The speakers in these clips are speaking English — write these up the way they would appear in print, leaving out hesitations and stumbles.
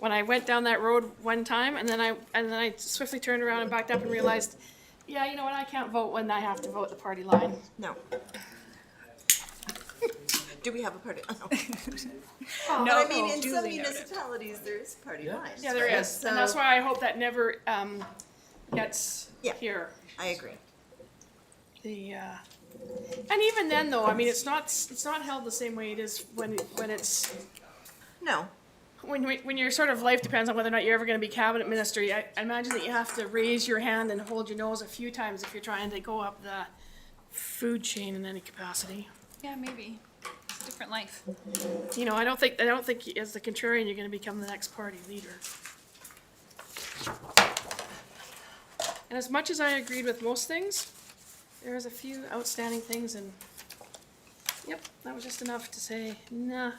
when I went down that road one time, and then I swiftly turned around and backed up and realized, yeah, you know what, I can't vote when I have to vote the party line. No. Do we have a party? Oh. Oh, But I mean, in duly some noted. municipalities, there is party lines. yeah, there right? is, So, and that's why I hope that never gets Yeah. here. I agree. And even then, though, I mean, it's not held the same way it is when it's No. when your sort of life depends on whether or not you're ever going to be cabinet minister. I imagine that you have to raise your hand and hold your nose a few times if you're trying to go up the food chain in any capacity. Yeah, maybe. It's a different life. You know, I don't think as the contrarian you're going to become the next party leader. And as much as I agreed with most things, there's a few outstanding things, and yep, that was just enough to say, nah.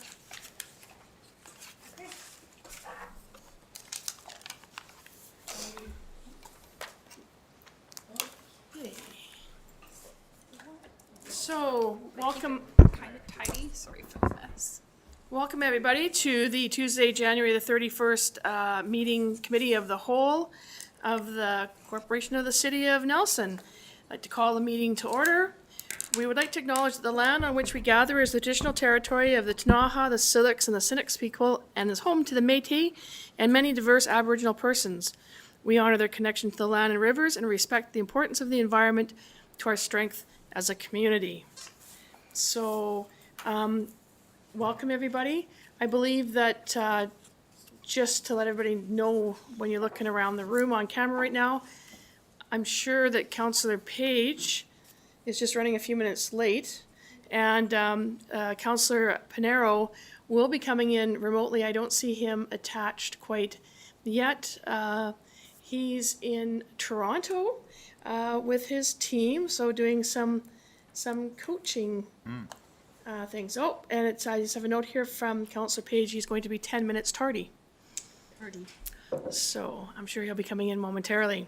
Okay. So, welcome. Kind of tidy. Sorry for the mess. Welcome, everybody, to the Tuesday, January the 31st meeting committee of the whole of the Corporation of the City of Nelson. I'd like to call the meeting to order. We would like to acknowledge that the land on which we gather is the traditional territory of the Ktunaxa, the Syilx, and the Sinix people, and is home to the Métis and many diverse Aboriginal persons. We honor their connection to the land and rivers and respect the importance of the environment to our strength as a community. So, welcome, everybody. I believe that just to let everybody know, when you're looking around the room on camera right now, I'm sure that Councillor Page is just running a few minutes late, and Councillor Pinero will be coming in remotely. I don't see him attached quite yet. He's in Toronto with his team, so doing some coaching things. Oh, and I just have a note here from Councillor Page. He's going to be 10 minutes tardy. So I'm sure he'll be coming in momentarily.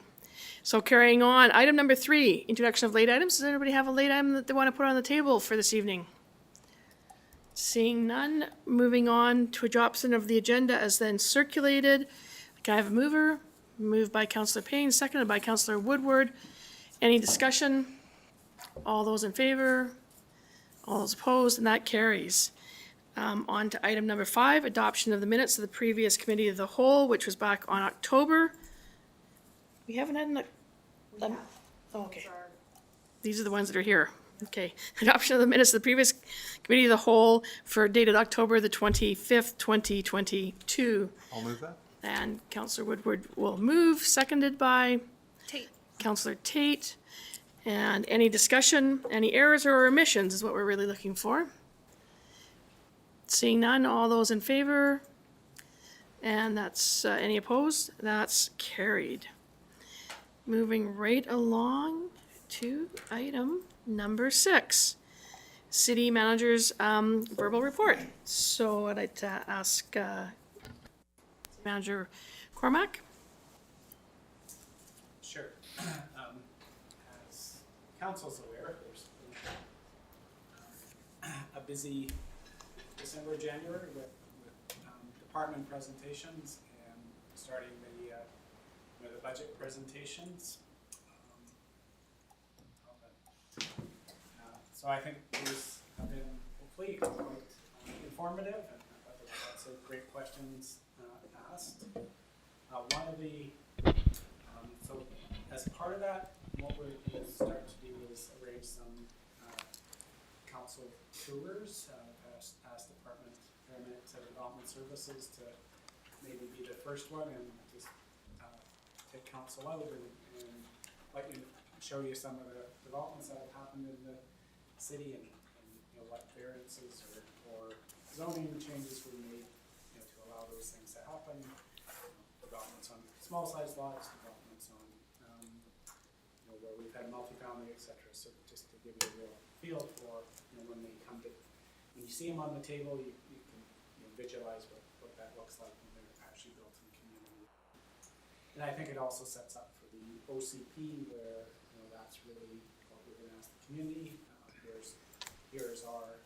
So carrying on, item number 3, introduction of late items. Does anybody have a late item that they want to put on the table for this evening? Seeing none, moving on to adoption of the agenda as then circulated. Can I have a mover? Moved by Councillor Payne, seconded by Councillor Woodward. Any discussion? All those in favor? All those opposed? And that carries. On to item number 5, adoption of the minutes of the previous committee of the whole, which was back on October. We haven't had oh, okay. These are the ones that are here. Okay. Adoption of the minutes of the previous committee of the whole for dated October the 25th, 2022. I'll move that. And Councillor Woodward will move, seconded by Tate. Councillor Tate. And any discussion, any errors or omissions is what we're really looking for. Seeing none, all those in favor? And that's, any opposed? That's carried. Moving right along to item number 6, City Manager's verbal report. So I'd like to ask Manager Cormack. Sure. As council's aware, there's been a busy December, January with department presentations and starting the budget presentations. So I think these have been hopefully quite informative, and I thought there were lots of great questions asked. One of the so as part of that, what we're going to start to do is arrange some council tours. Ask Department Paramedics and Development Services to maybe be the first one and just take council out and let you show you some of the developments that have happened in the city and you know what variances or zoning changes we made to allow those things to happen. Developments on small size lots, developments on where we've had multifamily, etc. So just to give you a real feel for when they come to, when you see them on the table, you can visualize what that looks like when they're actually built in the community. And I think it also sets up for the OCP where that's really what we're going to ask the community. Here's our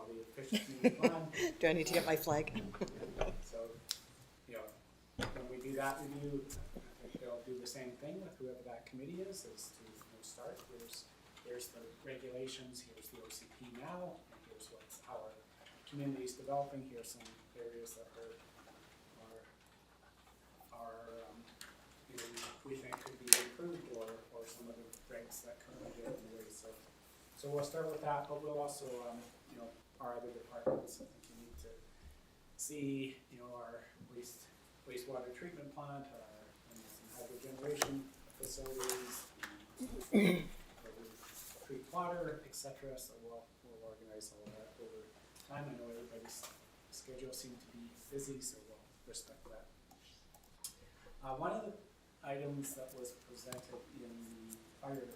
the official community plan. Do I need to get my flag? So we do that review, I think they'll do the same thing with whoever that committee is to start. Here's the regulations, here's the OCP now, and here's what's how our community's developing. Here's some areas that are you know, we think could be improved, or some of the regs that currently get in the way. So we'll start with that, but we'll also, you know, our other departments, I think you need to see, you know, our wastewater treatment plant, and some hydro generation facilities, where we treat water, etc. So we'll organize all of that over time. I know everybody's schedule seems to be busy, so we'll respect that. One of the items that was presented in the fire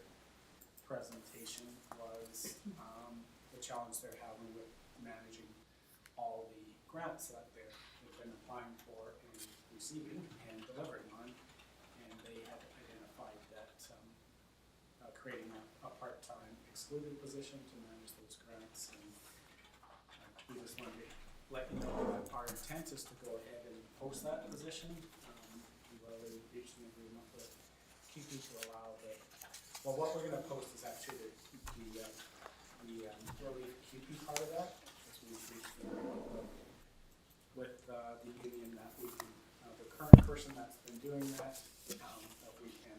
presentation was the challenge they're having with managing all the grants that they've been applying for and receiving and delivering on. And they had identified that creating a part-time excluded position to manage those grants. And we just wanted to let you know that our intent is to go ahead and post that position. We've already reached an agreement with QP to allow that. Well, what we're going to post is actually the relief QP part of that, as we've reached an agreement with the union that we can, the current person that's been doing that, that we can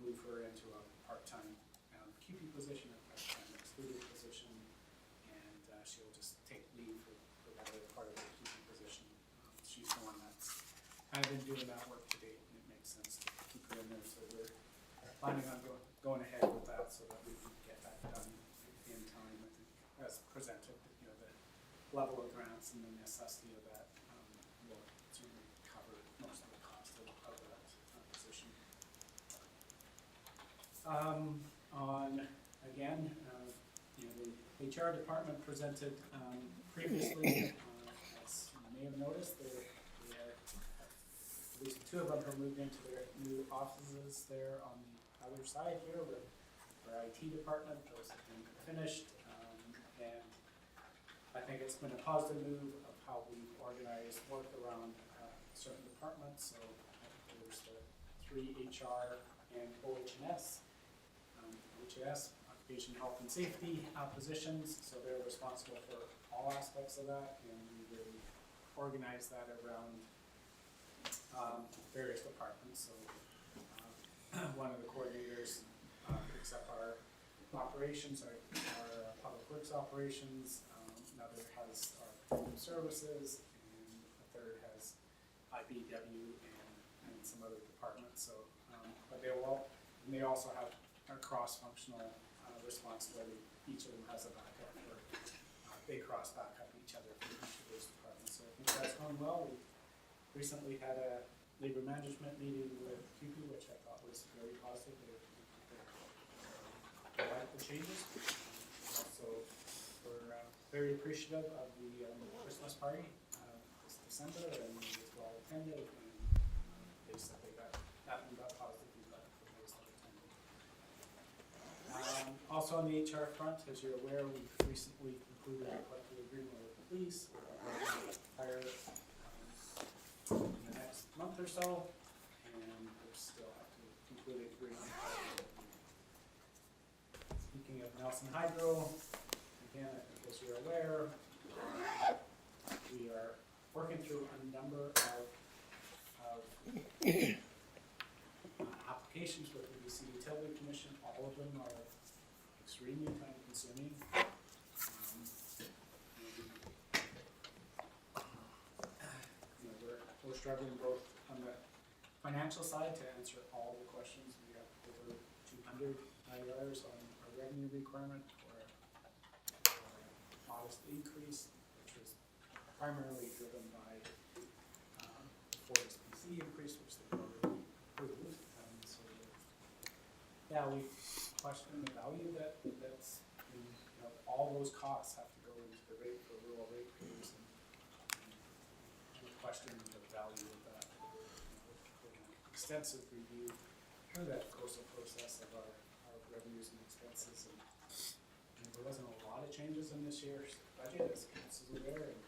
move her into a part-time QP position, a part-time excluded position, and she'll just take leave for that other part of the QP position. She's the one that's kind of been doing that work to date, and it makes sense to keep her in there. So we're planning on going ahead with that so that we can get that done in time. I think as presented, you know, the level of grants and the necessity of that will certainly cover most of the cost of that position. On again, you know, the HR department presented previously. As you may have noticed, at least two of them have moved into their new offices there on the other side here with our IT department. Those have been finished, and I think it's been a positive move of how we've organized work around certain departments. So there's the 3 HR and OH&S. OH&S, Occupation Health and Safety positions, so they're responsible for all aspects of that, and we really organize that around various departments. So one of the coordinators picks up our operations, our public works operations, another has our human services, and a third has IBW and some other departments. So, but they also have a cross-functional responsibility. Each of them has a backup, or they cross back up each other for each of those departments. So I think that's going well. We recently had a labor management meeting with QP, which I thought was very positive. They like the changes. So we're very appreciative of the Christmas party this December, and it was well attended, and they said they got positive feedback from those that attended. Also on the HR front, as you're aware, we've recently concluded a collective agreement with the police. Hire in the next month or so, and we still have to conclude an agreement. Speaking of Nelson Hydro, again, I think as you're aware, we are working through a number of applications with the BC Utility Commission. All of them are extremely time consuming. We're struggling both on the financial side to answer all the questions. We have over 200 IRs on our revenue requirement for a modest increase, which was primarily driven by the Fortis PC increase, which they've already approved. So yeah, we question the value that's in, you know, all those costs have to go into the rate for rural ratepayers, and we question the value of that. With an extensive review through that COSO process of our revenues and expenses, and there wasn't a lot of changes in this year's budget, as council is aware, and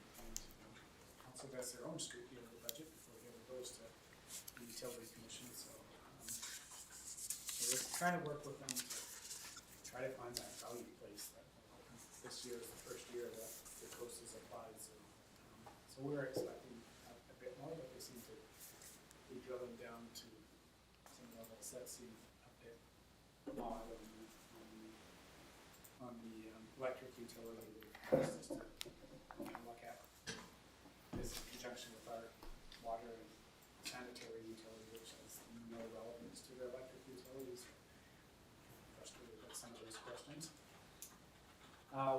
council does their own scrutiny of the budget before it ever goes to trying to work with them to try to find that value place that this year is the first year that the coast has applied, so we're expecting a bit more, but they seem to be drilling down to some levels that seem a bit odd on the electric utility. Just to look at this in conjunction with our water and sanitary utility, which has no relevance to their electric utilities. Frustrated with some of those questions.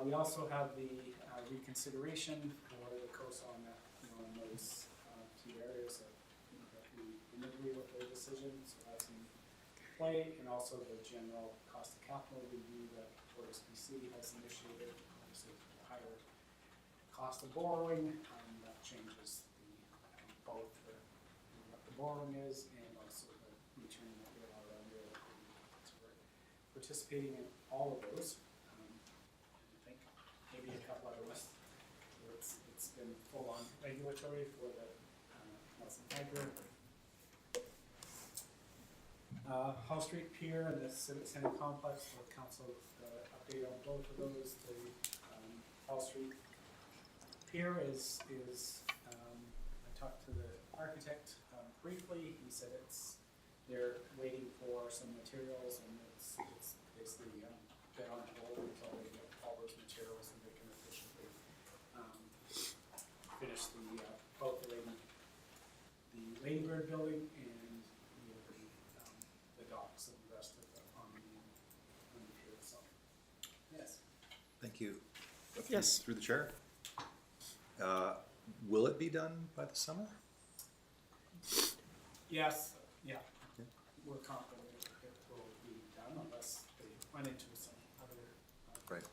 We also have the reconsideration for the coast on that, on those two areas that we didn't agree with their decision, so that's in play, and also the general cost of capital review that Fortis BC has initiated. Obviously, higher cost of borrowing, that changes both what the borrowing is and also the return that we allow around there. So we're participating in all of those. I think maybe a couple other ones. So it's been full on regulatory for the Nelson Hydro. Hall Street Pier and the Civic Center Complex, the council update on both of those. The Hall Street Pier is I talked to the architect briefly. He said they're waiting for some materials, and it's basically been on hold until they get all those materials and they can efficiently finish both the Lady Bird building and the docks and the rest of on the pier itself. Yes. Thank you. Yes. Through the chair. Will it be done by the summer? Yes, yeah. We're confident it will be done unless they run into some other Right.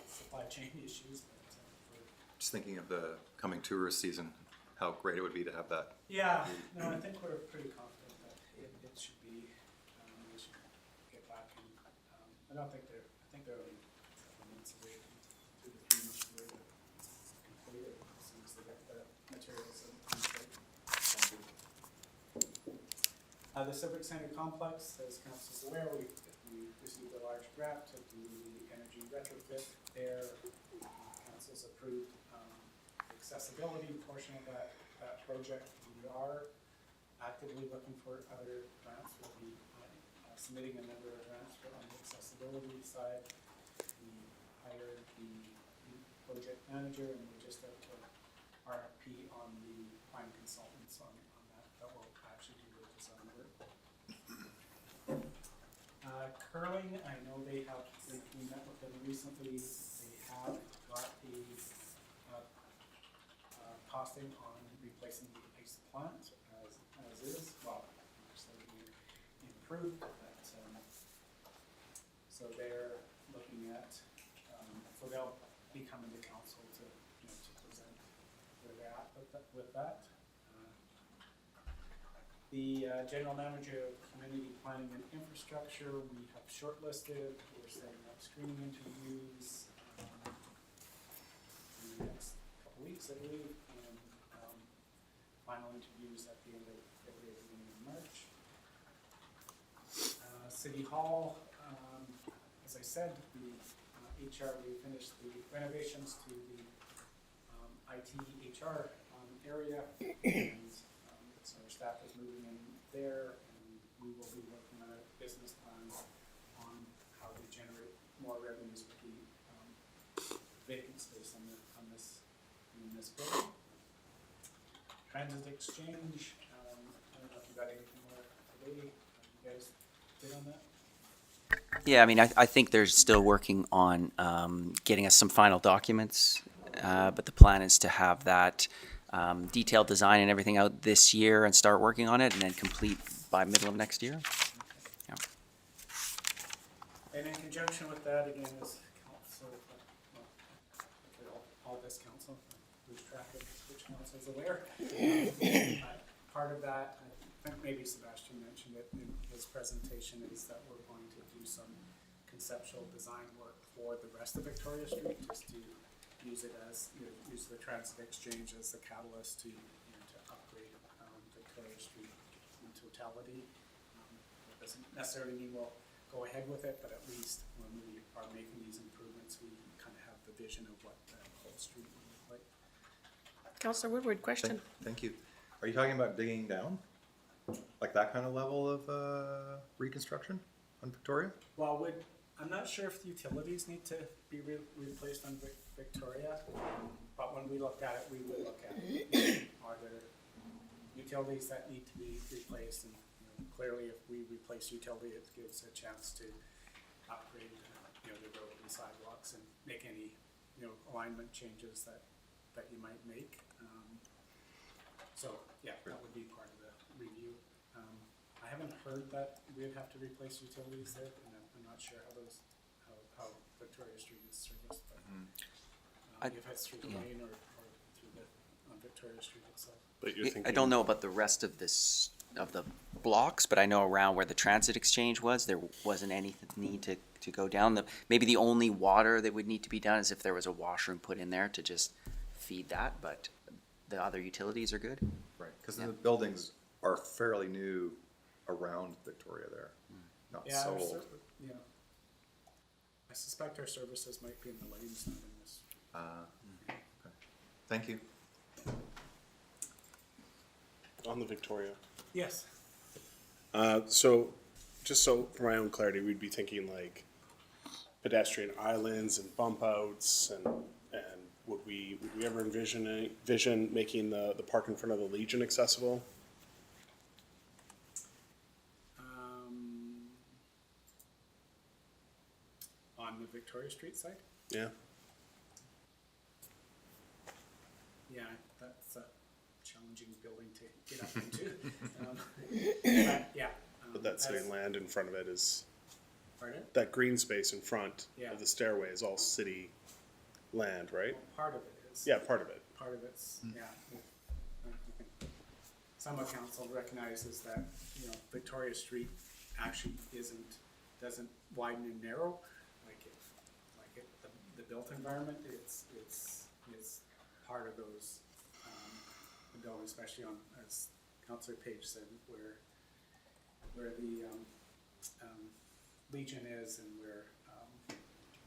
supply chain issues. But, Just thinking of the coming tourist season, how great it would be to have that. yeah, no, I think we're pretty confident that it should be, they should get back and, I think they're only a couple months away, 2 to 3 months away to complete it as soon as they get the materials in place. The Civic Center Complex, as council is aware, we received a large grant to do the energy retrofit there. Council's approved the accessibility portion of that project. We are actively looking for other grants. We'll be submitting a number of grants on the accessibility side. We hired the project manager, and we just got to RFP on the prime consultants on that will actually do the design work. Curling, I know we met with them recently. They have got a costing on replacing the ice plant as is. Well, slightly improved, but so they're looking at, so they'll be coming to council to present where they're at with that. The general manager of community planning and infrastructure, we have shortlisted. We're setting up screening interviews in the next couple weeks, I believe, and final interviews at the end of February, beginning of March. City Hall, as I said, the HR, we finished the renovations to the IT HR area, and so our staff is moving in there, and we will be working on a business plan on how to generate more revenues with the vacant space in this building. Transit exchange, I don't know if you got anything more today. You guys did on that? Yeah, I mean, I think they're still working on getting us some final documents, but the plan is to have that detailed design and everything out this year and start working on it and then complete by middle of next year. Yeah. And in conjunction with that, again, is council, all this council, lose track of which council is aware. Part of that, I think maybe Sebastian mentioned it in his presentation, is that we're going to do some conceptual design work for the rest of Victoria Street, just to use it as, use the transit exchange as the catalyst to, to upgrade Victoria Street in totality. doesn't necessarily mean we'll go ahead with it, but at least when we are making these improvements, we kind of have the vision of what the whole street will look like. Councillor Woodward, question? Thank you. Are you talking about digging down? Like that kind of level of reconstruction on Victoria? Well, I'm not sure if the utilities need to be replaced on Victoria, but when we looked at it, we would look at, are there utilities that need to be replaced? And clearly, if we replace utility, it gives a chance to upgrade, the road and sidewalks and make any, alignment changes that you might make. So, yeah, that would be part of the review. I haven't heard that we would have to replace utilities there, and I'm not sure how Victoria Street is serviced, but if it's through the lane or through on Victoria Street itself. But you're I thinking, don't know about the rest of of the blocks, but I know around where the transit exchange was, there wasn't any need to go down. Maybe the only water that would need to be done is if there was a washroom put in there to just feed that, but the other utilities are good. Right, because Yeah. the buildings are fairly new around Victoria there, not Yeah, so our old. I suspect our services might be in the lanes, not in this. Okay. Thank you. on the Victoria. Yes. So, just so for my own clarity, we'd be thinking like pedestrian islands and bump outs, and would we ever envision making the park in front of the Legion accessible? On the Victoria Street side? Yeah. Yeah, that's a challenging building to get up into. But yeah. But that as- city land in front of it is, Pardon? that green space in front Yeah. of the stairway is all city land, right? Part of it is. Yeah, part of it. Part of it's, yeah. I think some of council recognizes that, Victoria Street actually doesn't widen and narrow the built environment. It's part of those, the building, especially on, as Councillor Page said, where the Legion is and where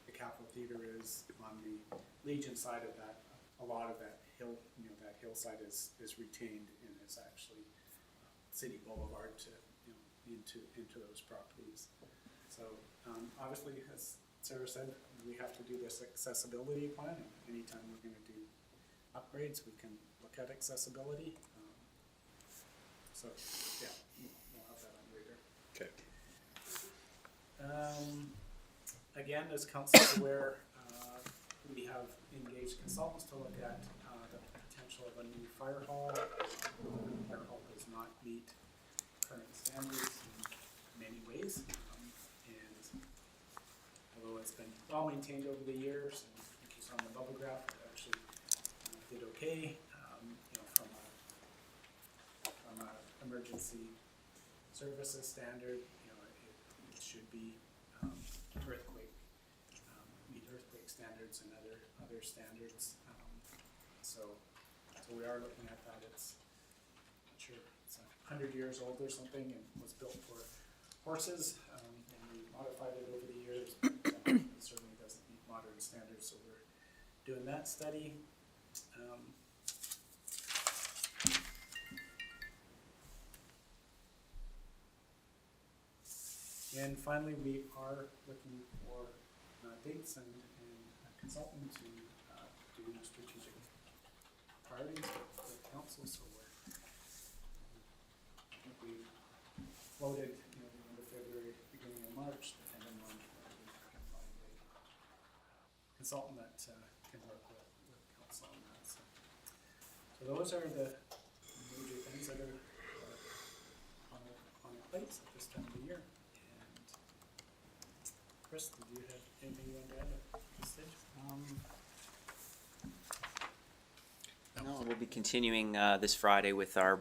the Capitol Theater is. On the Legion side of that, a lot of that hill, that hillside is retained and is actually city boulevard to, into those properties. So, obviously, as Sarah said, we have to do this accessibility plan, and anytime we're gonna do upgrades, we can look at accessibility. So, yeah, we'll have that on later. Okay. Again, as council is aware, we have engaged consultants to look at the potential of a new fire hall. Fire hall does not meet current standards in many ways. And although it's been well maintained over the years, and I think you saw on the bubble graph, it actually did okay. From a emergency services standard, it should be meet earthquake standards and other standards. So we are looking at that. It's not sure, it's 100 years old or something, and was built for horses, and we modified it over the years, but it certainly doesn't meet modern standards. So we're doing that study. And finally, we are looking for dates and a consultant to do strategic priorities with council. So I think we've floated, the end of February, beginning of March, depending on whether we can find a consultant that can work with council on that. So those are the major things that are on the plates at this time of the year. Chris, did you have anything you want to add at this stage? No, we'll be continuing this Friday with our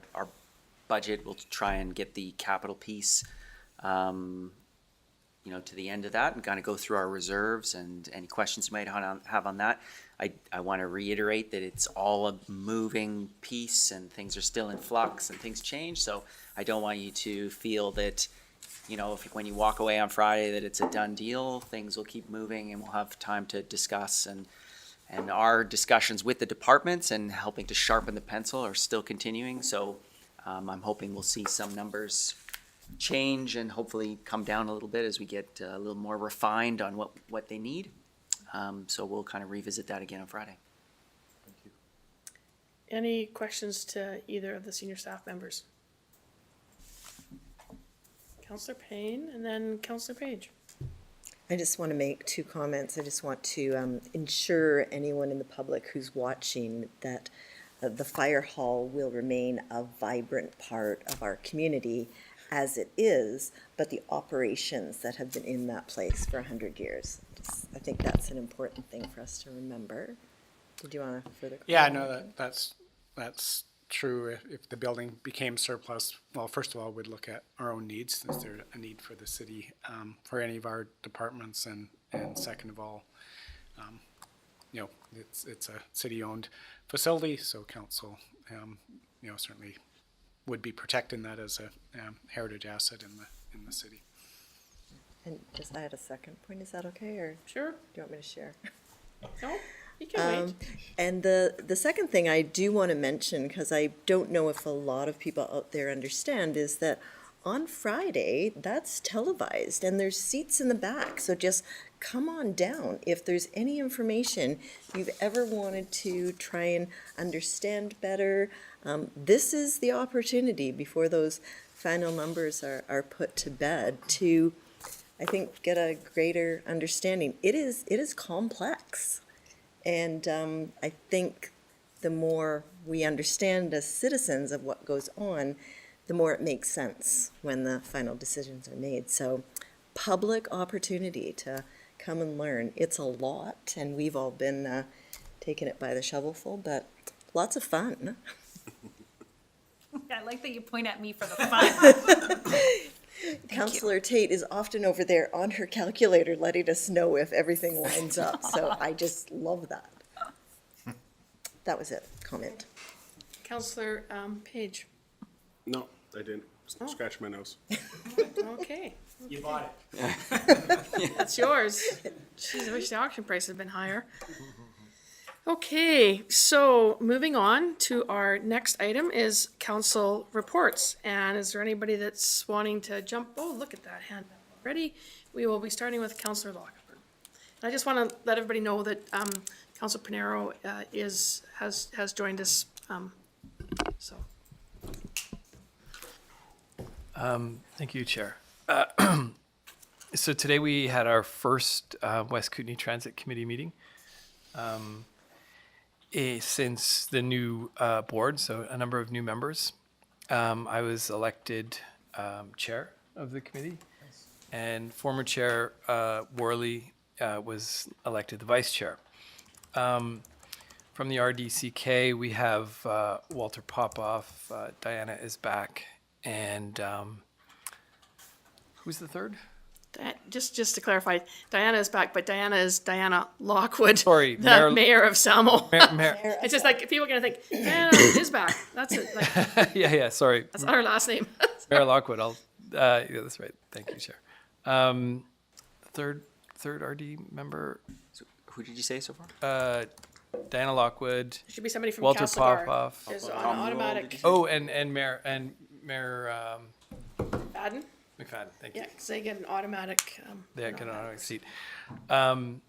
budget. We'll try and get the capital piece, to the end of that and kind of go through our reserves and any questions you might have on that. I want to reiterate that it's all a moving piece and things are still in flux and things change. So I don't want you to feel that you know, if when you walk away on Friday that it's a done deal, things will keep moving and we'll have time to discuss, and our discussions with the departments and helping to sharpen the pencil are still continuing. So I'm hoping we'll see some numbers change and hopefully come down a little bit as we get a little more refined on what they need. So we'll kind of revisit that again on Friday. Any questions to either of the senior staff members? Counselor Payne and then Counselor Page. I just want to make two comments. I just want to ensure anyone in the public who's watching that the fire hall will remain a vibrant part of our community as it is, but the operations that have been in that place for 100 years. I think that's an important thing for us to remember. Did you want to further comment? Yeah, no, that's true. If the building became surplus, well, first of all, we'd look at our own needs. Is there a need for the city, for any of our departments? And second of all, you know, it's a city-owned facility, so council, you know, certainly would be protecting that as a heritage asset in the city. And just, I had a second point. Is that okay, or do Sure. you want me to share? No, you can wait. And the second thing I do want to mention, because I don't know if a lot of people out there understand, is that on Friday, that's televised and there's seats in the back. So just come on down. If there's any information you've ever wanted to try and understand better, this is the opportunity before those final numbers are put to bed to, I think, get a greater understanding. It is complex. And I think the more we understand as citizens of what goes on, the more it makes sense when the final decisions are made. So public opportunity to come and learn. It's a lot, and we've all been taking it by the shovelful, but lots of fun. I like that you point at me for the fun. Councillor Tate is often over there on her calculator letting us know if everything lines up, so I just love that. That was it, comment. Counselor Page. No, I didn't. Scratch my nose. Okay, You bought it. that's yours. Jeez, I wish the auction price had been higher. Okay, so moving on to our next item is council reports. And is there anybody that's wanting to jump? Oh, look at that hand already. We will be starting with Councillor Lockwood. I just want to let everybody know that Councillor Pinero has joined us. So Thank you, Chair. So today we had our first West Kootenay Transit Committee meeting since the new board, so a number of new members. I was elected chair of the committee, and former chair Worley was elected the vice chair. From the RDCK, we have Walter Popoff, Diana is back, and who's the third? just to clarify, Diana is back, but Diana is Diana Lockwood, Sorry, the mayor of Salmo. Mayor. It's just like people are gonna think Diana is back. That's it. Like, Yeah, sorry. that's not her last name. Mayor Lockwood, yeah, that's right. Thank you, Chair. Third RD member, So who did you say so far? Diana Lockwood, It should be somebody from Walter Castlegar. Popoff. There's an automatic. Oh, and Mayor Baden? McFadden. Thank Yeah, you. because they get an automatic. They get an automatic seat. And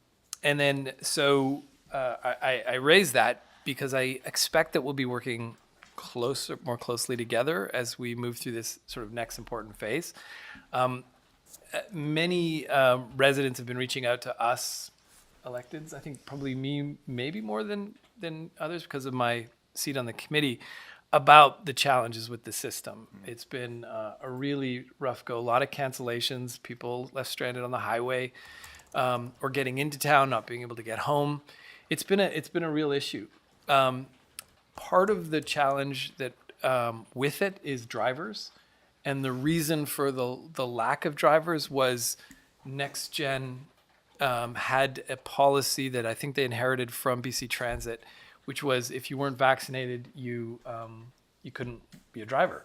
then so I raise that because I expect that we'll be working more closely together as we move through this sort of next important phase. Many residents have been reaching out to us electeds. I think probably me maybe more than others because of my seat on the committee about the challenges with the system. It's been a really rough go. A lot of cancellations, people left stranded on the highway or getting into town, not being able to get home. It's been a real issue. Part of the challenge that with it is drivers. And the reason for the lack of drivers was Next Gen had a policy that I think they inherited from BC Transit, which was if you weren't vaccinated, you couldn't be a driver.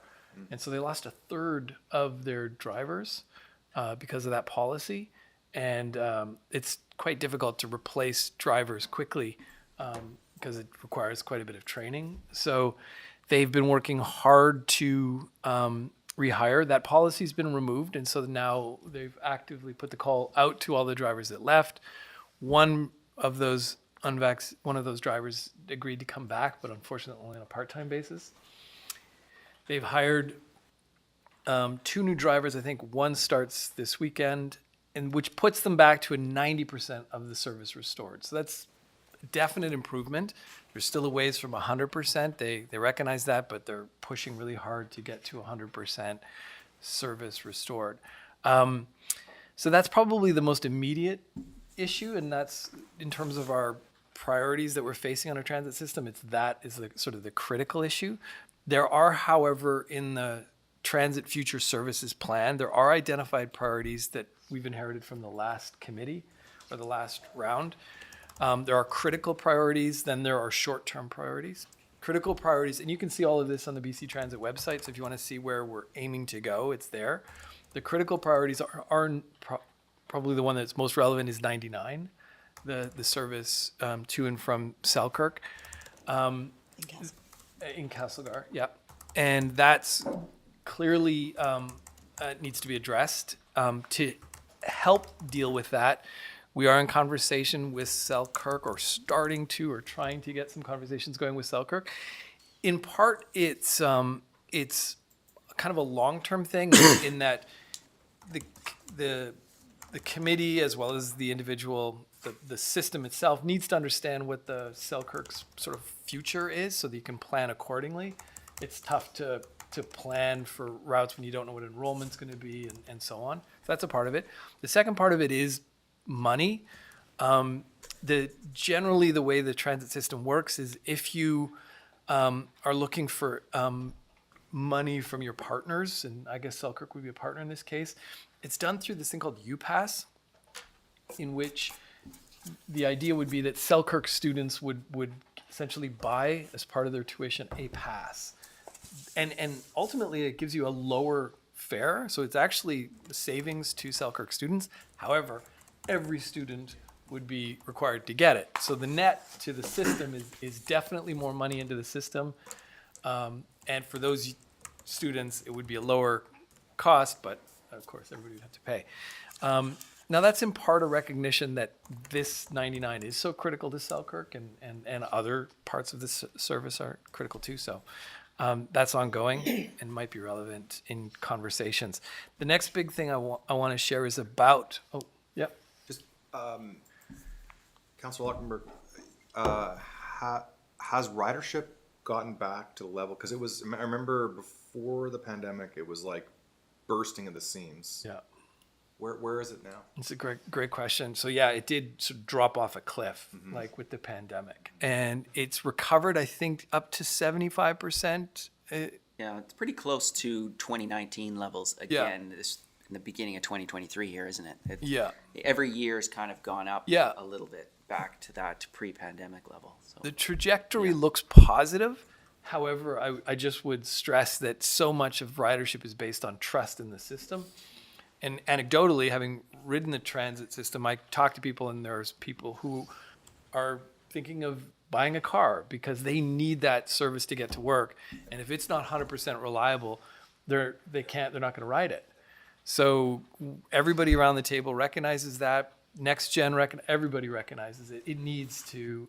And so they lost a third of their drivers because of that policy. And it's quite difficult to replace drivers quickly because it requires quite a bit of training. So they've been working hard to rehire. That policy's been removed, and so now they've actively put the call out to all the drivers that left. One of those drivers agreed to come back, but unfortunately only on a part-time basis. They've hired 2 new drivers. I think one starts this weekend, and which puts them back to a 90% of the service restored. So that's a definite improvement. There's still a ways from 100%. They recognize that, but they're pushing really hard to get to 100% service restored. So that's probably the most immediate issue, and that's in terms of our priorities that we're facing on our transit system. That is the sort of the critical issue. There are, however, in the Transit Future Services Plan, there are identified priorities that we've inherited from the last committee or the last round. There are critical priorities, then there are short-term priorities. Critical priorities, and you can see all of this on the BC Transit website, so if you want to see where we're aiming to go, it's there. The critical priorities are probably the one that's most relevant is 99, the service to and from Selkirk. In Castlegar, yeah. And that's clearly needs to be addressed. To help deal with that, we are in conversation with Selkirk, or starting to, or trying to get some conversations going with Selkirk. In part, it's kind of a long-term thing in that the committee, as well as the individual, the system itself, needs to understand what the Selkirk's sort of future is, so that you can plan accordingly. It's tough to plan for routes when you don't know what enrollment's going to be, and so on. So that's a part of it. The second part of it is money. Generally, the way the transit system works is if you are looking for money from your partners, and I guess Selkirk would be a partner in this case, it's done through this thing called UPass, in which the idea would be that Selkirk students would essentially buy, as part of their tuition, a pass. And ultimately, it gives you a lower fare, so it's actually savings to Selkirk students. However, every student would be required to get it. So the net to the system is definitely more money into the system. And for those students, it would be a lower cost, but of course, everybody would have to pay. Now, that's in part a recognition that this 99 is so critical to Selkirk, and other parts of this service are critical too. So that's ongoing and might be relevant in conversations. The next big thing I want to share is about, Just, Councilor Luxembourg, has ridership gotten back to the level? Because it was, I remember before the pandemic, it was like bursting at the seams. Yeah. Where is it now? It's a great question. So yeah, it did sort of drop off a cliff, like with the pandemic, and it's recovered, I think, up to 75%. Yeah, it's pretty close to 2019 levels again. This in the beginning of 2023 here, isn't it? Yeah. Every year has kind of gone up Yeah. a little bit back to that pre-pandemic level. So The trajectory looks positive. However, I just would stress that so much of ridership is based on trust in the system. And anecdotally, having ridden the transit system, I talk to people, and there's people who are thinking of buying a car because they need that service to get to work. And if it's not 100% reliable, they're not going to ride it. So everybody around the table recognizes that. Next Gen, everybody recognizes it. It needs to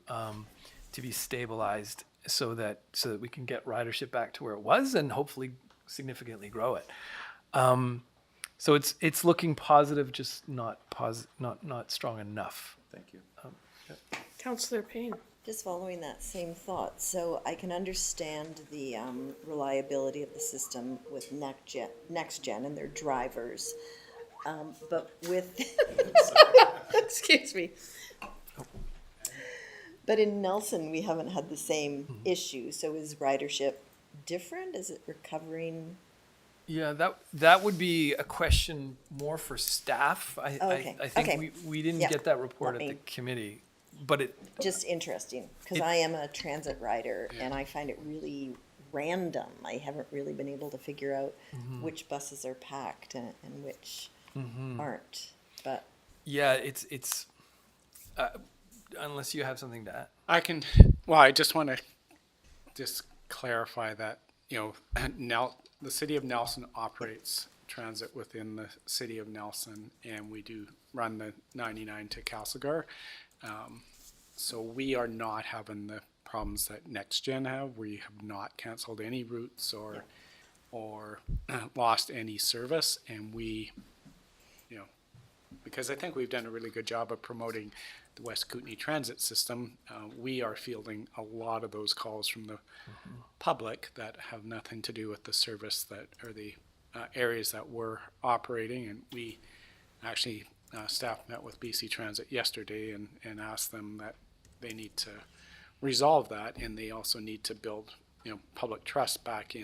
be stabilized so that we can get ridership back to where it was, and hopefully significantly grow it. So it's looking positive, just not strong enough. Thank you. Councillor Payne. Just following that same thought, so I can understand the reliability of the system with Next Gen and their drivers, but with, excuse me. But in Nelson, we haven't had the same issue, so is ridership different? Is it recovering? Yeah, that would be a question more for staff. Okay, I think okay. we didn't Yeah, get that report let at the me- committee, but Just interesting, because I am a transit rider, and I find it really random. I haven't really been able to figure out which buses are packed and which aren't. But Yeah, it's unless you have something to add. I just want to just clarify that, the city of Nelson operates transit within the city of Nelson, and we do run the 99 to Castlegar. So we are not having the problems that NextGen have. We have not canceled any routes or lost any service, and we, because I think we've done a really good job of promoting the West Kootenai transit system, we are fielding a lot of those calls from the public that have nothing to do with the service that, or the areas that we're operating. And we actually, staff met with BC Transit yesterday and asked them that they need to resolve that, and they also need to build, public trust back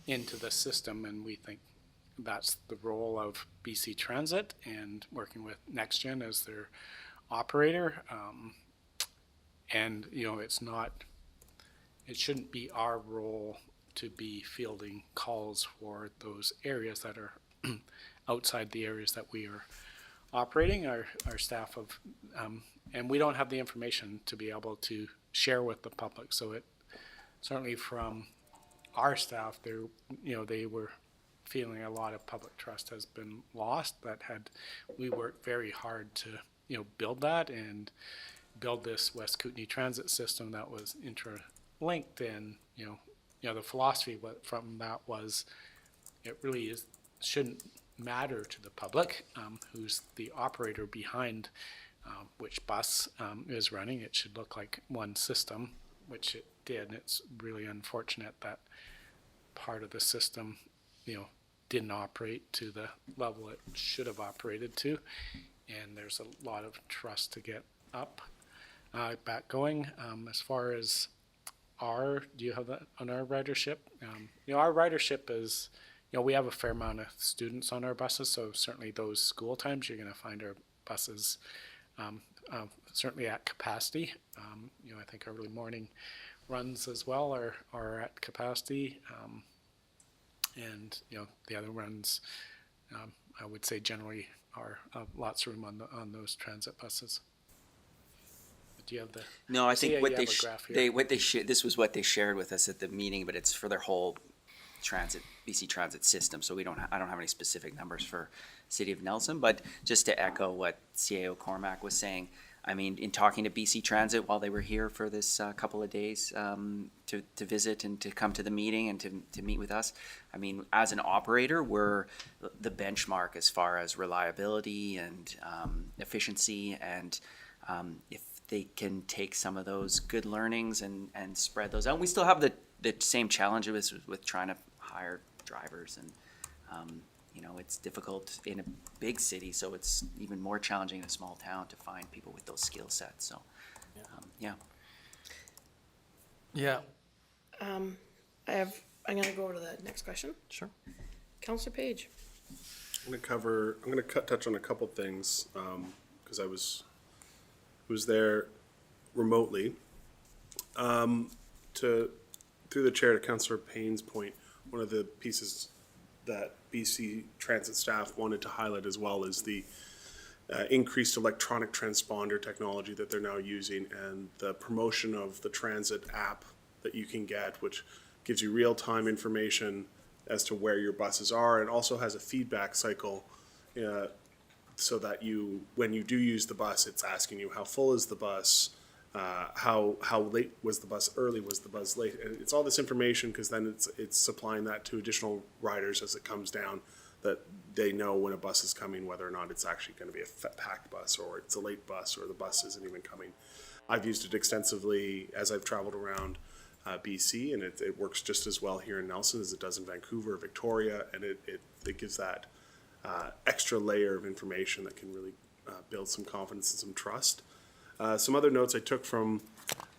into the system. And we think that's the role of BC Transit and working with NextGen as their operator. And, it shouldn't be our role to be fielding calls for those areas that are outside the areas that we are operating. Our staff of, and we don't have the information to be able to share with the public. So it certainly from our staff, they were feeling a lot of public trust has been lost. We worked very hard to, build that and build this West Kootenai transit system that was interlinked. And, the philosophy from that was it really shouldn't matter to the public who's the operator behind which bus is running. It should look like one system, which it did. And it's really unfortunate that part of the system, didn't operate to the level it should have operated to. And there's a lot of trust to get back going. As far as do you have that on our ridership? Our ridership is, we have a fair amount of students on our buses, so certainly those school times, you're going to find our buses certainly at capacity. I think our early morning runs as well are at capacity. And, the other runs, I would say generally are lots of room on those transit buses. Do you have the? No, I think you what have they a graph here. this was what they shared with us at the meeting, but it's for their whole BC transit system. So I don't have any specific numbers for City of Nelson, but just to echo what CAO Cormac was saying, I mean, in talking to BC Transit while they were here for this couple of days to visit and to come to the meeting and to meet with us, I mean, as an operator, we're the benchmark as far as reliability and efficiency. And if they can take some of those good learnings and spread those out. We still have the same challenges with trying to hire drivers, and it's difficult in a big city, so it's even more challenging in a small town to find people with those skill sets. So, yeah. I'm gonna go over to the next question. Sure. Counselor Page. I'm going to touch on a couple things because I was there remotely. Through the chair to Councillor Payne's point, one of the pieces that BC Transit staff wanted to highlight as well is the increased electronic transponder technology that they're now using, and the promotion of the transit app that you can get, which gives you real-time information as to where your buses are, and also has a feedback cycle so that when you do use the bus, it's asking you how full is the bus, how late was the bus, early was the bus late, and it's all this information because then it's supplying that to additional riders as it comes down, that they know when a bus is coming, whether or not it's actually going to be a packed bus or it's a late bus or the bus isn't even coming. I've used it extensively as I've traveled around BC, and it works just as well here in Nelson as it does in Vancouver, Victoria, and it gives that extra layer of information that can really build some confidence and some trust. Some other notes I took from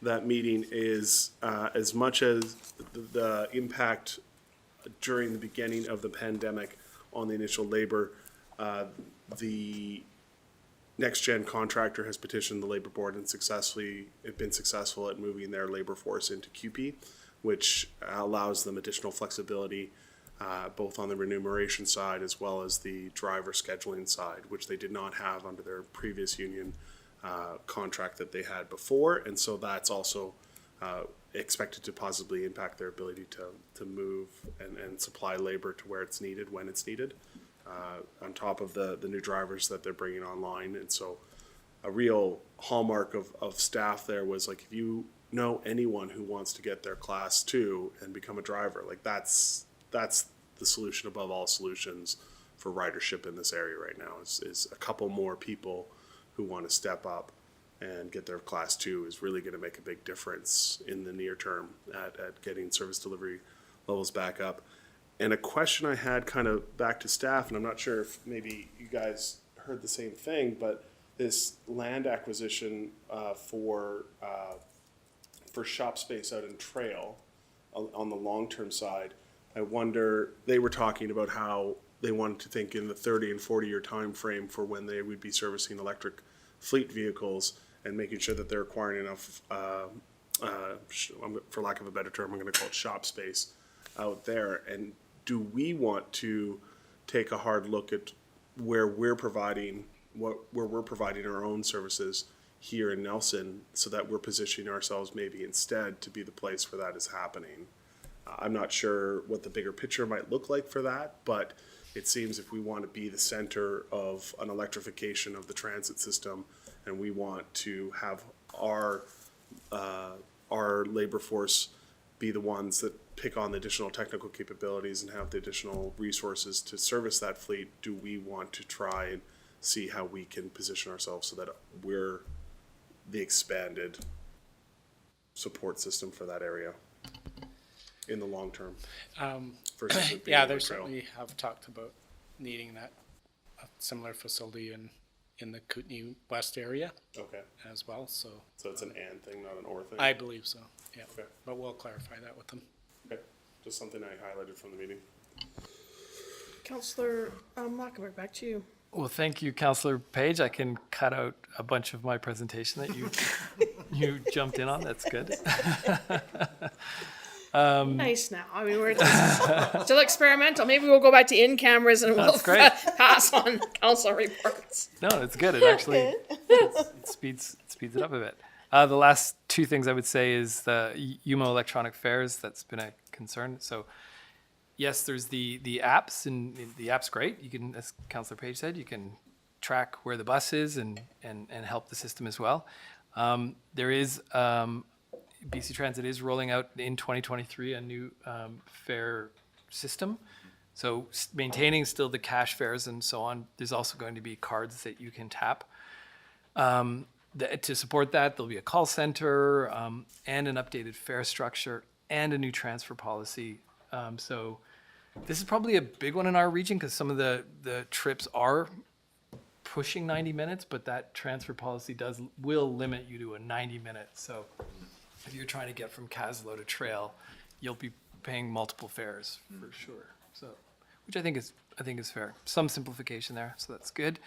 that meeting is as much as the impact during the beginning of the pandemic on the initial labor, the NextGen contractor has petitioned the labor board and been successful at moving their labor force into QP, which allows them additional flexibility, both on the remuneration side as well as the driver scheduling side, which they did not have under their previous union contract that they had before. And so that's also expected to positively impact their ability to move and supply labor to where it's needed when it's needed, on top of the new drivers that they're bringing online. And so a real hallmark of staff there was like, if you know anyone who wants to get their class 2 and become a driver, like that's the solution above all solutions for ridership in this area right now, is a couple more people who want to step up and get their class 2 is really going to make a big difference in the near term at getting service delivery levels back up. And a question I had kind of back to staff, and I'm not sure if maybe you guys heard the same thing, but this land acquisition for shop space out in Trail on the long-term side, I wonder, they were talking about how they wanted to think in the 30 and 40-year time frame for when they would be servicing electric fleet vehicles and making sure that they're acquiring enough, for lack of a better term, I'm going to call it shop space out there. And do we want to take a hard look at where we're providing our own services here in Nelson, so that we're positioning ourselves maybe instead to be the place where that is happening? I'm not sure what the bigger picture might look like for that, but it seems if we want to be the center of an electrification of the transit system, and we want to have our labor force be the ones that pick on the additional technical capabilities and have the additional resources to service that fleet, do we want to try and see how we can position ourselves so that we're the expanded support system for that area in the long term? Versus it being Yeah, on the they trail? certainly have talked about needing that, a similar facility in the Kootenai West area Okay, as well, so so it's an and thing, not an or thing? I believe so, yeah. Okay. But we'll clarify that with them. Okay, just something I highlighted from the meeting. Councillor Mockenberg, back to you. Well, thank you, Councillor Page. I can cut out a bunch of my presentation that you jumped in on. That's good. Nice now. I mean, we're still experimental. Maybe we'll go back to in cameras and we'll That's great. pass on council reports. No, it's good. It actually it speeds it up a bit. The last two things I would say is the UMO electronic fares. That's been a concern. So yes, there's the apps, and the app's great. You can, as Councillor Page said, you can track where the bus is and help the system as well. There is BC Transit is rolling out in 2023 a new fare system. So maintaining still the cash fares and so on, there's also going to be cards that you can tap. To support that, there'll be a call center and an updated fare structure and a new transfer policy. So this is probably a big one in our region because some of the trips are pushing 90 minutes, but that transfer policy will limit you to a 90-minute. So if you're trying to get from Caslow to Trail, you'll be paying multiple fares for sure. So, which I think is fair. Some simplification there, so that's good.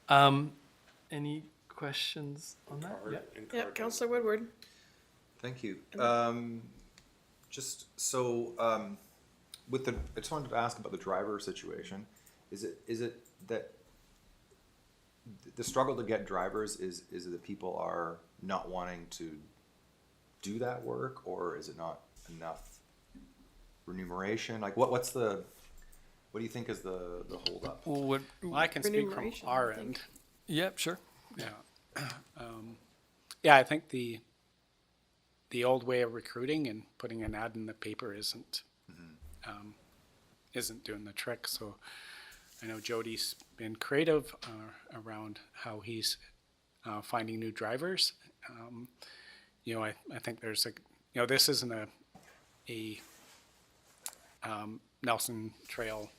Any questions on that? Card Yeah. and Yep, card. Councillor Woodward. Thank you. Just so, I just wanted to ask about the driver situation. Is it that the struggle to get drivers is it that people are not wanting to do that work, or is it not enough remuneration? Like what do you think is the holdup? Well, Well, I can speak from Remuneration, our I think. end. yeah, sure. Yeah. Yeah, I think the old way of recruiting and putting an ad in the paper isn't doing the trick. So I know Jody's been creative around how he's finding new drivers. I think there's this isn't a Nelson Trail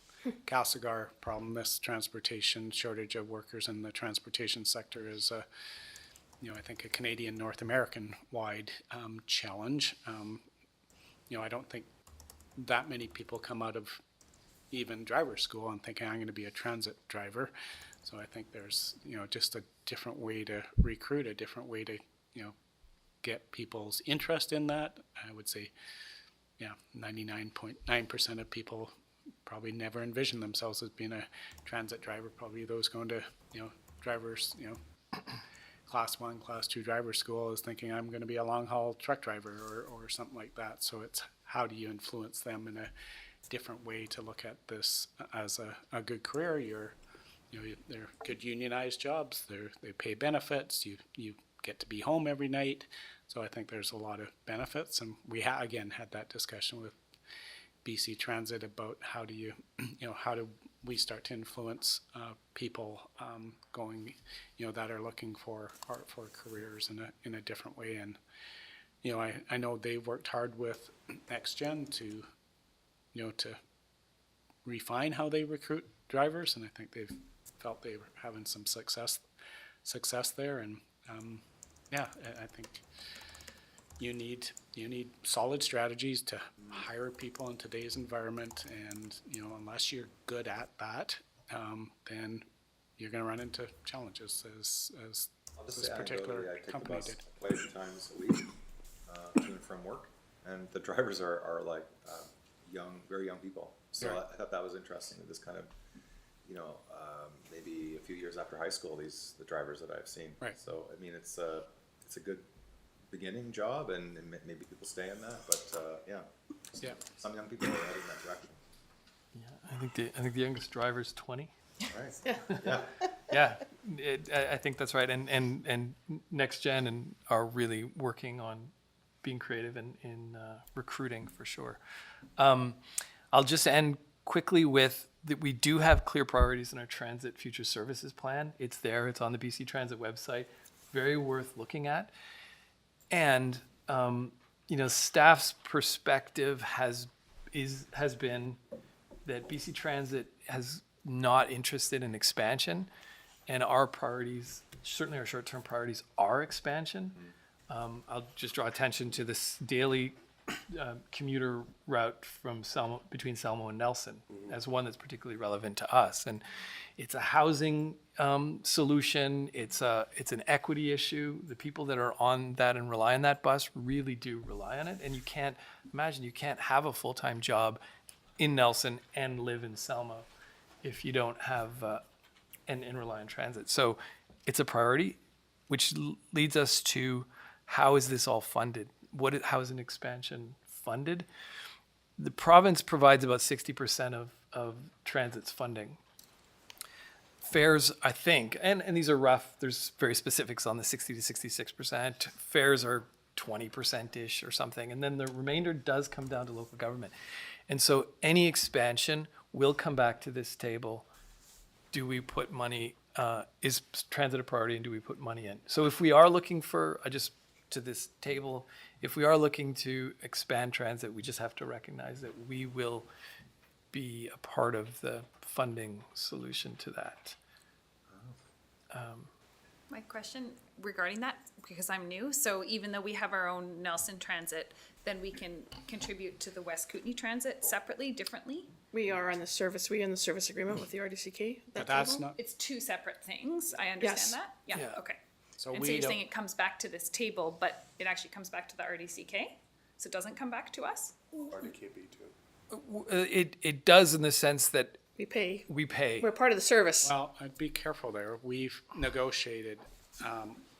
Castlegar problem. This transportation shortage of workers in the transportation sector is I think a Canadian, North American wide challenge. I don't think that many people come out of even driver school and thinking I'm going to be a transit driver. So I think there's just a different way to recruit, a different way to get people's interest in that. I would say 99.9% of people probably never envision themselves as being a transit driver. Probably those going to, drivers, class 1, class 2 driver school is thinking I'm going to be a long haul truck driver or something like that. So it's how do you influence them in a different way to look at this as a good career. They're good unionized jobs. They pay benefits. You get to be home every night. So I think there's a lot of benefits. And we again had that discussion with BC Transit about how do you, how do we start to influence people going, that are looking for careers in a different way. And I know they've worked hard with NextGen to refine how they recruit drivers, and I think they've felt they were having some success there. And I think you need solid strategies to hire people in today's environment, and unless you're good at that, then you're going to run into challenges as I'll just this say particular anecdotally, I take the company bus did. quite a few times a week to and from work, and the drivers are like very young people. So Yeah. I thought that was interesting. This kind of, maybe a few years after high school, the drivers that I've seen. Right. So I mean, it's a good beginning job, and maybe people stay in that. But Yeah. some young people are heading that direction. I think the youngest driver is 20. Right. Yeah. Yeah, I think that's right. And NextGen and are really working on being creative in recruiting for sure. I'll just end quickly with that we do have clear priorities in our transit future services plan. It's there. It's on the BC Transit website. Very worth looking at. And staff's perspective has been that BC Transit has not interested in expansion, and our priorities, certainly our short-term priorities, are expansion. I'll just draw attention to this daily commuter route from between Selmo and Nelson as one that's particularly relevant to us. And it's a housing solution. It's an equity issue. The people that are on that and rely on that bus really do rely on it. And you can't have a full-time job in Nelson and live in Selmo if you don't have and rely on transit. So it's a priority, which leads us to how is this all funded? How is an expansion funded? The province provides about 60% of transit's funding. Fares, I think, and these are rough, there's very specifics on the 60 to 66%. Fares are 20%-ish or something. And then the remainder does come down to local government. And so any expansion will come back to this table. Do we put money, is transit a priority, and do we put money in? So if we are looking for, to this table, if we are looking to expand transit, we just have to recognize that we will be a part of the funding solution to that. My question regarding that, because I'm new, so even though we have our own Nelson Transit, then we can contribute to the West Kootenai Transit separately, differently? We are in the service agreement with the RDCK. But that's table? not, It's two separate things, I Yes. understand that? Yeah, Yeah. okay. so And we so you're don't, saying it comes back to this table, but it actually comes back to the RDCK? So it doesn't come back to us? RDKB too. It does in the sense that We pay. we pay. We're part of the service. Well, I'd be careful there. We've negotiated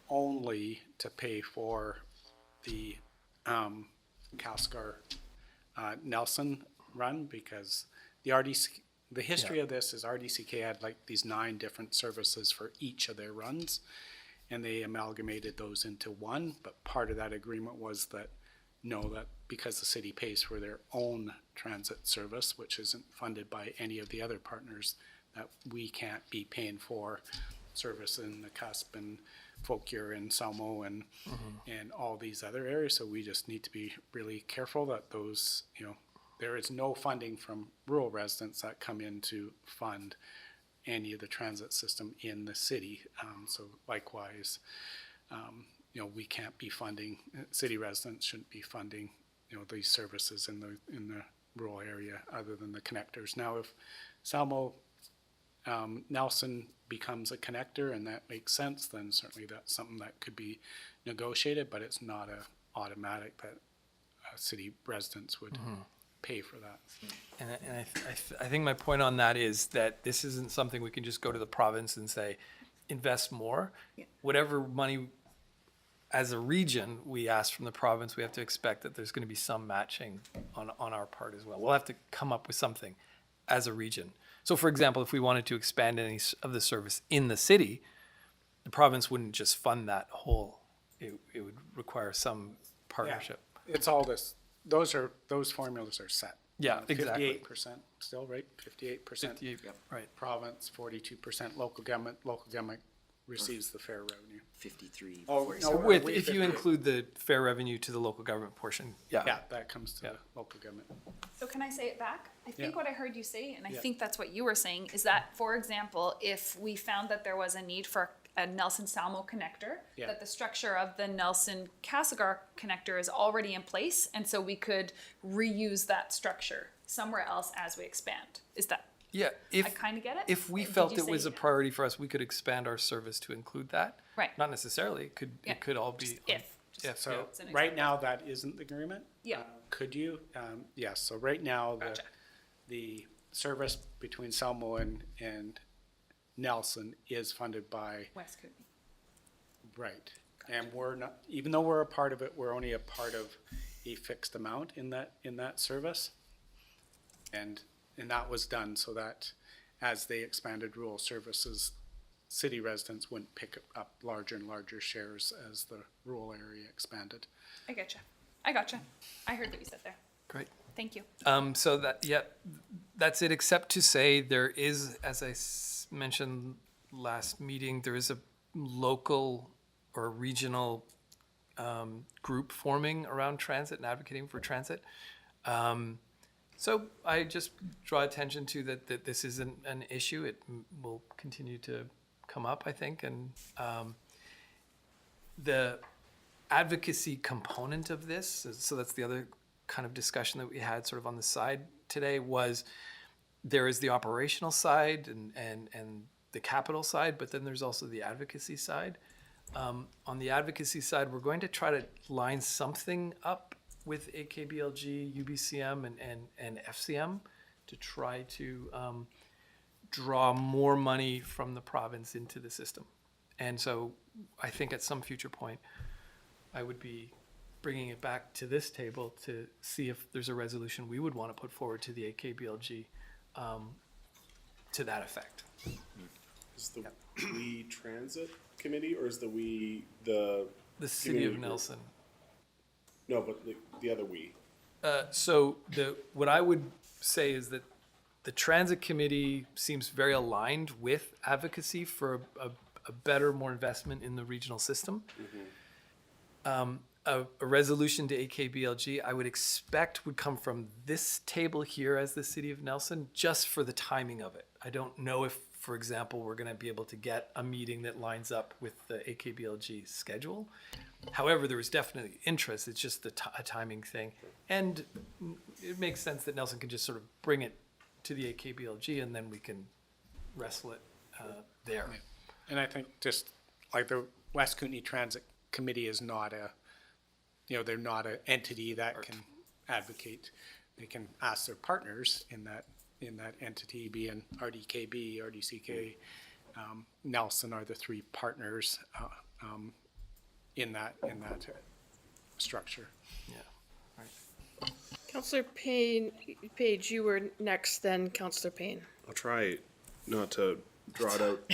only to pay for the Calscar Nelson run, because the history of this is RDCK had like these 9 different services for each of their runs, and they amalgamated those into one. But part of that agreement was that that because the city pays for their own transit service, which isn't funded by any of the other partners, that we can't be paying for service in the Cusp and Folkier and Salmo and all these other areas. So we just need to be really careful that those, there is no funding from rural residents that come in to fund any of the transit system in the city. So likewise, we can't be funding, city residents shouldn't be funding, these services in the rural area other than the connectors. Now, if Salmo Nelson becomes a connector and that makes sense, then certainly that's something that could be negotiated, but it's not a automatic that city residents would pay for that. And I think my point on that is that this isn't something we can just go to the province and say, invest more. Whatever money, as a region, we ask from the province, we have to expect that there's going to be some matching on our part as well. We'll have to come up with something as a region. So for example, if we wanted to expand any of the service in the city, the province wouldn't just fund that whole. It would require some partnership. It's all this, those formulas are set. Yeah, exactly. 58% still, right? 58% 58, right. province, 42% local government. Local government receives the fair revenue. 53. Oh, no, With, we if you 58. include the fair revenue to the local government portion, Yeah, that comes to the local government. So can I say it back? I think Yeah. what I heard you say, and I Yeah. think that's what you were saying, is that, for example, if we found that there was a need for a Nelson Salmo connector, Yeah. that the structure of the Nelson Castlegar connector is already in place, and so we could reuse that structure somewhere else as we expand. Is that, yeah, I kind of get it? if we Did felt you it say- was a priority for us, we could expand our service to include that. Right. Not necessarily, it could, Yeah. it could all be. If. If, So yeah. It's an right example. now, that isn't the agreement. Yeah. Could you? Yes, so right now, Gotcha. the service between Selmo and Nelson is funded by, West Kootenai. right. And we're not, even though we're a part of it, we're only a part of a fixed amount in that service. And that was done so that as they expanded rural services, city residents wouldn't pick up larger and larger shares as the rural area expanded. I getcha. I gotcha. I heard what you said there. Great. Thank you. So that, yeah, that's it, except to say there is, as I mentioned last meeting, there is a local or regional group forming around transit and advocating for transit. So I just draw attention to that this isn't an issue. It will continue to come up, I think, and the advocacy component of this, so that's the other kind of discussion that we had sort of on the side today, was there is the operational side and the capital side, but then there's also the advocacy side. On the advocacy side, we're going to try to line something up with AKBLG, UBCM, and FCM to try to draw more money from the province into the system. And so I think at some future point, I would be bringing it back to this table to see if there's a resolution we would want to put forward to the AKBLG to that effect. Is the We Transit Committee, or is the We, the? The city of community group? Nelson. No, but the other We. So what I would say is that the transit committee seems very aligned with advocacy for a better, more investment in the regional system. A resolution to AKBLG, I would expect would come from this table here as the city of Nelson, just for the timing of it. I don't know if, for example, we're going to be able to get a meeting that lines up with the AKBLG schedule. However, there is definitely interest. It's just a timing thing. And it makes sense that Nelson can just sort of bring it to the AKBLG and then we can wrestle it there. And I think just like the West Kootenai Transit Committee is not they're not an entity that can advocate. They can ask their partners in that entity, being RDKB, RDCK, Nelson are the three partners in that structure. Yeah. Right. Councillor Page, you were next, then Councillor Payne. I'll try not to draw it out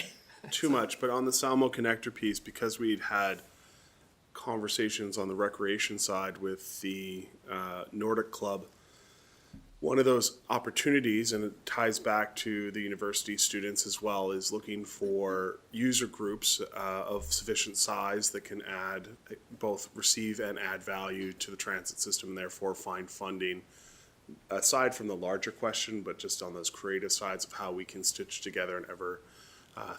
too much, but on the Salmo connector piece, because we'd had conversations on the recreation side with the Nordic Club, one of those opportunities, and it ties back to the university students as well, is looking for user groups of sufficient size that can both receive and add value to the transit system, and therefore find funding, aside from the larger question, but just on those creative sides of how we can stitch together an ever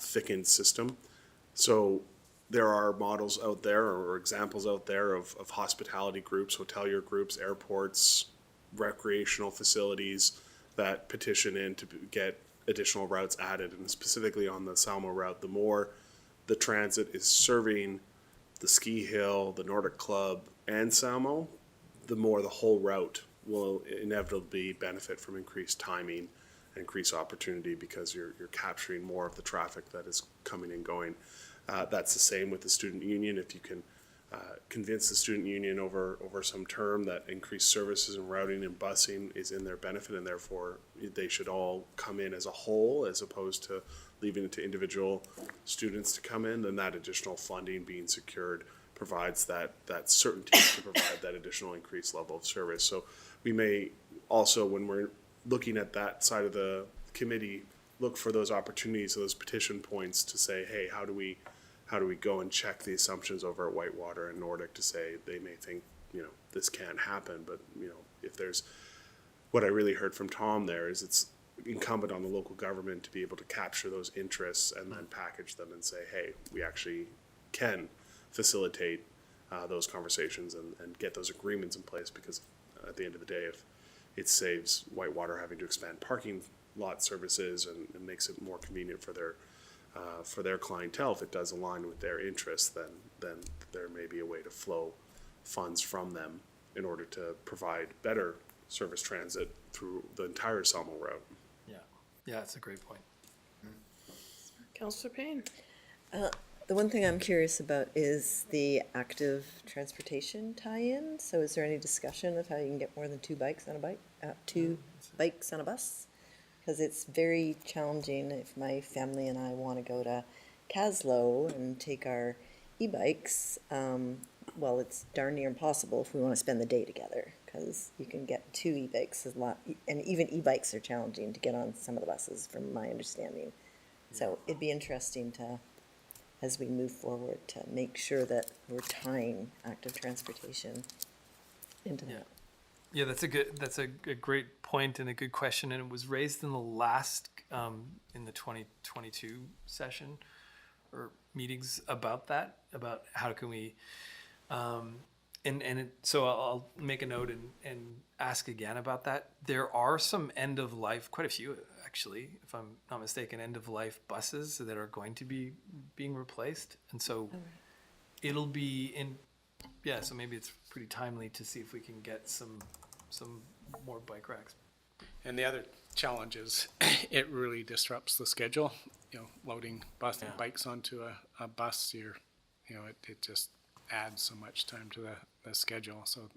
thickened system. So there are models out there or examples out there of hospitality groups, hotelier groups, airports, recreational facilities that petition in to get additional routes added. And specifically on the Salmo route, the more the transit is serving the ski hill, the Nordic Club, and Salmo, the more the whole route will inevitably benefit from increased timing and increased opportunity because you're capturing more of the traffic that is coming and going. That's the same with the student union. If you can convince the student union over some term that increased services and routing and busing is in their benefit, and therefore they should all come in as a whole as opposed to leaving it to individual students to come in, then that additional funding being secured provides that certainty to provide that additional increased level of service. So we may also, when we're looking at that side of the committee, look for those opportunities, those petition points to say, hey, how do we go and check the assumptions over at Whitewater and Nordic to say they may think, this can't happen, but, if there's, what I really heard from Tom there is it's incumbent on the local government to be able to capture those interests and then package them and say, hey, we actually can facilitate those conversations and get those agreements in place, because at the end of the day, if it saves Whitewater having to expand parking lot services and makes it more convenient for their clientele, if it does align with their interests, then there may be a way to flow funds from them in order to provide better service transit through the entire Sawmill route. Yeah, that's a great point. Councillor Payne? The one thing I'm curious about is the active transportation tie-in. So is there any discussion of how you can get more than two bikes on a bus? Because it's very challenging if my family and I want to go to Caslow and take our e-bikes. Well, it's darn near impossible if we want to spend the day together, because you can get two e-bikes a lot, and even e-bikes are challenging to get on some of the buses, from my understanding. So it'd be interesting to, as we move forward, to make sure that we're tying active transportation into that. Yeah, that's a great point and a good question, and it was raised in the last in the 2022 session or meetings about how can we so I'll make a note and ask again about that. There are some end of life, quite a few actually, if I'm not mistaken, end of life buses that are going to be being replaced, and so it'll be so maybe it's pretty timely to see if we can get some more bike racks. And the other challenge is it really disrupts the schedule. Loading bikes onto a bus, it just adds so much time to the schedule. So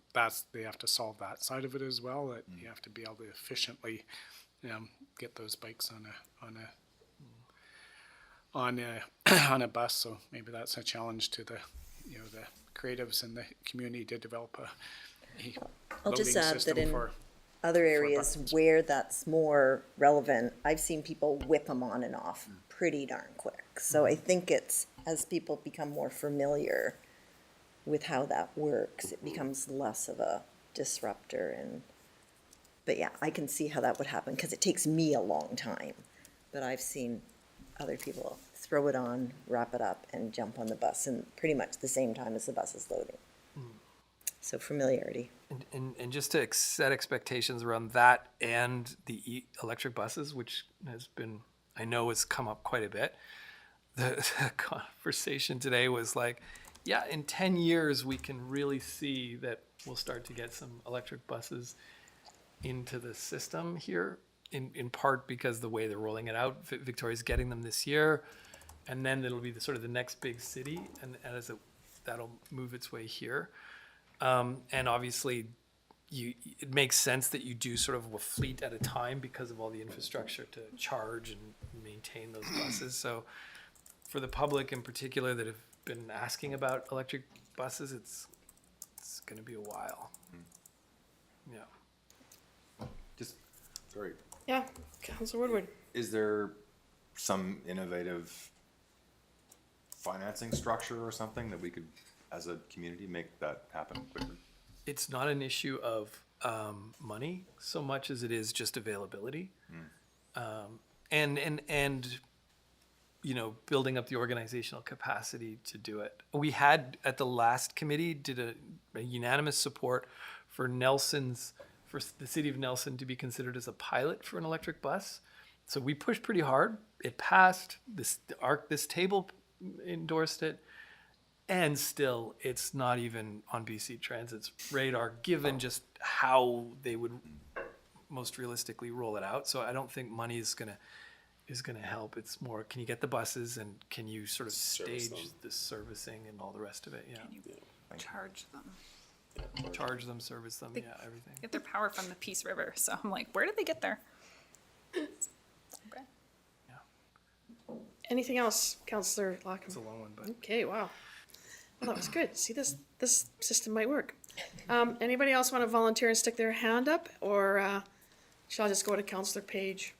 they have to solve that side of it as well. That you have to be able to efficiently get those bikes on a bus. So maybe that's a challenge to the creatives in the community to develop a I'll just loading add system that in for other areas buses. where that's more relevant, I've seen people whip them on and off pretty darn quick. So I think it's, as people become more familiar with how that works, it becomes less of a disruptor. But yeah, I can see how that would happen, because it takes me a long time. But I've seen other people throw it on, wrap it up, and jump on the bus in pretty much the same time as the bus is loading. So familiarity. And just to set expectations around that and the electric buses, which I know has come up quite a bit. The conversation today was like, yeah, in 10 years, we can really see that we'll start to get some electric buses into the system here, in part because the way they're rolling it out. Victoria's getting them this year, and then it'll be the next big city, and that'll move its way here. And obviously, it makes sense that you do sort of a fleet at a time because of all the infrastructure to charge and maintain those buses. So for the public in particular that have been asking about electric buses, it's going to be a while. Yeah. Sorry, Yeah, Councillor Woodward? is there some innovative financing structure or something that we could, as a community, make that happen quicker? It's not an issue of money so much as it is just availability, and building up the organizational capacity to do it. We had at the last committee did a unanimous support for the city of Nelson to be considered as a pilot for an electric bus. So we pushed pretty hard. It passed. This table endorsed it. And still, it's not even on BC Transit's radar, given just how they would most realistically roll it out. So I don't think money is gonna help. It's more, can you get the buses and can you sort of Service stage them. the servicing and all the rest of it? Yeah, Charge them. charge them, service them, yeah, everything. Get their power from the Peace River. So I'm like, where did they get there? Okay. Anything else, Councillor Larkin? It's a long one, but. Okay, wow. Well, that was good. See, this system might work. Anybody else want to volunteer and stick their hand up, or shall I just go to Councillor Page?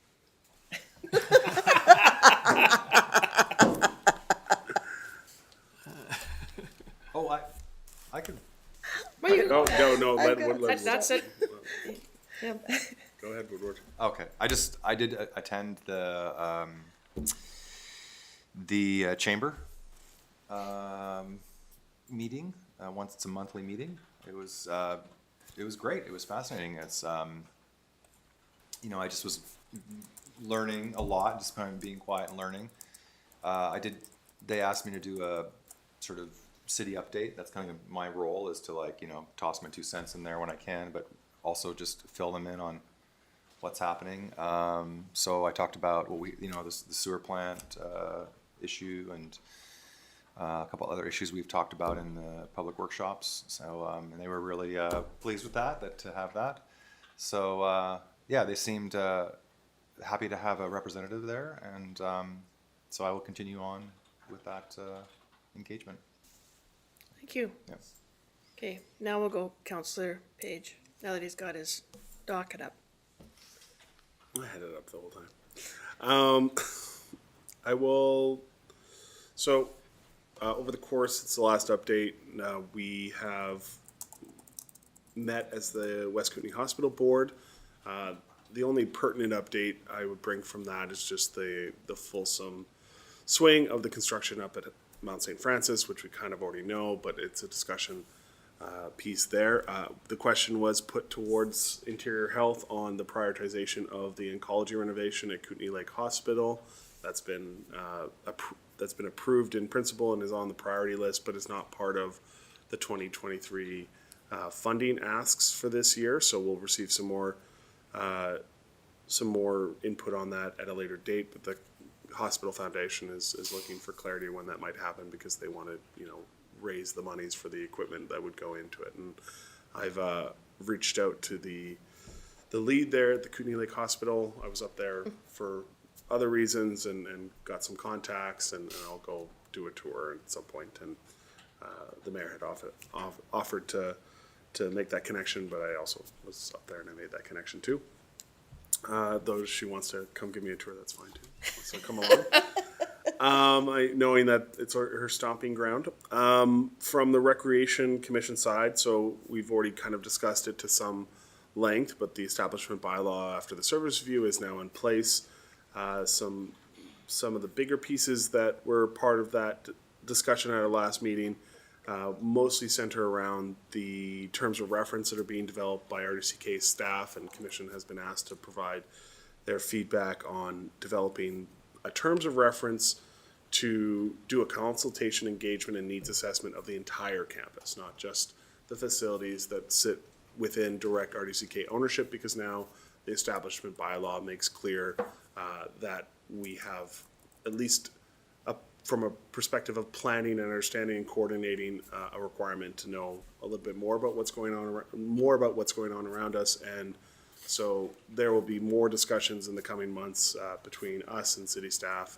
Oh, I could. Well, you, No, that's it. Yeah. Go ahead, Woodward. Okay, I did attend the chamber meeting. Once it's a monthly meeting. It was great. It was fascinating. It's I just was learning a lot, just kind of being quiet and learning. They asked me to do a sort of city update. That's kind of my role, is to toss my 2 cents in there when I can, but also just fill them in on what's happening. So I talked about the sewer plant issue and a couple other issues we've talked about in the public workshops. So and they were really pleased with that to have that. So yeah, they seemed happy to have a representative there, and so I will continue on with that engagement. Thank you. Yeah. Okay, now we'll go Councillor Page, now that he's got his docket up. I had it up the whole time. I will. So, over the course, since the last update, we have met as the West Kootenay Hospital Board. The only pertinent update I would bring from that is just the fulsome swing of the construction up at Mount St. Francis, which we kind of already know, but it's a discussion piece there. The question was put towards Interior Health on the prioritization of the oncology renovation at Kootenay Lake Hospital. That's been approved in principle and is on the priority list, but is not part of the 2023 funding asks for this year. So we'll receive some more input on that at a later date. But the Hospital Foundation is looking for clarity when that might happen, because they want to raise the monies for the equipment that would go into it. And I've reached out to the lead there at the Kootenay Lake Hospital. I was up there for other reasons and got some contacts, and I'll go do a tour at some point. And the mayor had offered to make that connection, but I also was up there and I made that connection too. Though she wants to come give me a tour, that's fine too. So come along. Knowing that it's her stomping ground. From the Recreation Commission side, so we've already kind of discussed it to some length, but the establishment bylaw after the service review is now in place. Some of the bigger pieces that were part of that discussion at our last meeting mostly center around the terms of reference that are being developed by RDCK staff, and Commission has been asked to provide their feedback on developing a terms of reference to do a consultation, engagement, and needs assessment of the entire campus, not just the facilities that sit within direct RDCK ownership, because now the establishment bylaw makes clear that we have, at least from a perspective of planning and understanding and coordinating, a requirement to know a little bit more about what's going on around us. And so there will be more discussions in the coming months between us and city staff,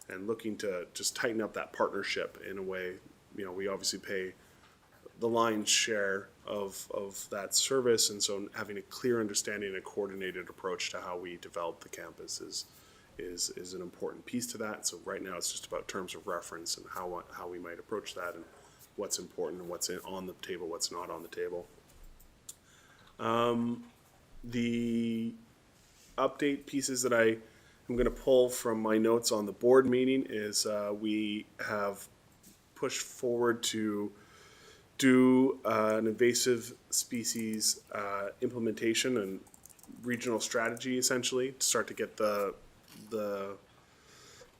and looking to just tighten up that partnership in a way. We obviously pay the lion's share of that service, and so having a clear understanding and a coordinated approach to how we develop the campus is an important piece to that. So right now it's just about terms of reference and how we might approach that, and what's important and what's on the table, what's not on the table. The update pieces that I am going to pull from my notes on the board meeting is we have pushed forward to do an invasive species implementation and regional strategy, essentially, to start to get the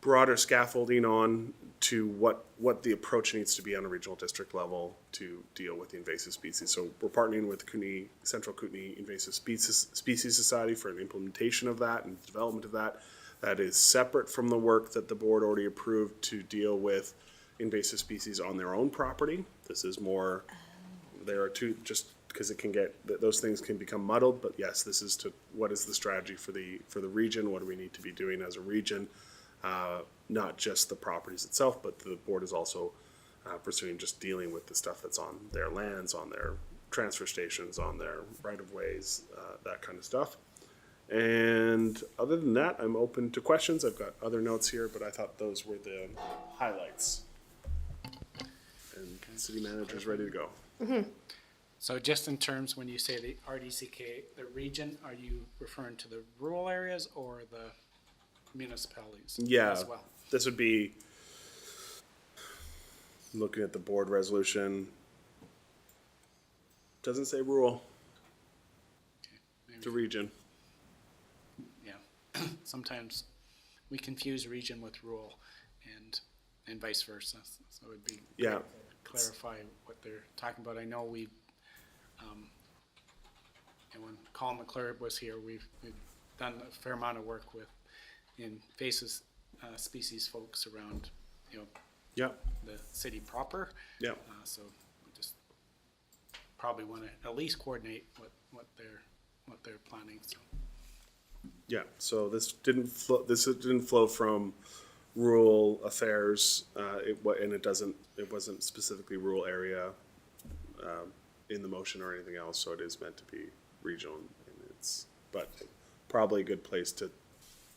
broader scaffolding on to what the approach needs to be on a regional district level to deal with the invasive species. So we're partnering with the Central Kootenai Invasive Species Society for an implementation of that and development of that. That is separate from the work that the board already approved to deal with invasive species on their own property. This is more, there are two, just because it can get, those things can become muddled, but yes, this is to, what is the strategy for the region? What do we need to be doing as a region? Not just the properties itself, but the board is also pursuing just dealing with the stuff that's on their lands, on their transfer stations, on their right-of-ways, that kind of stuff. And other than that, I'm open to questions. I've got other notes here, but I thought those were the highlights. And city manager's ready to go. So just in terms, when you say the RDCK, the region, are you referring to the rural areas or the municipalities Yeah, as well? this would be looking at the board resolution. Doesn't say rural, it's a region. Yeah, sometimes we confuse region with rural and vice versa, so it'd be Yeah. great to clarify what they're talking about. I know we, and when Colin McClure was here, we've done a fair amount of work with invasive species folks around, Yeah, the city proper. yeah. So we just probably want to at least coordinate what they're planning, so. Yeah, so this didn't flow from rural affairs, and it wasn't specifically rural area, in the motion or anything else, so it is meant to be regional, and but probably a good place to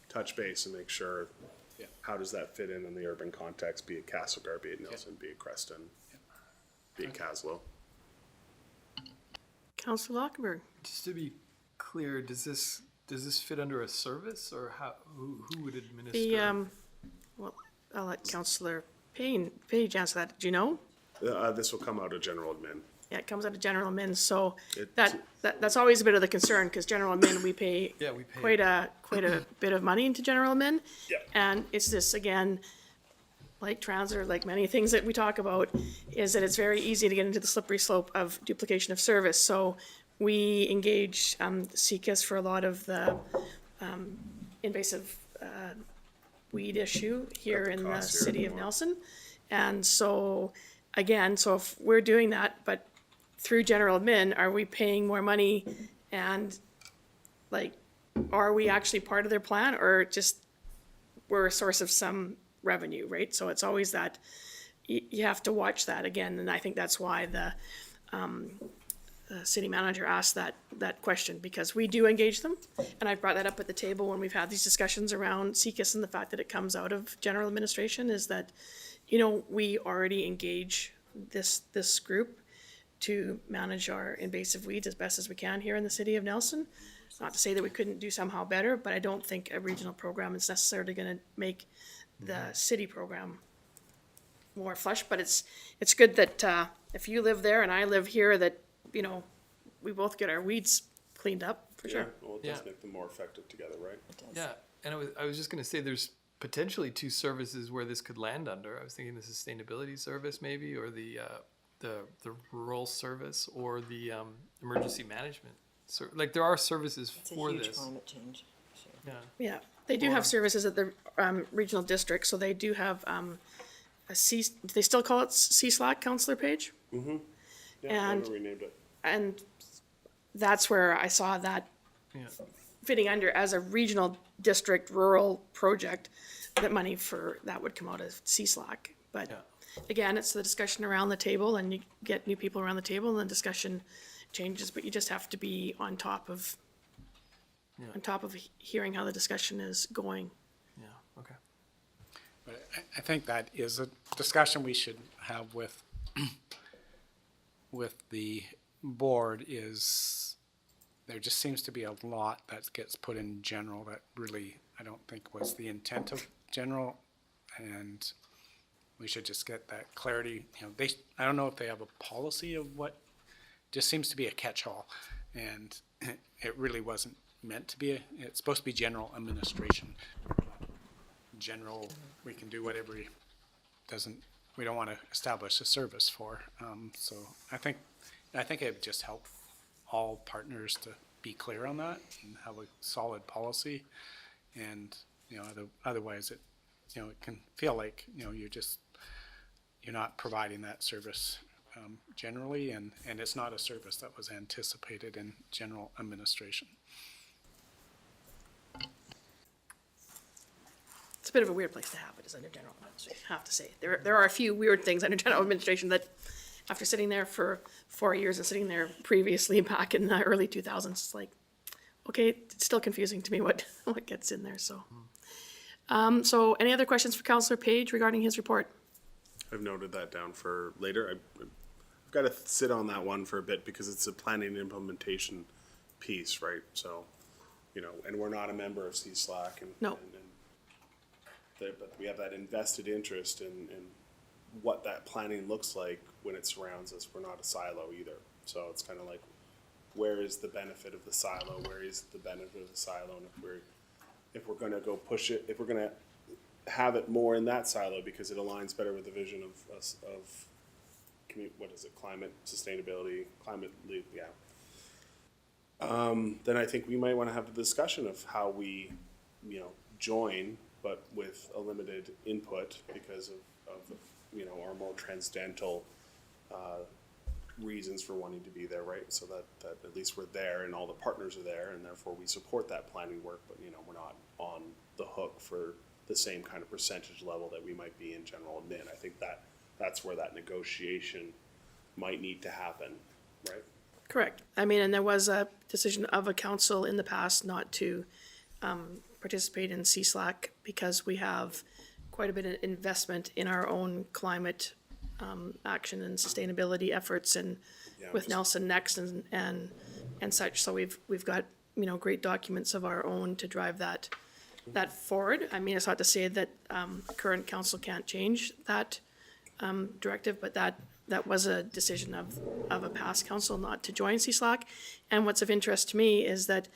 touch base and make sure, Yeah. how does that fit in the urban context, be it Castlegar, be it Nelson, be it Creston, be it Caslow. Councillor Lockenberg. Just to be clear, does this fit under a service, or who would administer? The, well, I'll let Councillor Page answer that. Do you know? This will come out of general admin. Yeah, it comes out of general admin, so It- that's always a bit of the concern, because general admin, we pay Yeah, we pay. quite a bit of money into general admin. Yeah. And it's this, again, like transit, like many things that we talk about, is that it's very easy to get into the slippery slope of duplication of service. So we engage CCAS for a lot of the invasive weed issue here Got the in the cost here city of more. Nelson. And so, again, so if we're doing that, but through general admin, are we paying more money? And like, are we actually part of their plan, or just we're a source of some revenue, right? So it's always that, you have to watch that again, and I think that's why the city manager asked that question, because we do engage them. And I've brought that up at the table when we've had these discussions around CCAS and the fact that it comes out of general administration, is that, we already engage this group to manage our invasive weeds as best as we can here in the city of Nelson. It's not to say that we couldn't do somehow better, but I don't think a regional program is necessarily gonna make the city program more flush. But it's good that, if you live there and I live here, that, we both get our weeds cleaned up, for sure. Yeah, well, it does Yeah. make them more effective together, right? Yeah, and I was just gonna say, there's potentially two services where this could land under. I was thinking the sustainability service maybe, or the rural service, or the emergency management. So, like, there are services It's a for huge this. climate change. Yeah. Yeah, they do have services at the regional district, so they do have do they still call it CSLAC, Councillor Page? Yeah, And- whatever we named it. And that's where I saw that Yeah. fitting under as a regional district rural project, that money for that would come out of CSLAC. But Yeah. again, it's the discussion around the table, and you get new people around the table, and the discussion changes, but you just have to be on top of hearing how the discussion is going. Yeah. Okay. But I think that is a discussion we should have with the board. Is there just seems to be a lot that gets put in general that really, I don't think was the intent of general, and we should just get that clarity. I don't know if they have a policy of what, just seems to be a catch-all, and it really wasn't meant to be. It's supposed to be general administration, general, we can do whatever we don't want to establish a service for. So I think it would just help all partners to be clear on that and have a solid policy. And, otherwise it can feel like, you're not providing that service generally, and it's not a service that was anticipated in general administration. It's a bit of a weird place to have it, is under general administration, I have to say. There are a few weird things under general administration that, after sitting there for 4 years and sitting there previously back in the early 2000s, it's like, okay, it's still confusing to me what gets in there, so. So any other questions for Councillor Page regarding his report? I've noted that down for later. I've got to sit on that one for a bit because it's a planning and implementation piece, right? So, and we're not a member of CSLAC, and No. but we have that invested interest in what that planning looks like when it surrounds us. We're not a silo either. So it's kind of like, where is the benefit of the silo? Where is the benefit of the silo? And if we're going to go push it, if we're going to have it more in that silo because it aligns better with the vision of climate sustainability, then I think we might want to have the discussion of how we, join, but with a limited input because of our more transcendental reasons for wanting to be there, right? So that at least we're there and all the partners are there, and therefore we support that planning work, but we're not on the hook for the same kind of percentage level that we might be in general admin. I think that's where that negotiation might need to happen, right? Correct. I mean, and there was a decision of a council in the past not to participate in CSLAC because we have quite a bit of investment in our own climate action and sustainability efforts, and with Nelson Next and such. So we've got great documents of our own to drive that forward. I mean, it's not to say that current council can't change that directive, but that was a decision of a past council not to join CSLAC. And what's of interest to me is that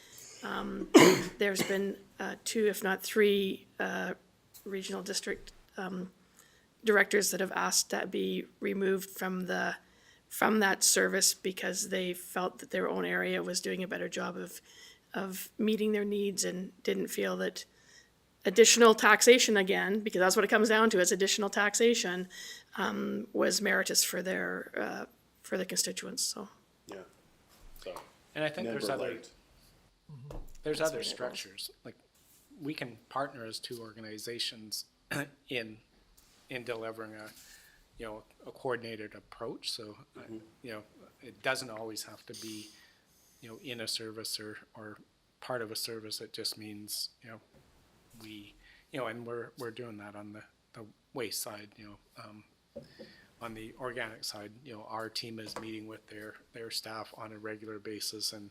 there's been 2, if not 3, regional district directors that have asked that be removed from that service because they felt that their own area was doing a better job of meeting their needs and didn't feel that additional taxation, again, because that's what it comes down to, is additional taxation, was meritorious for the constituents, so. Yeah. So. And I think there's Never other late. there's structures, like we can partner as 2 organizations in delivering a coordinated approach. So it doesn't always have to be in a service or part of a service. It just means we and we're doing that on the waste side. On the organic side, our team is meeting with their staff on a regular basis, and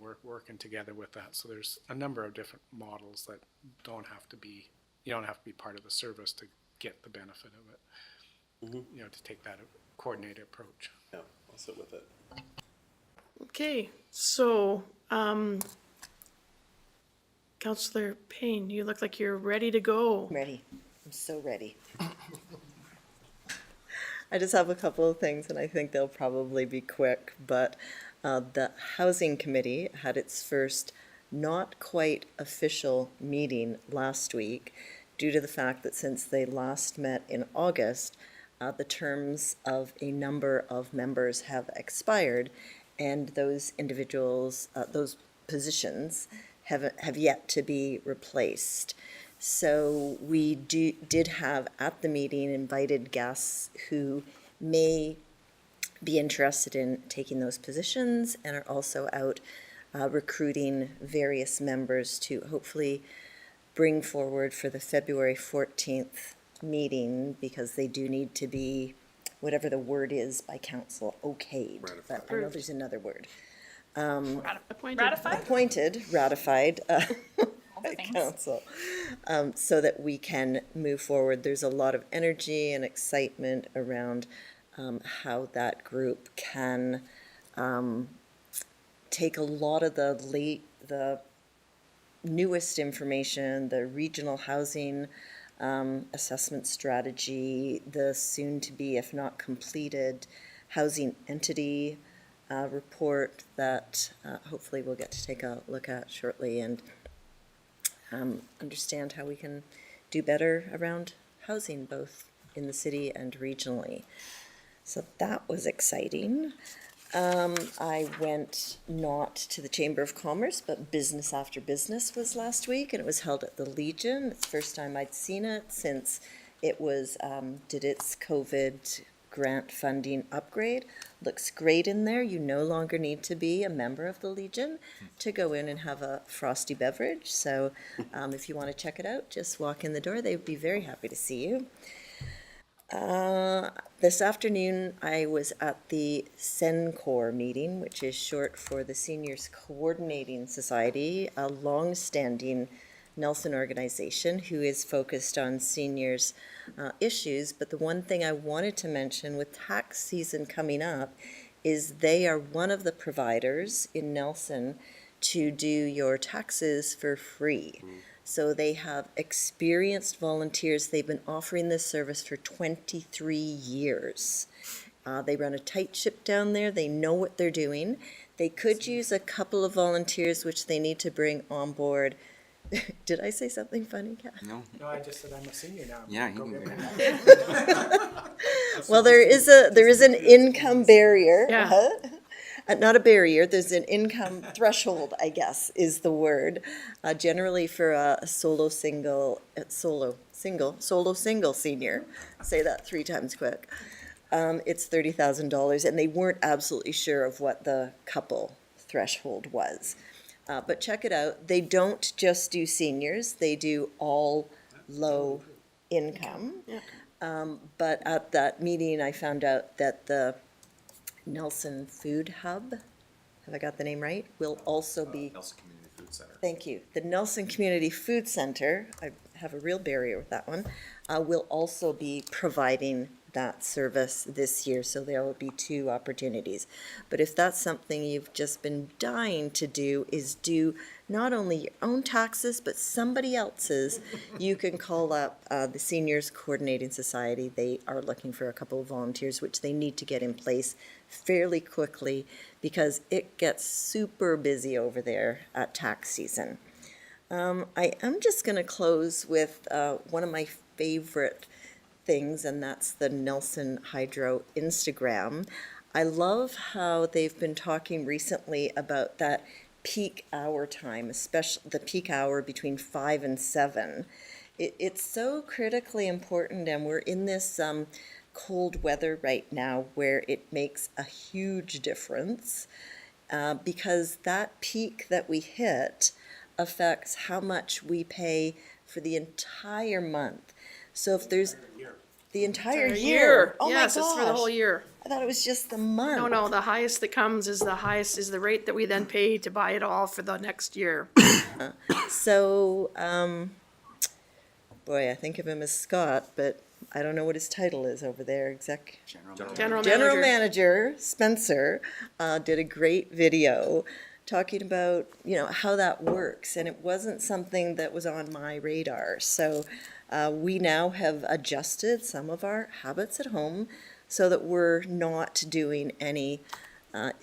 we're working together with that. So there's a number of different models that you don't have to be part of the service to get the benefit of it. To take that coordinated approach. Yeah, I'll sit with it. Okay, so, Councillor Payne, you look like you're ready to go. Ready. I'm so ready. I just have a couple of things, and I think they'll probably be quick, but the Housing Committee had its first not quite official meeting last week due to the fact that since they last met in August, the terms of a number of members have expired, and those individuals, those positions have yet to be replaced. So we did have at the meeting invited guests who may be interested in taking those positions and are also out recruiting various members to hopefully bring forward for the February 14th meeting, because they do need to be, whatever the word is by council, okayed. Ratified. But I know there's another word. Appointed. Ratified? Ratified All by the things. council, so that we can move forward. There's a lot of energy and excitement around how that group can take a lot of the newest information, the regional housing assessment strategy, the soon-to-be, if not completed, housing entity report that hopefully we'll get to take a look at shortly and understand how we can do better around housing, both in the city and regionally. So that was exciting. I went not to the Chamber of Commerce, but Business After Business was last week, and it was held at the Legion. It's the first time I'd seen it since it was, did its COVID grant funding upgrade. Looks great in there. You no longer need to be a member of the Legion to go in and have a frosty beverage. So if you want to check it out, just walk in the door. They'd be very happy to see you. This afternoon, I was at the SENCOR meeting, which is short for the Seniors Coordinating Society, a long-standing Nelson organization who is focused on seniors' issues. But the one thing I wanted to mention with tax season coming up is they are one of the providers in Nelson to do your taxes for free. So they have experienced volunteers. They've been offering this service for 23 years. They run a tight ship down there. They know what they're doing. They could use a couple of volunteers, which they need to bring on board. Did I say something funny, Kat? No, I just said I'm a senior now. Yeah, Go you get can me. Well, there is an income barrier. Yeah. Not a barrier, there's an income threshold, I guess, is the word. Generally for a solo single senior, say that 3 times quick, it's $30,000, and they weren't absolutely sure of what the couple threshold was. But check it out, they don't just do seniors, they do all low income. But at that meeting, I found out that the Nelson Food Hub, have I got the name right, will also be, Nelson Community Food Center. thank you, the Nelson Community Food Center, I have a real barrier with that one, will also be providing that service this year, so there will be 2 opportunities. But if that's something you've just been dying to do, is do not only your own taxes, but somebody else's, you can call up the Seniors Coordinating Society. They are looking for a couple of volunteers, which they need to get in place fairly quickly because it gets super busy over there at tax season. I am just going to close with one of my favorite things, and that's the Nelson Hydro Instagram. I love how they've been talking recently about that peak hour time, especially the peak hour between 5 and 7. It's so critically important, and we're in this cold weather right now where it makes a huge difference because that peak that we hit affects how much we pay for the entire month. So if there's the entire year. Oh Yes, my it's for the whole gosh. year. I thought it was just the month. No, the highest that comes is the rate that we then pay to buy it all for the next year. So, boy, I think of him as Scott, but I don't know what his title is over there. General General manager. Manager Spencer did a great video talking about, how that works, and it wasn't something that was on my radar. So we now have adjusted some of our habits at home so that we're not doing any,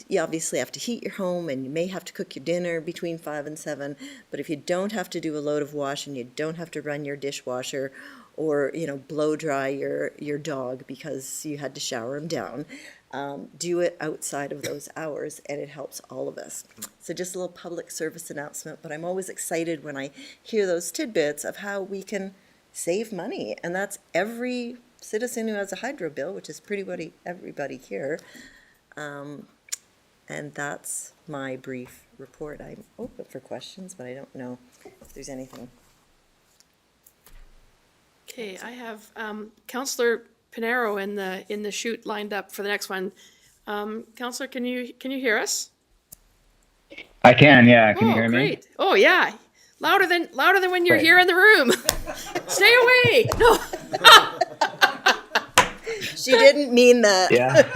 you obviously have to heat your home and you may have to cook your dinner between 5 and 7, but if you don't have to do a load of washing, you don't have to run your dishwasher or, blow dry your dog because you had to shower him down, do it outside of those hours, and it helps all of us. So just a little public service announcement, but I'm always excited when I hear those tidbits of how we can save money, and that's every citizen who has a hydro bill, which is everybody here. And that's my brief report. I'm open for questions, but I don't know if there's anything. Okay, I have Councillor Pinero in the chute lined up for the next one. Councillor, can you hear us? I can, yeah. Can you Oh, hear me? great. Oh, yeah. Louder than when you're here in the room. Stay away. No. She didn't mean that. Yeah.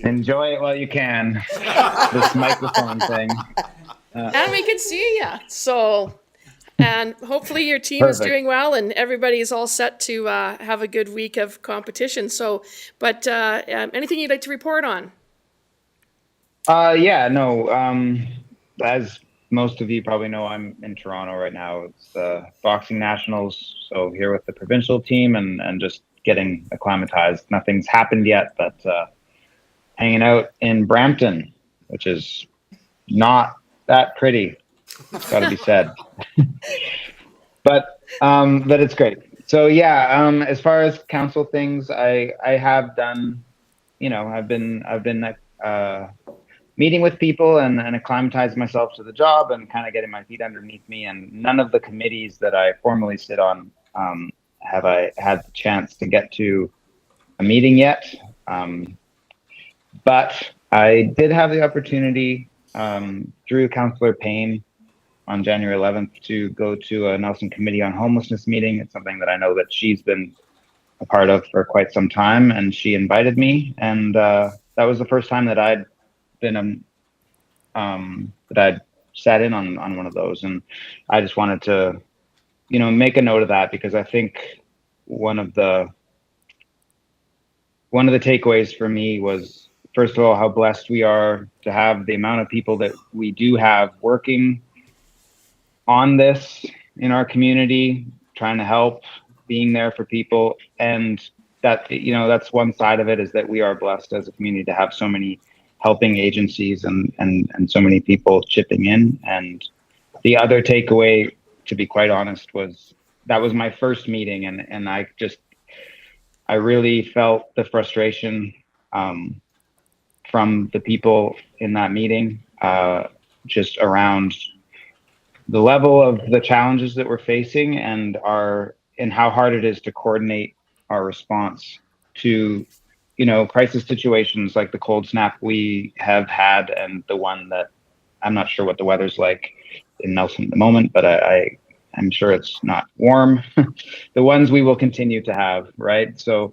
Enjoy it while you can. This microphone thing. And we can see you. So And hopefully your team is Perfect. doing well and everybody is all set to have a good week of competition. So, but anything you'd like to report on? Yeah, no. As most of you probably know, I'm in Toronto right now. It's the boxing nationals, so here with the provincial team and just getting acclimatized. Nothing's happened yet, but hanging out in Brampton, which is not that pretty. It's got to be said. But it's great. So yeah, as far as council things, I have done. I've been meeting with people and acclimatizing myself to the job and kind of getting my feet underneath me. And none of the committees that I formally sit on have I had the chance to get to a meeting yet. But I did have the opportunity through Councillor Payne on January 11th to go to a Nelson Committee on Homelessness meeting. It's something that I know that she's been a part of for quite some time, and she invited me, and that was the first time that I'd been that I'd sat in on one of those, and I just wanted to, make a note of that because I think one of the takeaways for me was, first of all, how blessed we are to have the amount of people that we do have working on this in our community, trying to help, being there for people. And that, that's one side of it, is that we are blessed as a community to have so many helping agencies and so many people chipping in. And the other takeaway, to be quite honest, was that was my first meeting, and I really felt the frustration from the people in that meeting, just around the level of the challenges that we're facing and how hard it is to coordinate our response to, crisis situations like the cold snap we have had, and the one that I'm not sure what the weather's like in Nelson at the moment, but I'm sure it's not warm. The ones we will continue to have, right? So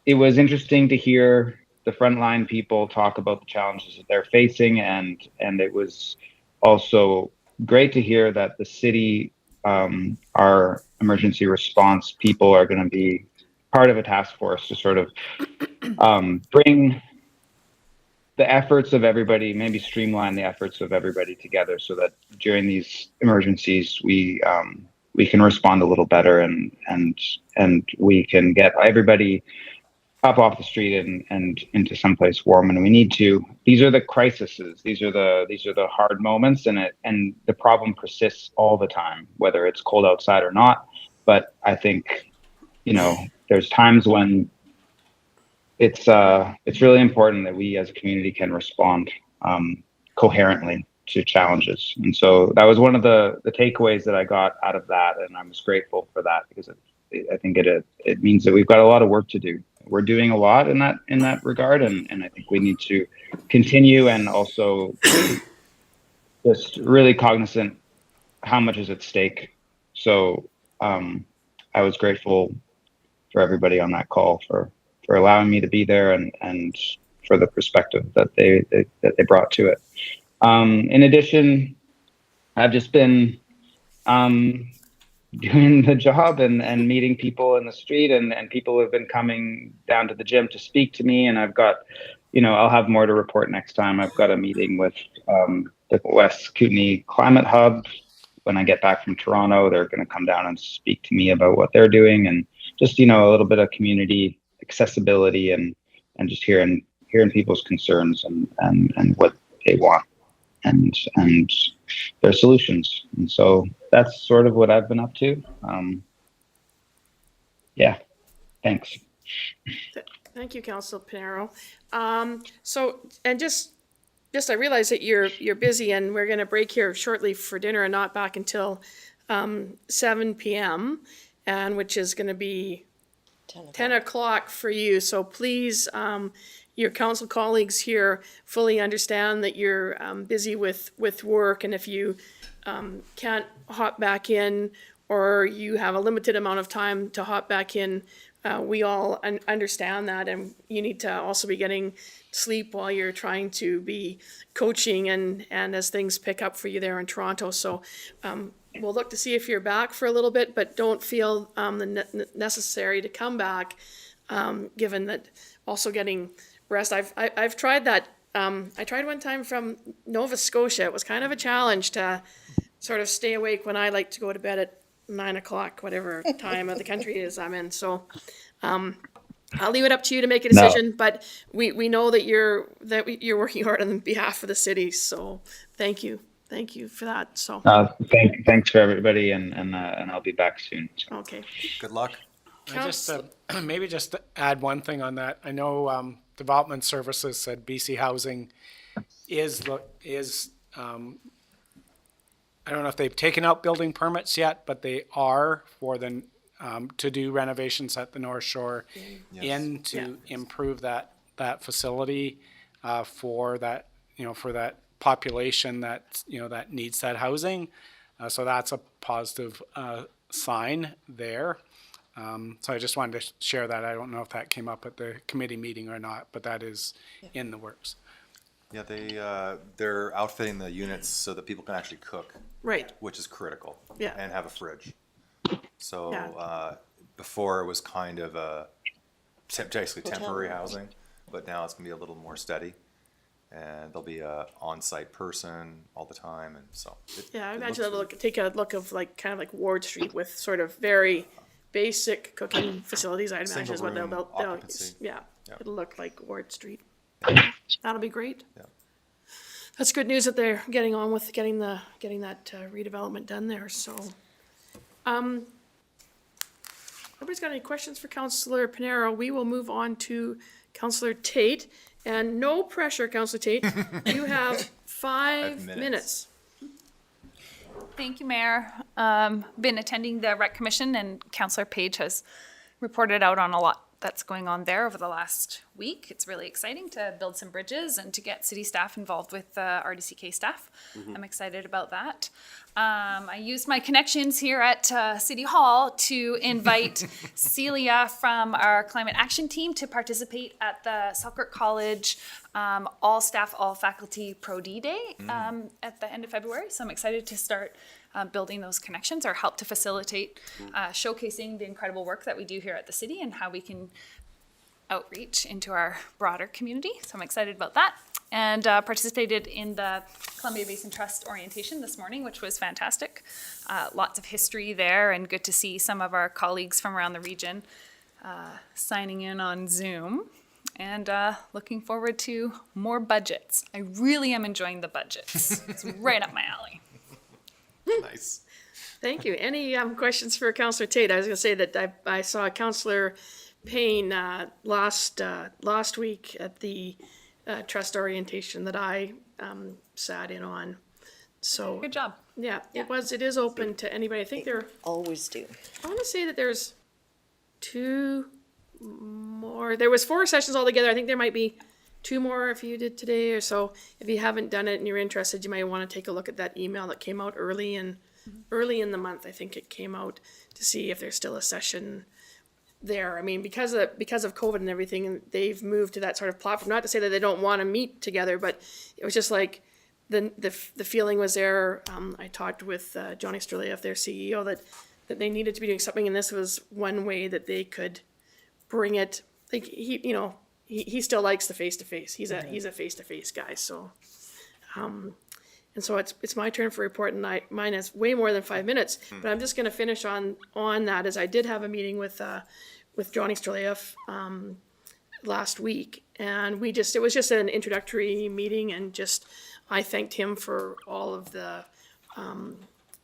it was interesting to hear the frontline people talk about the challenges that they're facing, and it was also great to hear that the city, our emergency response people, are going to be part of a task force to sort of bring the efforts of everybody, maybe streamline the efforts of everybody together, so that during these emergencies we can respond a little better, and we can get everybody up off the street and into someplace warm when we need to. These are the crises. These are the hard moments, and the problem persists all the time, whether it's cold outside or not. But I think, there's times when it's really important that we as a community can respond coherently to challenges. And so that was one of the takeaways that I got out of that, and I was grateful for that, because I think it means that we've got a lot of work to do. We're doing a lot in that regard, and I think we need to continue, and also just really cognizant how much is at stake. So I was grateful for everybody on that call for allowing me to be there, and for the perspective that they brought to it. In addition, I've just been doing the job and meeting people in the street, and people have been coming down to the gym to speak to me, and I've got, I'll have more to report next time. I've got a meeting with the West Kootenay Climate Hub when I get back from Toronto. They're going to come down and speak to me about what they're doing, and just, a little bit of community accessibility, and just hearing people's concerns and what they want, and their solutions. And so that's sort of what I've been up to. Yeah, thanks. Thank you, Councilor Pinero. So, and just I realize that you're busy, and we're going to break here shortly for dinner and not back until 7 p.m., and which is going to be 10 o'clock for you. So please, your council colleagues here fully understand that you're busy with work, and if you can't hop back in, or you have a limited amount of time to hop back in, we all understand that, and you need to also be getting sleep while you're trying to be coaching and as things pick up for you there in Toronto. So we'll look to see if you're back for a little bit, but don't feel necessary to come back, given that also getting rest. I've tried that. I tried one time from Nova Scotia. It was kind of a challenge to sort of stay awake when I like to go to bed at 9 o'clock, whatever time of the country is I'm in. So I'll leave it up to you to make a decision, but we know that you're working hard on behalf of the city. So thank you for that. So Thanks for everybody, and I'll be back soon. okay, Good luck. I just maybe just to add one thing on that. I know Development Services said BC Housing is I don't know if they've taken out building permits yet, but they are for the to do renovations at the North Shore to improve that facility for that population that that needs that housing. So that's a positive sign there. So I just wanted to share that. I don't know if that came up at the committee meeting or not, but that is in the works. Yeah, they're outfitting the units so that people can actually cook, right. which is critical. Yeah. And have a fridge. So Yeah. before it was kind of basically temporary housing, but now it's gonna be a little more steady. And there'll be a on-site person all the time, and so. I imagine take a look of kind of like Ward Street with sort of very basic cooking facilities. I'd imagine is what Single room they'll occupancy. yeah, Yeah. it'll look like Ward Street. That'll be great. Yeah. That's good news that they're getting on with getting that redevelopment done there. So, nobody's got any questions for Councillor Pinero. We will move on to Councillor Tate, and no pressure, Councillor Tate. You have 5 minutes. Thank you, Mayor. Been attending the Rec Commission, and Councillor Page has reported out on a lot that's going on there over the last week. It's really exciting to build some bridges and to get city staff involved with RDCK staff. I'm excited about that. I used my connections here at City Hall to invite Celia from our climate action team to participate at the Selkirk College all staff, all faculty Pro D Day at the end of February. So I'm excited to start building those connections or help to facilitate showcasing the incredible work that we do here at the city and how we can outreach into our broader community. So I'm excited about that. And participated in the Columbia Basin Trust orientation this morning, which was fantastic. Lots of history there, and good to see some of our colleagues from around the region signing in on Zoom. And looking forward to more budgets. I really am enjoying the budgets. It's right up my alley. Nice. Thank you. Any questions for Councillor Tate? I was going to say that I saw Councillor Payne last week at the trust orientation that I sat in on. So Good job. yeah, it is open to anybody. I think Always do. I want to say that there's 2 more. There was 4 sessions altogether. I think there might be 2 more if you did today or so. If you haven't done it and you're interested, you might want to take a look at that email that came out early in the month. I think it came out to see if there's still a session there. I mean, because of COVID and everything, they've moved to that sort of platform. Not to say that they don't want to meet together, but it was just like the feeling was there. I talked with Johnny Strelieff, their CEO, that they needed to be doing something, and this was one way that they could bring it. Like he still likes the face-to-face. He's a face-to-face guy. So, and so it's my turn for report, and mine is way more than 5 minutes. But I'm just going to finish on that, as I did have a meeting with Johnny Strelieff last week, and it was just an introductory meeting, and just I thanked him for all of the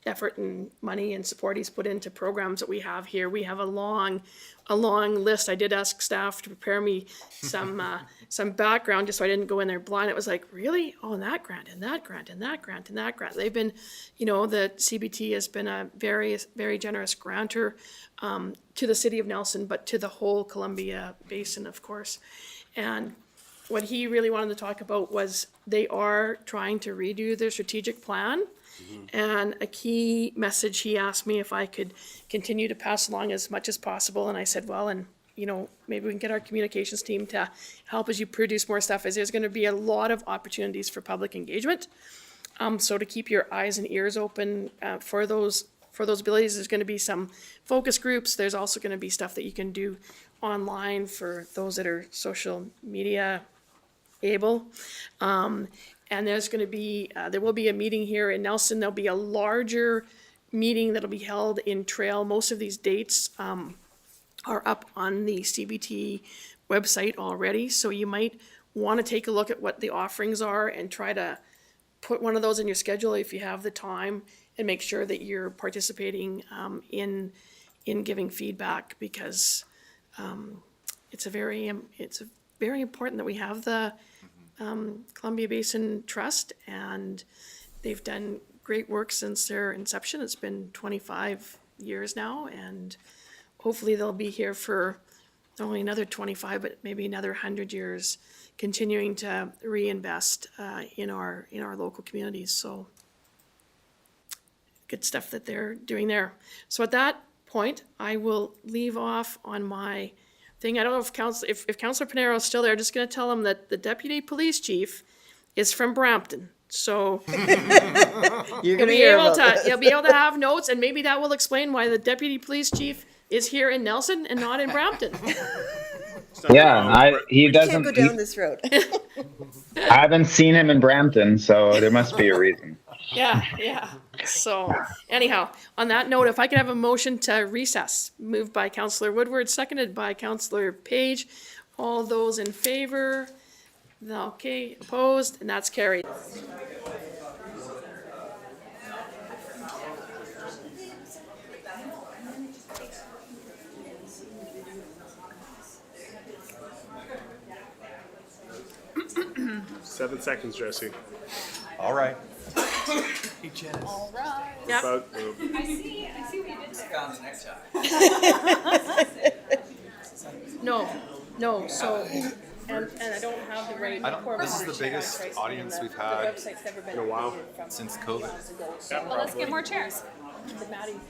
effort and money and support he's put into programs that we have here. We have a long list. I did ask staff to prepare me some background just so I didn't go in there blind. It was like, really? Oh, and that grant, and that grant, and that grant, and that grant. They've been, the CBT has been a very, very generous grantor to the city of Nelson, but to the whole Columbia Basin, of course. And what he really wanted to talk about was they are trying to redo their strategic plan. And a key message, he asked me if I could continue to pass along as much as possible. And I said, well, and you know, maybe we can get our communications team to help as you produce more stuff, is there's gonna be a lot of opportunities for public engagement. So to keep your eyes and ears open, for those abilities, there's gonna be some focus groups. There's also gonna be stuff that you can do online for those that are social media able. And there's gonna be, there will be a meeting here in Nelson. There'll be a larger meeting that'll be held in Trail. Most of these dates, are up on the CBT website already, so you might wanna take a look at what the offerings are and try to put one of those in your schedule if you have the time, and make sure that you're participating, in giving feedback, because, it's very important that we have the, Columbia Basin Trust, and they've done great work since their inception. It's been 25 years now, and hopefully they'll be here for not only another 25, but maybe another 100 years, continuing to reinvest in our local communities. So good stuff that they're doing there. So at that point, I will leave off on my thing. I don't know if Councillor Panero is still there. I'm just going to tell him that the deputy police chief is from Brampton. So You're gonna hear about this. you'll be able to have notes, and maybe that will explain why the deputy police chief is here in Nelson and not in Brampton. Yeah, he Can't doesn't. go down this road. I haven't seen him in Brampton, so there must be a reason. Yeah. So anyhow, on that note, if I could have a motion to recess, moved by Councillor Woodward, seconded by Councillor Page. All those in favor? Okay, opposed, and that's carried. Seven seconds, Jesse. All right. Yeah. About, I see what you did there. No, so, and I don't have the right. This is the biggest audience we've had in a while. since COVID. Well, let's get more chairs.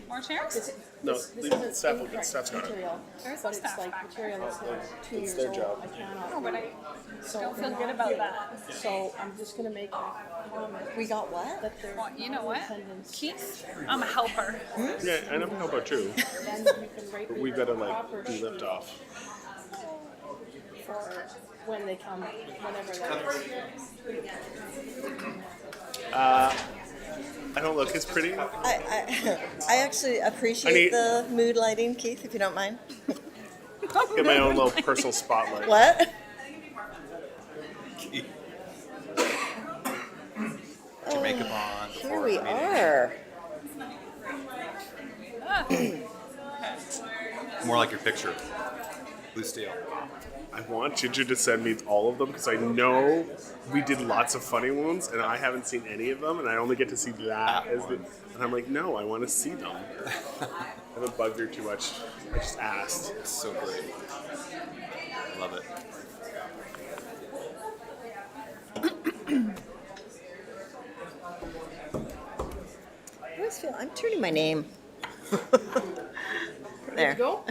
More chairs? No, leave it. Steph's got it. Where's But the it's staff like back? material that's not 2 years their old. job. I cannot. No, but I don't feel good about that. So I'm just gonna make a comment. We got what? That they're Well, you know what? attendance. Keith, I'm a helper. Yeah, and I'm help out too. Then you can write We gotta proper like do lift off. for when they come, whenever that is. I don't look as pretty. I actually I appreciate need- the mood lighting, Keith, if you don't mind. Get my own little personal spotlight. What? Your makeup on. Here we are. More like your picture. Blue steel. I want Ginger to send me all of them because I know we did lots of funny ones and I haven't seen any of them and I only get to see that as the. And I'm like, no, I want to see them. I haven't bugged her too much. I just asked. It's so great. I love it. I always feel I'm turning my name. There. Go?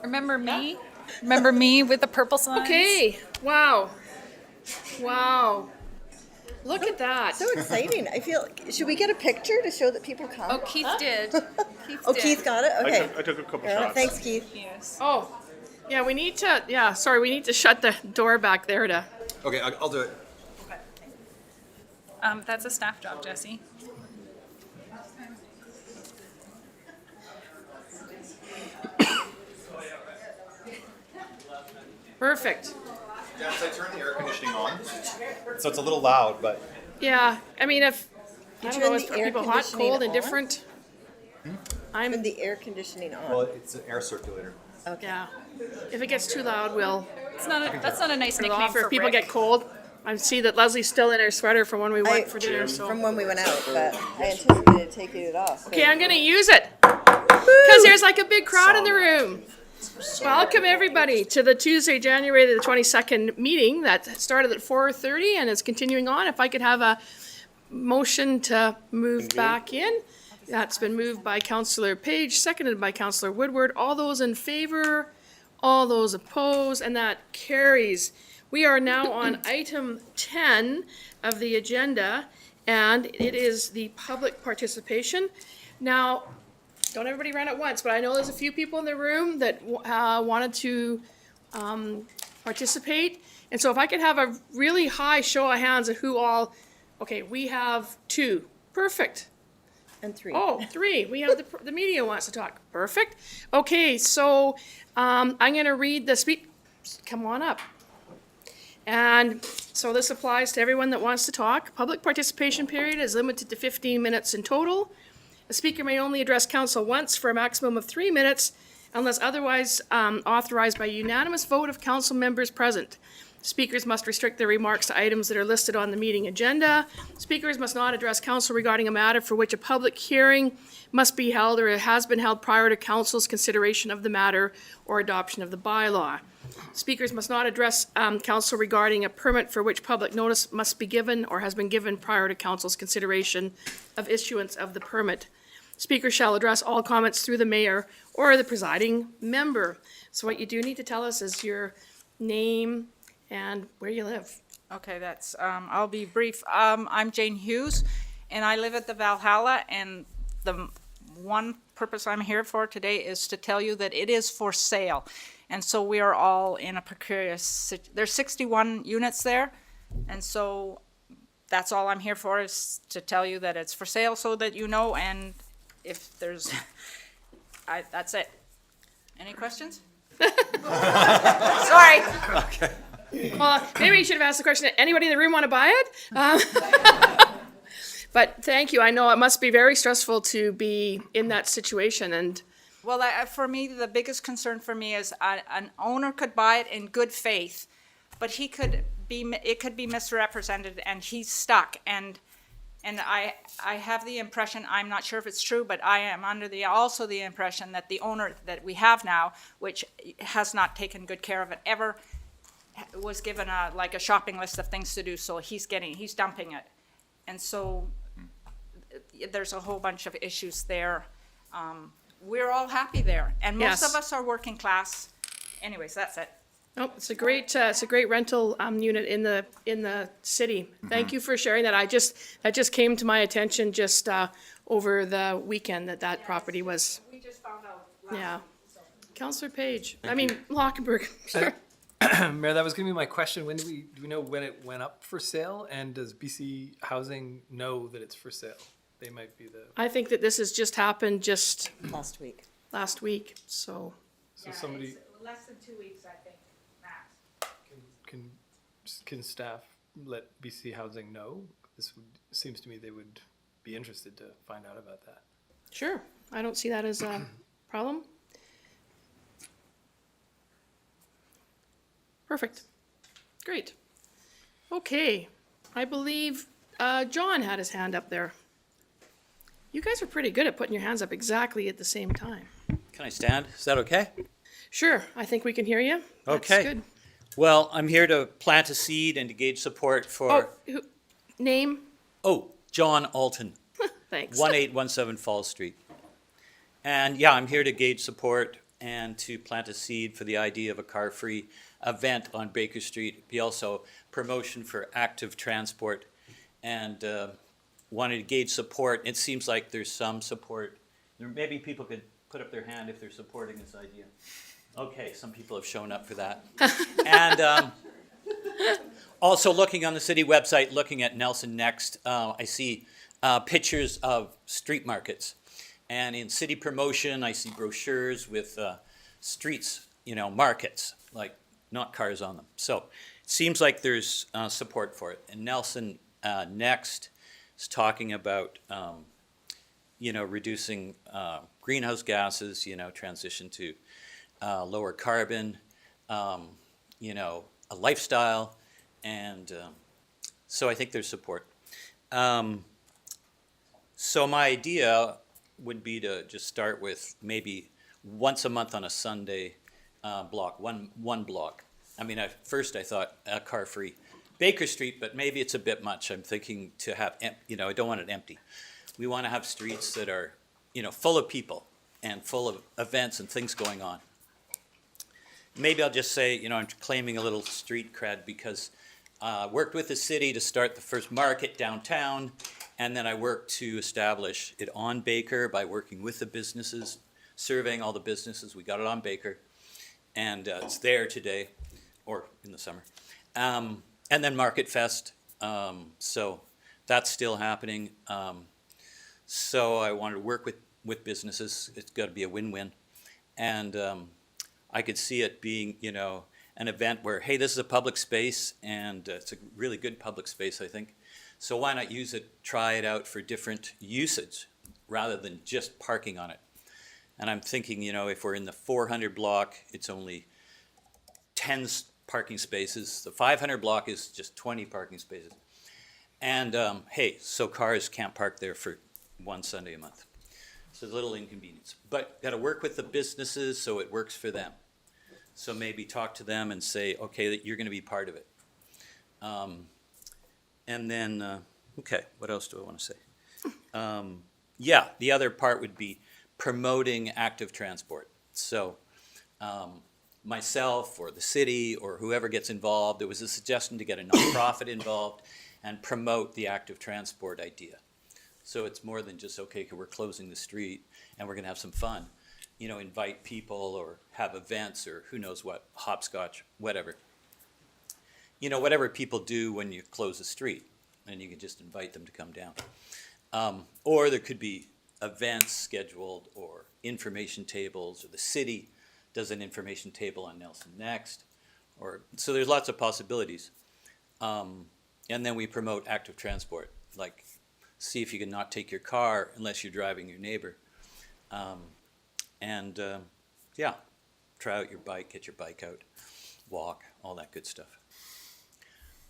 Remember me? Remember me with the purple signs? Okay, wow. Look at that. So exciting. I feel. Should we get a picture to show that people come? Oh, Keith did. Oh, Keith got it. Okay. I took a couple Yeah, shots. thanks, Keith. Yes. Oh, yeah, we need to shut the door back there to. Okay, I'll do it. That's a staff job, Jesse. Perfect. Dennis, I turned the air conditioning on, so it's a little loud, but Yeah, I mean, if, I don't turn know, the if air people hot, conditioning cold, on? indifferent. Turn I'm, the air conditioning on. well, it's an air circulator. yeah. If it gets too loud, we'll That's not a nice turn it nickname off. for If people Rick. get cold, I see that Leslie's still in her sweater from when we went I- for dinner, so. From when we went out, but I anticipated taking it off. Okay, I'm gonna use it. Because there's like a big crowd in the room. Welcome, everybody, to the Tuesday, January the 22nd meeting that started at 4:30 and is continuing on. If I could have a motion to move back in. That's been moved by Councillor Page, seconded by Councillor Woodward. All those in favor All those opposed, and that carries. We are now on item 10 of the agenda, and it is the public participation. Now, don't everybody run at once, but I know there's a few people in the room that wanted to participate. And so if I could have a really high show of hands of who all, okay, we have 2. Perfect. And 3. Oh, 3. We have the media wants to talk. Perfect. Okay, so I'm going to read the speech. Come on up. And so this applies to everyone that wants to talk. Public participation period is limited to 15 minutes in total. A speaker may only address council once for a maximum of 3 minutes unless otherwise authorized by unanimous vote of council members present. Speakers must restrict their remarks to items that are listed on the meeting agenda. Speakers must not address council regarding a matter for which a public hearing must be held or has been held prior to council's consideration of the matter or adoption of the bylaw. Speakers must not address council regarding a permit for which public notice must be given or has been given prior to council's consideration of issuance of the permit. Speakers shall address all comments through the mayor or the presiding member. So what you do need to tell us is your name and where you live. Okay, that's, I'll be brief. I'm Jane Hughes, and I live at the Valhalla, and the one purpose I'm here for today is to tell you that it is for sale. And so we are all in a precarious, there's 61 units there, and so that's all I'm here for, is to tell you that it's for sale so that you know, and if there's, that's it. Any questions? Sorry. Well, maybe you should have asked the question, anybody in the room want to buy it? But thank you. I know it must be very stressful to be in that situation, and Well, for me, the biggest concern for me is an owner could buy it in good faith, but it could be misrepresented, and he's stuck. And I have the impression, I'm not sure if it's true, but I am under also the impression that the owner that we have now, which has not taken good care of it ever, was given like a shopping list of things to do, so he's dumping it. And so there's a whole bunch of issues there. We're all happy there, and most Yes. of us are working class. Anyways, that's it. oh, it's a great rental unit in the city. Thank you for sharing that. That just came to my attention just over the weekend that property was. We just found out. Yeah. Councillor Page, Lockenberg, sure. Mayor, that was going to be my question. Do we know when it went up for sale? And does BC Housing know that it's for sale? They might be the, I think that this has just happened Last week. last week, so. so somebody, Less than 2 weeks, I think, max. can staff let BC Housing know? Seems to me they would be interested to find out about that. Sure, I don't see that as a problem. Perfect. Great. Okay, I believe John had his hand up there. You guys are pretty good at putting your hands up exactly at the same time. Can I stand? Is that okay? Sure, I think we can hear you. That's Okay. good. Well, I'm here to plant a seed and to gauge support for, Name? John Alton, Thanks. 1817 Falls Street. And yeah, I'm here to gauge support and to plant a seed for the idea of a car-free event on Baker Street. Be also promotion for active transport, and wanted to gauge support. It seems like there's some support. Maybe people could put up their hand if they're supporting this idea. Okay, some people have shown up for that. And also looking on the city website, looking at Nelson Next, I see pictures of street markets. And in city promotion, I see brochures with streets, markets, like not cars on them. So it seems like there's support for it. And Nelson Next is talking about, reducing greenhouse gases, transition to lower carbon, a lifestyle. And so I think there's support. So my idea would be to just start with maybe once a month on a Sunday block, one block. I mean, at first I thought car-free Baker Street, but maybe it's a bit much. I'm thinking to have, I don't want it empty. We want to have streets that are, full of people and full of events and things going on. maybe I'll just say, you know, I'm claiming a little street cred because worked with the city to start the first market downtown, and then I worked to establish it on Baker by working with the businesses, surveying all the businesses. We got it on Baker, and it's there today, or in the summer. And then Market Fest, so that's still happening. So I wanted to work with businesses. It's got to be a win-win. And I could see it being, you know, an event where, hey, this is a public space, and it's a really good public space, I think. So why not use it, try it out for different usage, rather than just parking on it. And I'm thinking, you know, if we're in the 400 block, it's only 10 parking spaces. The 500 block is just 20 parking spaces. And hey, so cars can't park there for one Sunday a month. It's a little inconvenience. But got to work with the businesses so it works for them. So maybe talk to them and say, okay, that you're going to be part of it. And then, okay, what else do I want to say? Yeah, the other part would be promoting active transport. So myself or the city or whoever gets involved, there was a suggestion to get a nonprofit involved and promote the active transport idea. So it's more than just, okay, we're closing the street and we're going to have some fun. You know, invite people or have events or who knows what, hopscotch, whatever. You know, whatever people do when you close the street, and you can just invite them to come down. Or there could be events scheduled or information tables, or the city does an information table on Nelson Next. So there's lots of possibilities. And then we promote active transport, like see if you can not take your car unless you're driving your neighbor. Yeah, try out your bike, get your bike out, walk, all that good stuff.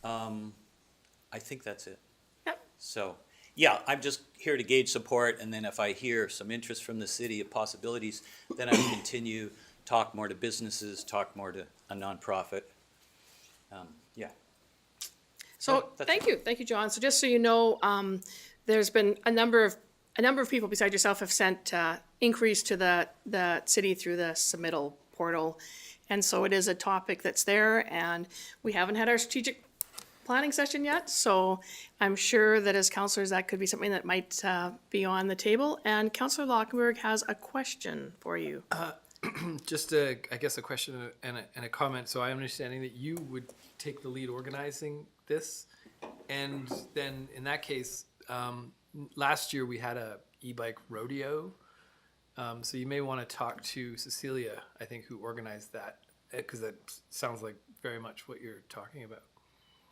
I think that's it. Yep. So, yeah, I'm just here to gauge support, and then if I hear some interest from the city of possibilities, then I will continue, talk more to businesses, talk more to a nonprofit. Yeah. So, that's thank you, John. So just so you know, there's been a number of people besides yourself have sent inquiries to the city through the submittal portal. And so it is a topic that's there, and we haven't had our strategic planning session yet, so I'm sure that as councillors, that could be something that might be on the table. And Councillor Lockenberg has a question for you. Just I guess a question and a comment. So I'm understanding that you would take the lead organizing this, and then in that case, last year we had a e-bike rodeo. So you may want to talk to Cecilia, I think, who organized that, because that sounds like very much what you're talking about.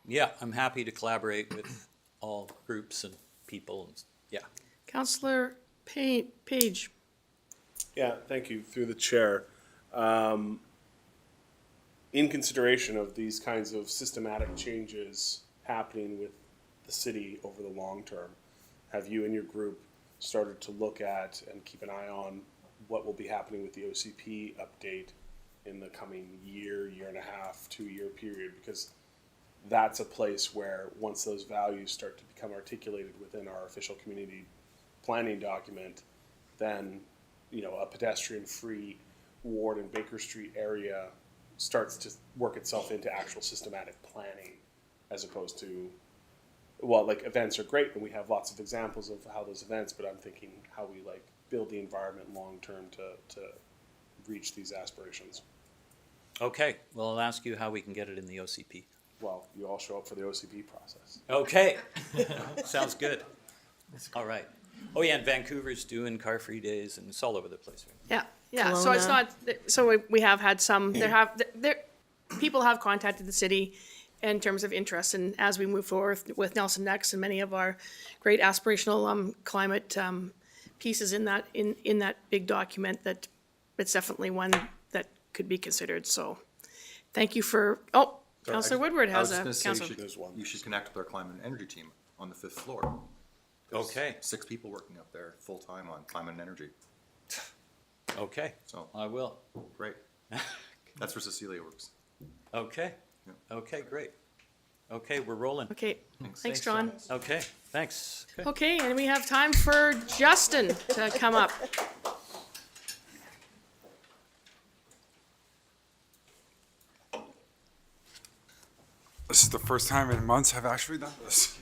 Yeah, I'm happy to collaborate with all groups and people, and yeah. Councillor Page. Yeah, thank you, through the chair. In consideration of these kinds of systematic changes happening with the city over the long term, have you and your group started to look at and keep an eye on what will be happening with the OCP update in the coming year and a half, 2-year period? Because that's a place where once those values start to become articulated within our official community planning document, then, you know, a pedestrian-free Ward and Baker Street area starts to work itself into actual systematic planning, as opposed to, well, like, events are great and we have lots of examples of how those events, but I'm thinking how we like build the environment long-term to reach these aspirations. Okay, well, I'll ask you how we can get it in the OCP. Well, you all show up for the OCP process. Okay, sounds good. All right. Oh yeah, and Vancouver's doing car-free days, and it's all over the place. Right? Yeah, so it's not, so we have had some, people have contacted the city in terms of interest, and as we move forward with Nelson Next and many of our great aspirational climate pieces in that big document, that it's definitely one that could be considered, so thank you for, Councillor Woodward has a, Councillor. You should connect with our climate and energy team on the 5th floor. There's Okay. 6 people working up there full-time on climate and energy. Okay, So, I will. great. That's where Cecilia works. Okay, Yeah. okay, great. Okay, we're rolling. Okay, thanks, John. Okay, thanks. Okay. Okay, and we have time for Justin to come up. This is the first time in months I've actually done this.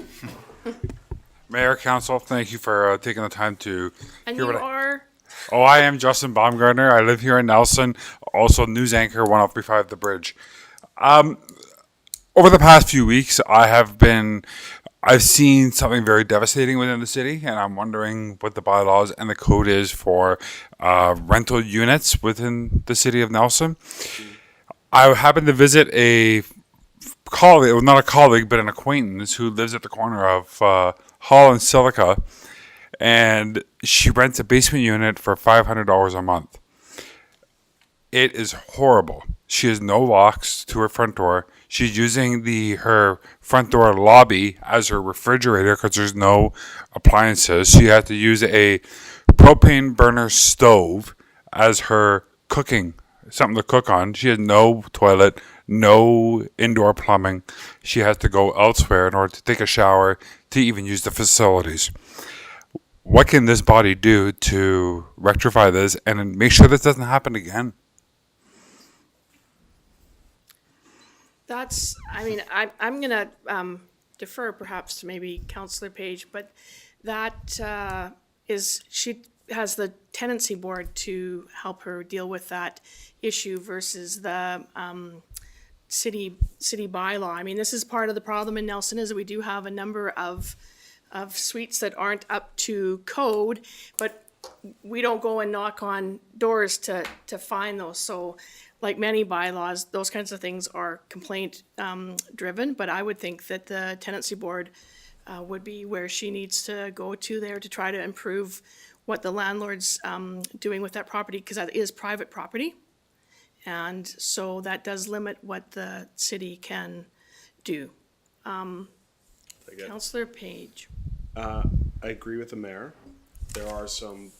Mayor, Council, thank you for taking the time to And hear you what are, Oh, I am Justin Baumgartner. I live here in Nelson, also news anchor 1035 The Bridge. Over the past few weeks, I've seen something very devastating within the city, and I'm wondering what the bylaws and the code is for rental units within the city of Nelson. I happened to visit a colleague, well, not a colleague, but an acquaintance who lives at the corner of Hall and Silica, and she rents a basement unit for $500 a month. It is horrible. She has no locks to her front door. She's using her front door lobby as her refrigerator because there's no appliances. She had to use a propane burner stove as her cooking, something to cook on. She has no toilet, no indoor plumbing. She has to go elsewhere in order to take a shower, to even use the facilities. What can this body do to rectify this and make sure this doesn't happen again? I'm going to defer perhaps to maybe Councillor Page, but that she has the tenancy board to help her deal with that issue versus the city bylaw. I mean, this is part of the problem in Nelson, is that we do have a number of suites that aren't up to code, but we don't go and knock on doors to find those. So like many bylaws, those kinds of things are complaint driven, but I would think that the tenancy board would be where she needs to go to there to try to improve what the landlord's doing with that property, because that is private property. And so that does limit what the city can do. Councillor Page. I agree with the mayor. There are some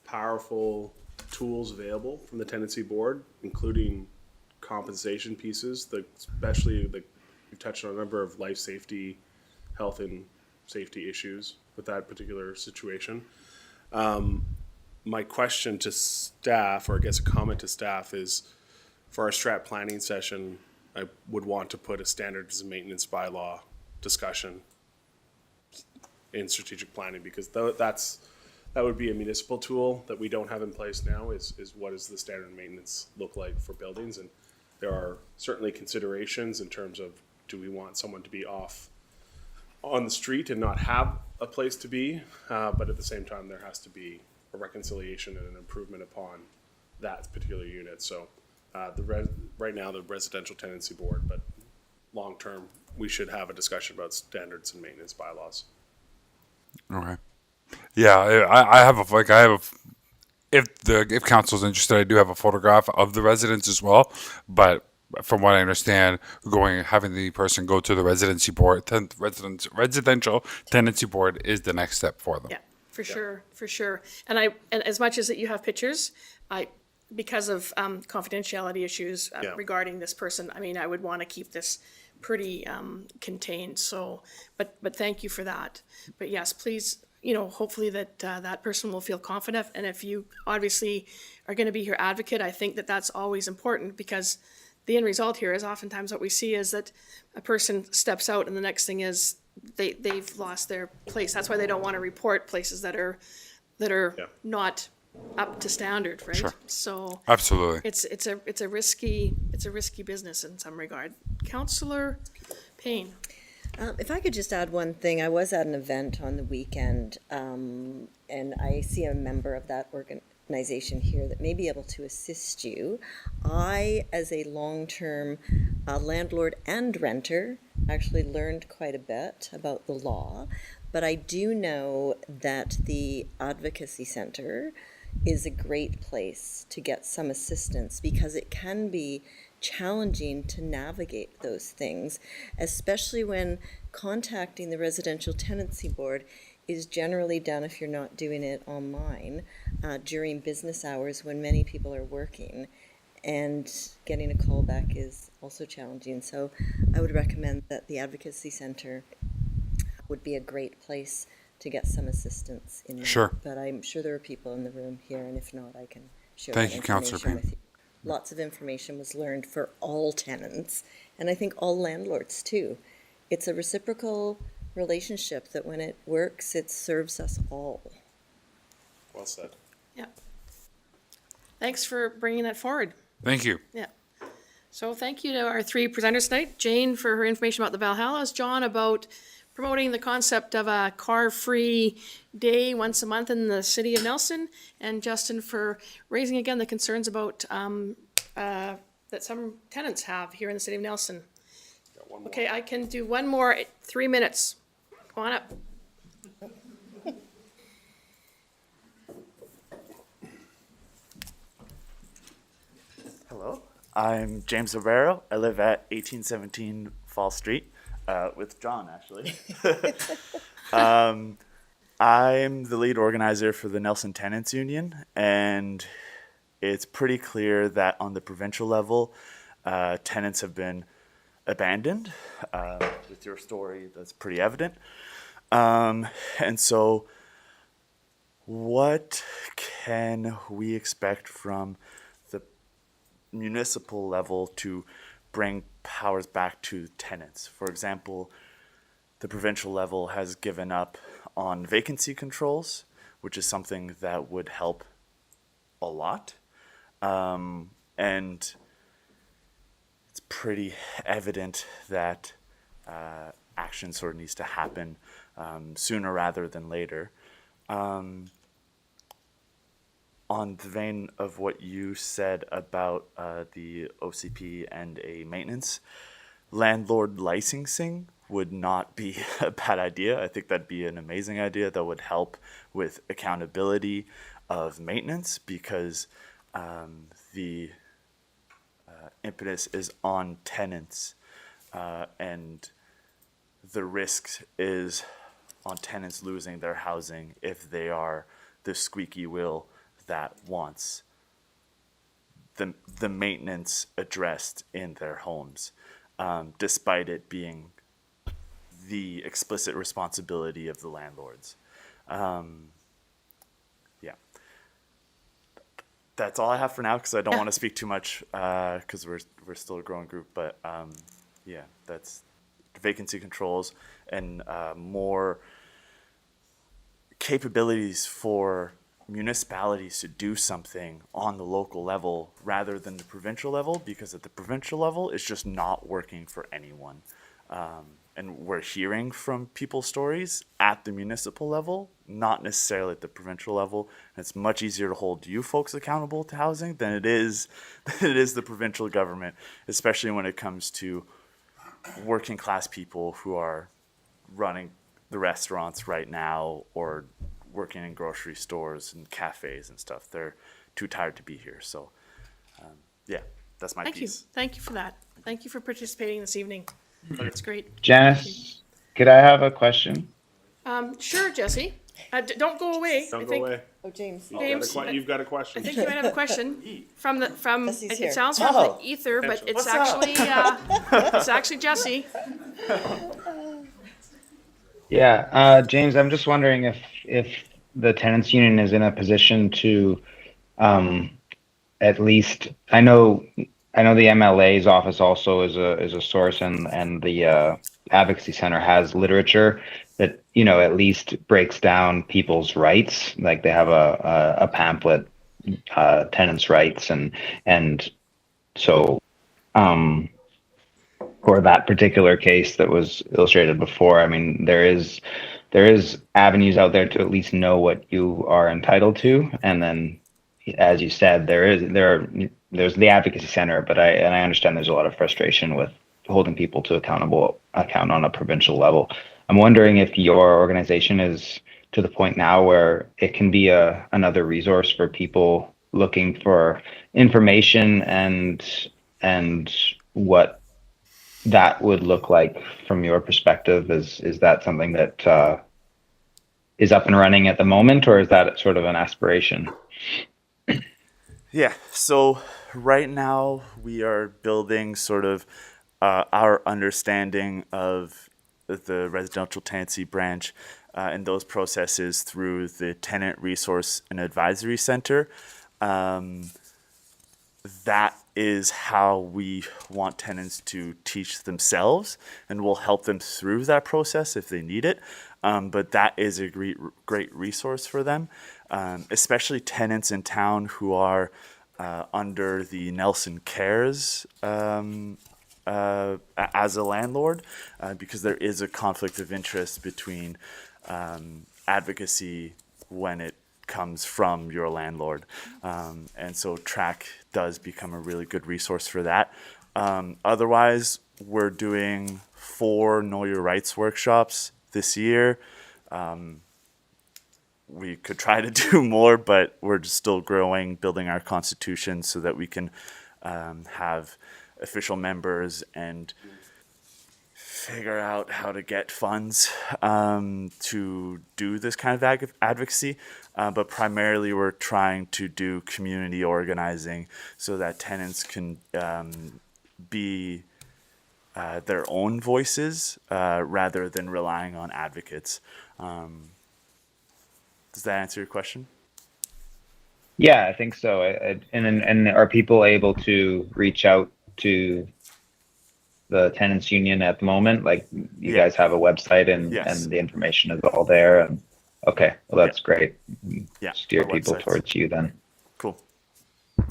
powerful tools available from the tenancy board, including compensation pieces, especially you touched on a number of life safety, health and safety issues with that particular situation. My question to staff, or I guess a comment to staff, is for our strat planning session, I would want to put a standards and maintenance bylaw discussion in strategic planning, because that would be a municipal tool that we don't have in place now, is what does the standard maintenance look like for buildings? And there are certainly considerations in terms of, do we want someone to be off on the street and not have a place to be? But at the same time, there has to be a reconciliation and an improvement upon that particular unit. So right now, the residential tenancy board, but long-term, we should have a discussion about standards and maintenance bylaws. Okay. Yeah, if council's interested, I do have a photograph of the residence as well. But from what I understand, having the person go to the residential tenancy board is the next step for them. Yeah, for sure. And as much as that you have pictures, because of confidentiality issues regarding this person, I mean, I would want to keep this pretty contained. So, but thank you for that. But yes, please, hopefully that person will feel confident. And if you obviously are going to be her advocate, I think that that's always important, because the end result here is oftentimes what we see is that a person steps out and the next thing is they've lost their place. That's why they don't want to report places that are not up to standard, right? Sure. So Absolutely. it's a risky business in some regard. Councillor Payne. If I could just add one thing, I was at an event on the weekend, and I see a member of that organization here that may be able to assist you. I, as a long-term landlord and renter, actually learned quite a bit about the law, but I do know that the Advocacy Center is a great place to get some assistance, because it can be challenging to navigate those things, especially when contacting the residential tenancy board is generally done, if you're not doing it online, during business hours when many people are working, and getting a call back is also challenging. So I would recommend that the Advocacy Center would be a great place to get some assistance in that. Sure. But I'm sure there are people in the room here, and if not, I can share Thank that you, Councillor information Payne. with you. lots of information was learned for all tenants, and I think all landlords too. It's a reciprocal relationship that when it works, it serves us all. Well said. Yeah. Thanks for bringing that forward. Thank you. Yeah. So thank you to our three presenters tonight. Jane for her information about the Valhallas, John about promoting the concept of a car-free day once a month in the city of Nelson, and Justin for raising again the concerns about that some tenants have here in the city of Nelson. Got one more. Okay, I can do one more, 3 minutes. Come on up. Hello, I'm James Rivero. I live at 1817 Fall Street with John, actually. I'm the lead organizer for the Nelson Tenants Union, and it's pretty clear that on the provincial level, tenants have been abandoned. With your story, that's pretty evident. And so, what can we expect from the municipal level to bring powers back to tenants? For example, the provincial level has given up on vacancy controls, which is something that would help a lot. And it's pretty evident that action sort of needs to happen sooner rather than later. On the vein of what you said about the OCP and a maintenance, landlord licensing would not be a bad idea. I think that'd be an amazing idea that would help with accountability of maintenance, because the impetus is on tenants, and the risk is on tenants losing their housing if they are the squeaky wheel that wants the maintenance addressed in their homes, despite it being the explicit responsibility of the landlords. Yeah. That's all I have for now, because I don't want to speak too much, because we're still a growing group. But yeah, that's vacancy controls and more capabilities for municipalities to do something on the local level rather than the provincial level, because at the provincial level, it's just not working for anyone. And we're hearing from people's stories at the municipal level, not necessarily at the provincial level. And it's much easier to hold you folks accountable to housing than it is the provincial government, especially when it comes to working class people who are running the restaurants right now or working in grocery stores and cafes and stuff. They're too tired to be here. So, yeah, that's my Thank you. piece. Thank you for that. Thank you for participating this evening. That's great. Janice, could I have a question? Sure, Jesse. Don't go away. Don't I go think, away. Oh, James. James, You've got a I question. think you might have a question from Jesse's it here. sounds from the ether, but it's actually, it's actually Jesse. Yeah, James, I'm just wondering if the tenants union is in a position to at least, I know the MLA's office also is a source, and the advocacy center has literature that, you know, at least breaks down people's rights. Like they have a pamphlet, tenants' rights, and so for that particular case that was illustrated before, I mean, there is avenues out there to at least know what you are entitled to, and then, as you said, there's the advocacy center, but I understand there's a lot of frustration with holding people to account on a provincial level. I'm wondering if your organization is to the point now where it can be another resource for people looking for information and what that would look like from your perspective. Is that something that is up and running at the moment, or is that sort of an aspiration? Yeah, so right now we are building sort of our understanding of the residential tenancy branch and those processes through the Tenant Resource and Advisory Center. that is how we want tenants to teach themselves, and we'll help them through that process if they need it. But that is a great resource for them, especially tenants in town who are under the Nelson Cares as a landlord, because there is a conflict of interest between advocacy when it comes from your landlord. And so TRAC does become a really good resource for that. Otherwise, we're doing 4 Know Your Rights workshops this year. We could try to do more, but we're just still growing, building our constitution so that we can have official members and figure out how to get funds to do this kind of advocacy. But primarily we're trying to do community organizing so that tenants can be their own voices rather than relying on advocates. Does that answer your question? Yeah, I think so. And are people able to reach out to the tenants union at the moment? Like, you guys have a website and the information is all there. And okay, well, that's great. Steer people towards you then. Cool.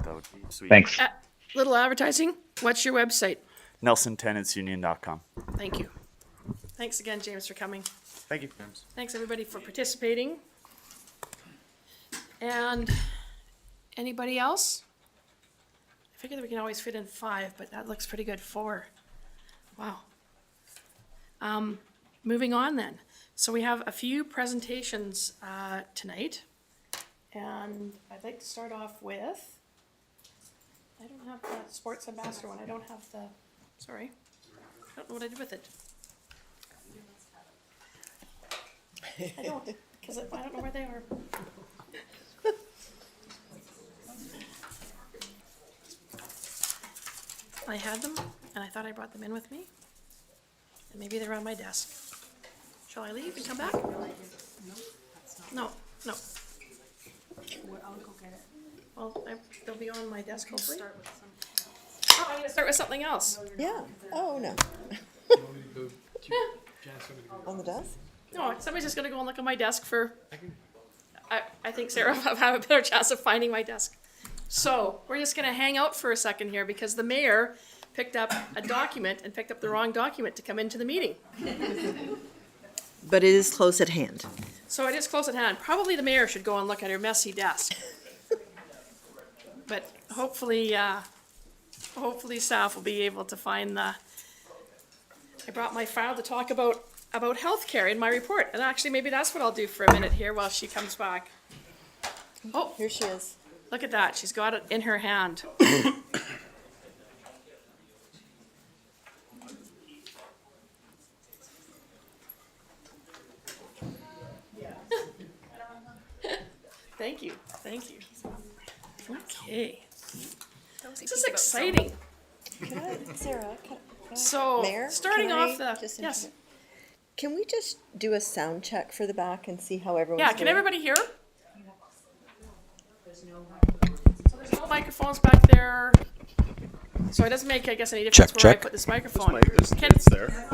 That would be sweet. Thanks. Little advertising. What's your website? NelsonTenantsUnion.com. Thank you. Thanks again, James, for coming. Thank you. Thanks, everybody, for participating. And anybody else? I figure that we can always fit in 5, but that looks pretty good. 4. Wow. Moving on then. So we have a few presentations tonight. And I'd like to start off with, I don't have the sports ambassador one. I don't have the, sorry. I don't know what I did with it. I don't, because I don't know where they are. I had them, and I thought I brought them in with me. And maybe they're on my desk. Shall I leave and come back? No, no. I'll go get it. Well, they'll be on my desk, hopefully. Oh, I'm gonna start with something else. Yeah. Oh, no. On the desk? No, somebody's just gonna go and look at my desk for, I think Sarah will have a better chance of finding my desk. So, we're just gonna hang out for a second here because the mayor picked up a document and picked up the wrong document to come into the meeting. But it is close at hand. So it is close at hand. Probably the mayor should go and look at her messy desk. But hopefully, hopefully staff will be able to find the, I brought my file to talk about healthcare in my report. And actually, maybe that's what I'll do for a minute here while she comes back. Oh, Here she is. look at that. She's got it in her hand. Thank you, thank you. Okay. This is exciting. Can I, Sarah, So, Mayor, starting can I off the, just yes, interrupt? Can we just do a sound check for the back and see how everyone's yeah, doing? can everybody hear? So there's no microphones back there. So it doesn't make, I guess, any difference where I put this microphone. It's there.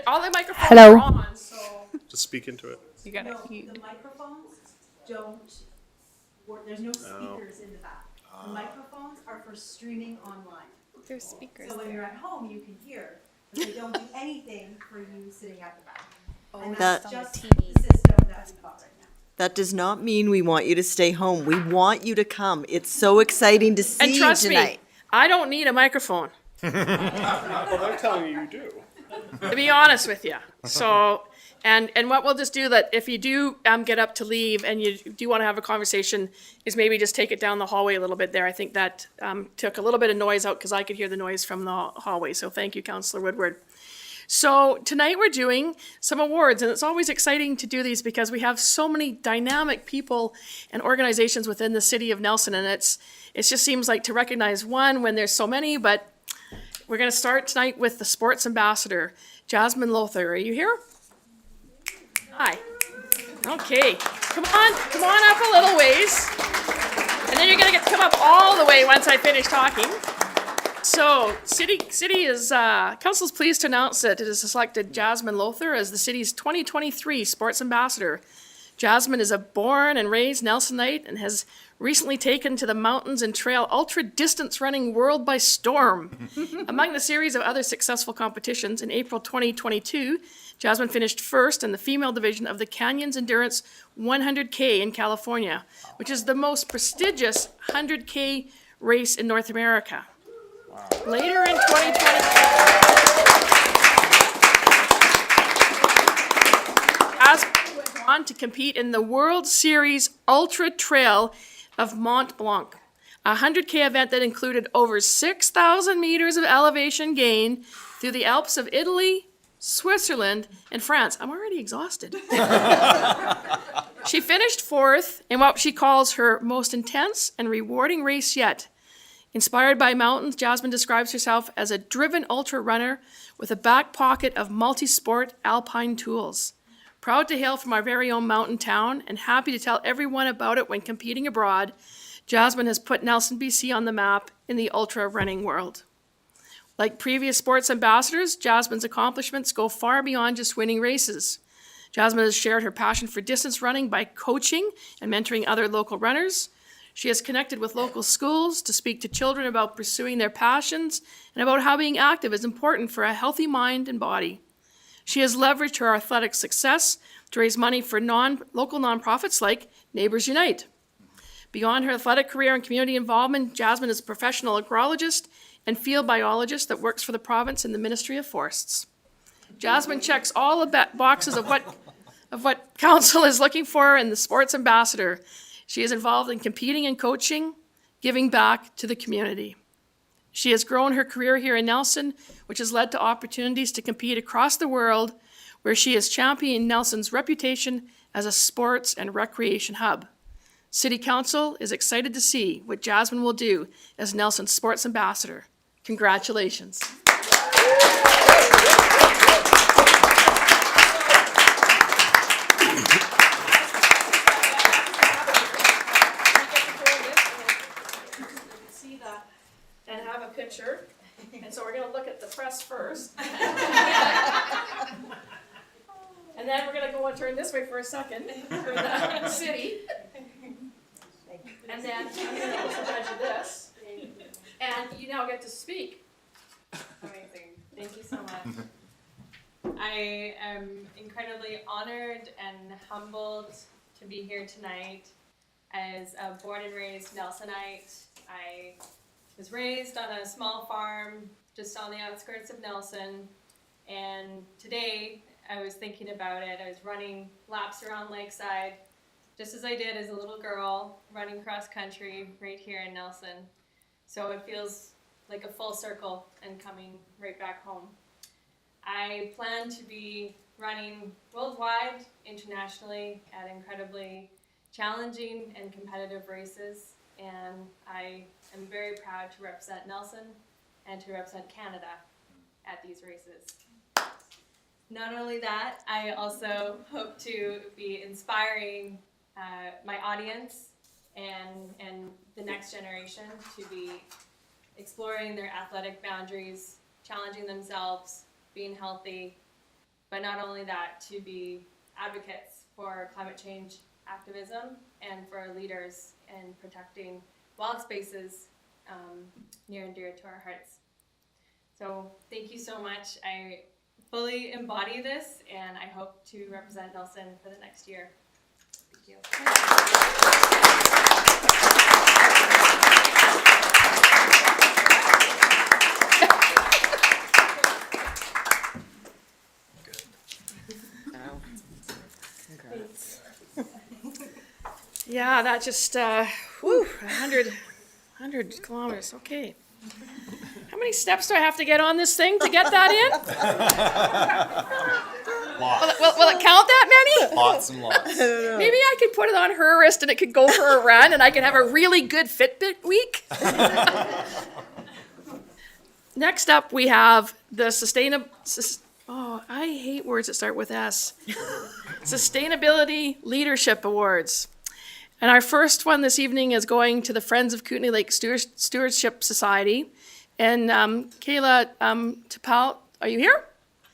All the microphones Hello. are on, so. Just speak into it. You got it. The microphones don't work, there's no speakers in the back. The microphones are for streaming online. There's speakers. So when you're at home, you can hear, but they don't do anything for you sitting at the back. And That- that's just the system that we've got right now. That does not mean we want you to stay home. We want you to come. It's so exciting to see And you trust tonight. me, I don't need a microphone, Well, they're telling you do. to be honest with you. So, and what we'll just do that if you do get up to leave and you do want to have a conversation is maybe just take it down the hallway a little bit there. I think that took a little bit of noise out because I could hear the noise from the hallway. So thank you, Councillor Woodward. So tonight we're doing some awards, and it's always exciting to do these because we have so many dynamic people and organizations within the city of Nelson, and it just seems like to recognize one when there's so many, but we're going to start tonight with the sports ambassador, Jasmine Lothar. Are you here? Hi. Okay. Come on up a little ways. And then you're gonna get to come up all the way once I finish talking. So, council's pleased to announce that it has selected Jasmine Lothar as the city's 2023 Sports Ambassador. Jasmine is a born and raised Nelsonite and has recently taken to the mountains and trail ultra-distance running world by storm. Among the series of other successful competitions, in April 2022, Jasmine finished first in the female division of the Canyons Endurance 100K in California, which is the most prestigious 100K race in North America. Later in 2022, Jasmine went on to compete in the World Series Ultra Trail of Mont Blanc, a 100K event that included over 6,000 meters of elevation gain through the Alps of Italy, Switzerland, and France. I'm already exhausted. She finished fourth in what she calls her most intense and rewarding race yet. Inspired by mountains, Jasmine describes herself as a driven ultra runner with a back pocket of multi-sport alpine tools. Proud to hail from our very own mountain town and happy to tell everyone about it when competing abroad, Jasmine has put Nelson, BC on the map in the ultra running world. Like previous sports ambassadors, Jasmine's accomplishments go far beyond just winning races. Jasmine has shared her passion for distance running by coaching and mentoring other local runners. She has connected with local schools to speak to children about pursuing their passions and about how being active is important for a healthy mind and body. She has leveraged her athletic success to raise money for local nonprofits like Neighbors Unite. Beyond her athletic career and community involvement, Jasmine is a professional agrologist and field biologist that works for the province in the Ministry of Forests. Jasmine checks all the boxes of what council is looking for in the sports ambassador. She is involved in competing and coaching, giving back to the community. She has grown her career here in Nelson, which has led to opportunities to compete across the world, where she has championed Nelson's reputation as a sports and recreation hub. City Council is excited to see what Jasmine will do as Nelson's sports ambassador. Congratulations. And have a picture, and so we're gonna look at the press first. And then we're gonna go and turn this way for a second, for the city. And then I'm gonna also measure this, and you now get to speak. Amazing, thank you so much. I am incredibly honored and humbled to be here tonight. As a born and raised Nelsonite, I was raised on a small farm just on the outskirts of Nelson, and today I was thinking about it. I was running laps around Lakeside, just as I did as a little girl, running cross country right here in Nelson. So it feels like a full circle and coming right back home. I plan to be running worldwide, internationally, at incredibly challenging and competitive races, and I am very proud to represent Nelson and to represent Canada at these races. Not only that, I also hope to be inspiring my audience and the next generation to be exploring their athletic boundaries, challenging themselves, being healthy, but not only that, to be advocates for climate change activism and for leaders in protecting wild spaces near and dear to our hearts. So thank you so much. I fully embody this, and I hope to represent Nelson for the next year. Thank you. Yeah, that just, 100 kilometers, okay. How many steps do I have to get on this thing to get that in? Lots. Will it count that many? Lots and lots. Maybe I could put it on her wrist and it could go for a run and I could have a really good Fitbit week. Next up, we have the Oh, I hate words that start with S. Sustainability Leadership Awards. And our first one this evening is going to the Friends of Kootenay Lake Stewardship Society. And Kayla Tapal, are you here?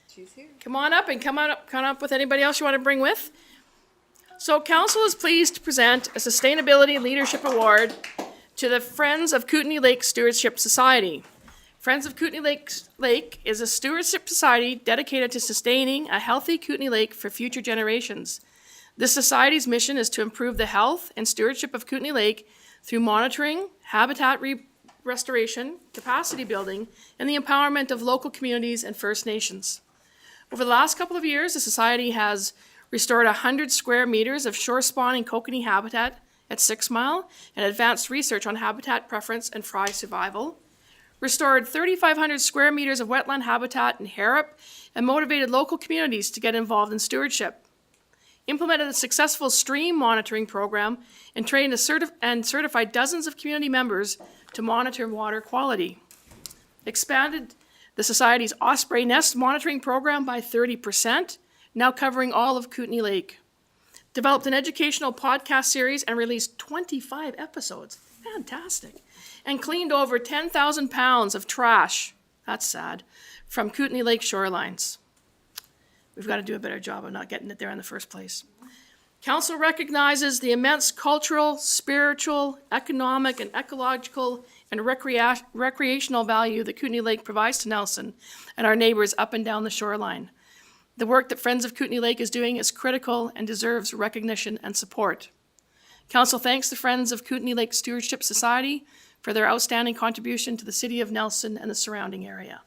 She's here. Come on up and come up with anybody else you want to bring with. So council is pleased to present a Sustainability Leadership Award to the Friends of Kootenay Lake Stewardship Society. Friends of Kootenay Lake is a stewardship society dedicated to sustaining a healthy Kootenay Lake for future generations. This society's mission is to improve the health and stewardship of Kootenay Lake through monitoring, habitat restoration, capacity building, and the empowerment of local communities and First Nations. Over the last couple of years, the society has restored 100 square meters of shore-spawning kokanee habitat at 6 Mile and advanced research on habitat preference and fry survival, restored 3,500 square meters of wetland habitat in Harrop, and motivated local communities to get involved in stewardship, implemented a successful stream monitoring program, and trained and certified dozens of community members to monitor water quality, expanded the Society's Osprey Nest monitoring program by 30%, now covering all of Kootenay Lake, developed an educational podcast series and released 25 episodes, fantastic, and cleaned over 10,000 pounds of trash, that's sad, from Kootenay Lake shorelines. We've got to do a better job of not getting it there in the first place. Council recognizes the immense cultural, spiritual, economic, and ecological and recreational value that Kootenay Lake provides to Nelson and our neighbors up and down the shoreline. The work that Friends of Kootenay Lake is doing is critical and deserves recognition and support. Council thanks the Friends of Kootenay Lake Stewardship Society for their outstanding contribution to the City of Nelson and the surrounding area.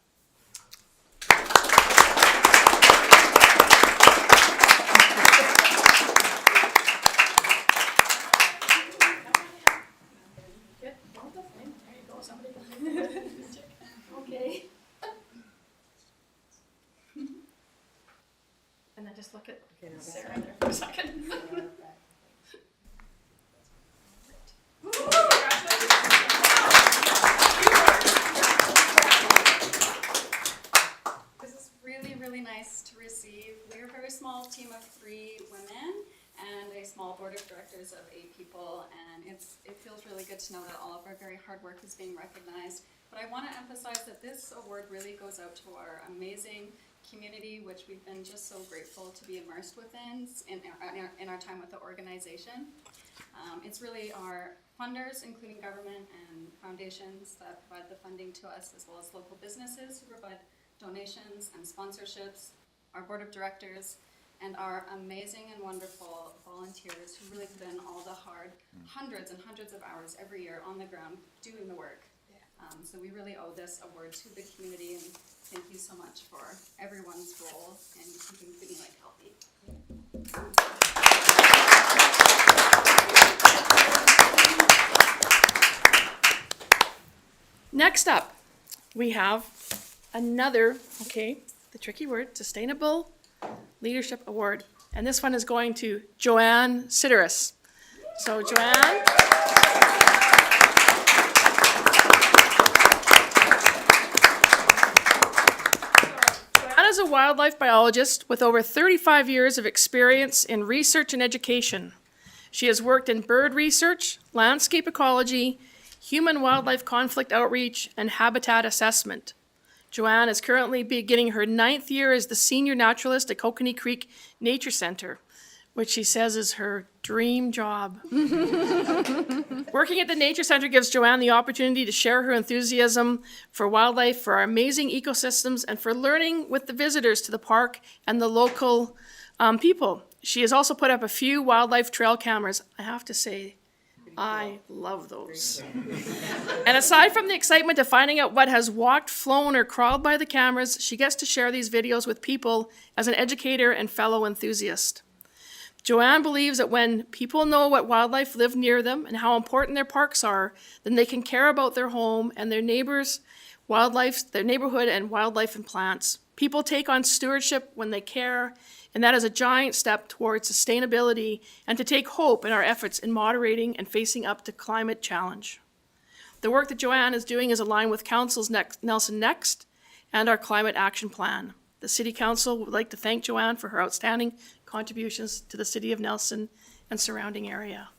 Okay. And then just look at Sarah there for a second. This is really, really nice to receive. We're a very small team of 3 women and a small board of directors of 8 people, and it feels really good to know that all of our very hard work is being recognized. But I want to emphasize that this award really goes out to our amazing community, which we've been just so grateful to be immersed within in our time with the organization. It's really our funders, including government and foundations, that provide the funding to us, as well as local businesses who provide donations and sponsorships, our board of directors, and our amazing and wonderful volunteers who really put in all the hard hundreds and hundreds of hours every year on the ground doing the work. So we really owe this award to the community, and thank you so much for everyone's role in keeping Kootenay Lake healthy. Next up, we have another, the tricky word, Sustainable Leadership Award. And this one is going to Joanne Sideris. So Joanne. Joanne is a wildlife biologist with over 35 years of experience in research and education. She has worked in bird research, landscape ecology, human-wildlife conflict outreach, and habitat assessment. Joanne is currently beginning her 9th year as the senior naturalist at Kokanee Creek Nature Center, which she says is her dream job. Working at the Nature Center gives Joanne the opportunity to share her enthusiasm for wildlife, for our amazing ecosystems, and for learning with the visitors to the park and the local people. She has also put up a few wildlife trail cameras. I have to say, I love those. And aside from the excitement of finding out what has walked, flown, or crawled by the cameras, she gets to share these videos with people as an educator and fellow enthusiast. Joanne believes that when people know what wildlife live near them and how important their parks are, then they can care about their home and their neighbors, wildlife, their neighborhood, and wildlife and plants. People take on stewardship when they care, and that is a giant step towards sustainability and to take hope in our efforts in moderating and facing up to climate challenge. The work that Joanne is doing is aligned with Council's Nelson Next and our Climate Action Plan. The City Council would like to thank Joanne for her outstanding contributions to the City of Nelson and surrounding area.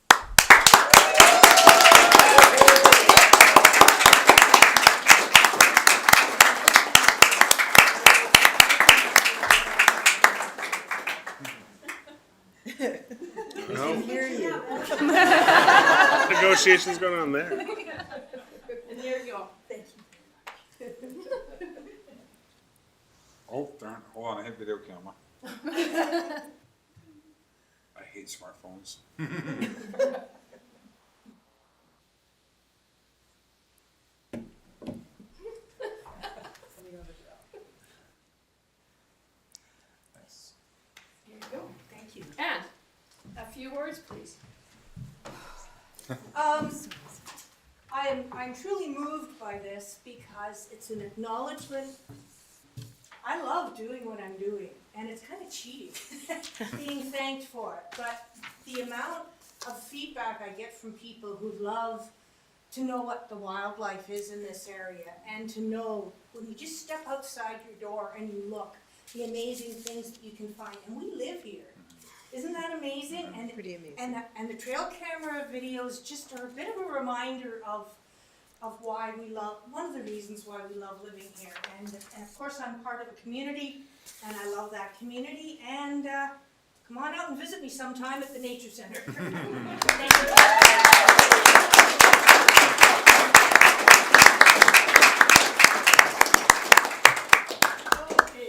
No. Hear you. Negotiations going on there. And there you go. Thank you. Oh, darn. Hold on. I hit video camera. I hate smartphones. There you go. Thank you. And a few words, please. I'm truly moved by this because it's an acknowledgement. I love doing what I'm doing, and it's kind of cheating, being thanked for it. But the amount of feedback I get from people who love to know what the wildlife is in this area, and to know when you just step outside your door and you look, the amazing things that you can find. And we live here. Isn't that amazing? And Pretty amazing. And the trail camera videos just are a bit of a reminder of why we love, one of the reasons why we love living here. And of course I'm part of a community, and I love that community. And come on out and visit me sometime at the Nature Center. Thank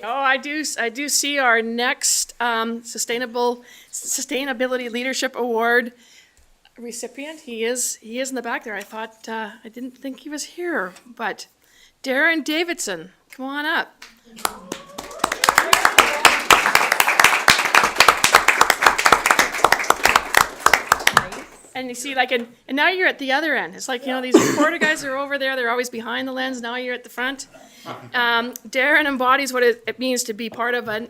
Oh, I do see our next Sustainability Leadership Award recipient. He is in the back there. I thought, I didn't think he was here, but Darren Davidson, come on up. And you see, and now you're at the other end. It's like, these reporter guys are over there. They're always behind the lens. Now you're at the front. Darren embodies what it means to be part of and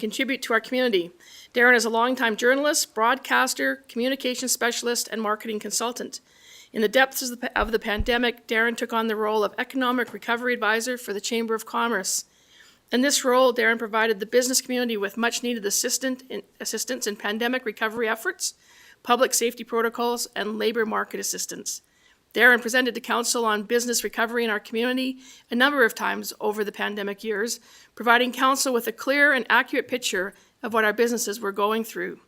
contribute to our community. Darren is a longtime journalist, broadcaster, communication specialist, and marketing consultant. In the depths of the pandemic, Darren took on the role of economic recovery advisor for the Chamber of Commerce. In this role, Darren provided the business community with much-needed assistance in pandemic recovery efforts, public safety protocols, and labor market assistance. Darren presented to council on business recovery in our community a number of times over the pandemic years, providing council with a clear and accurate picture of what our businesses were going through.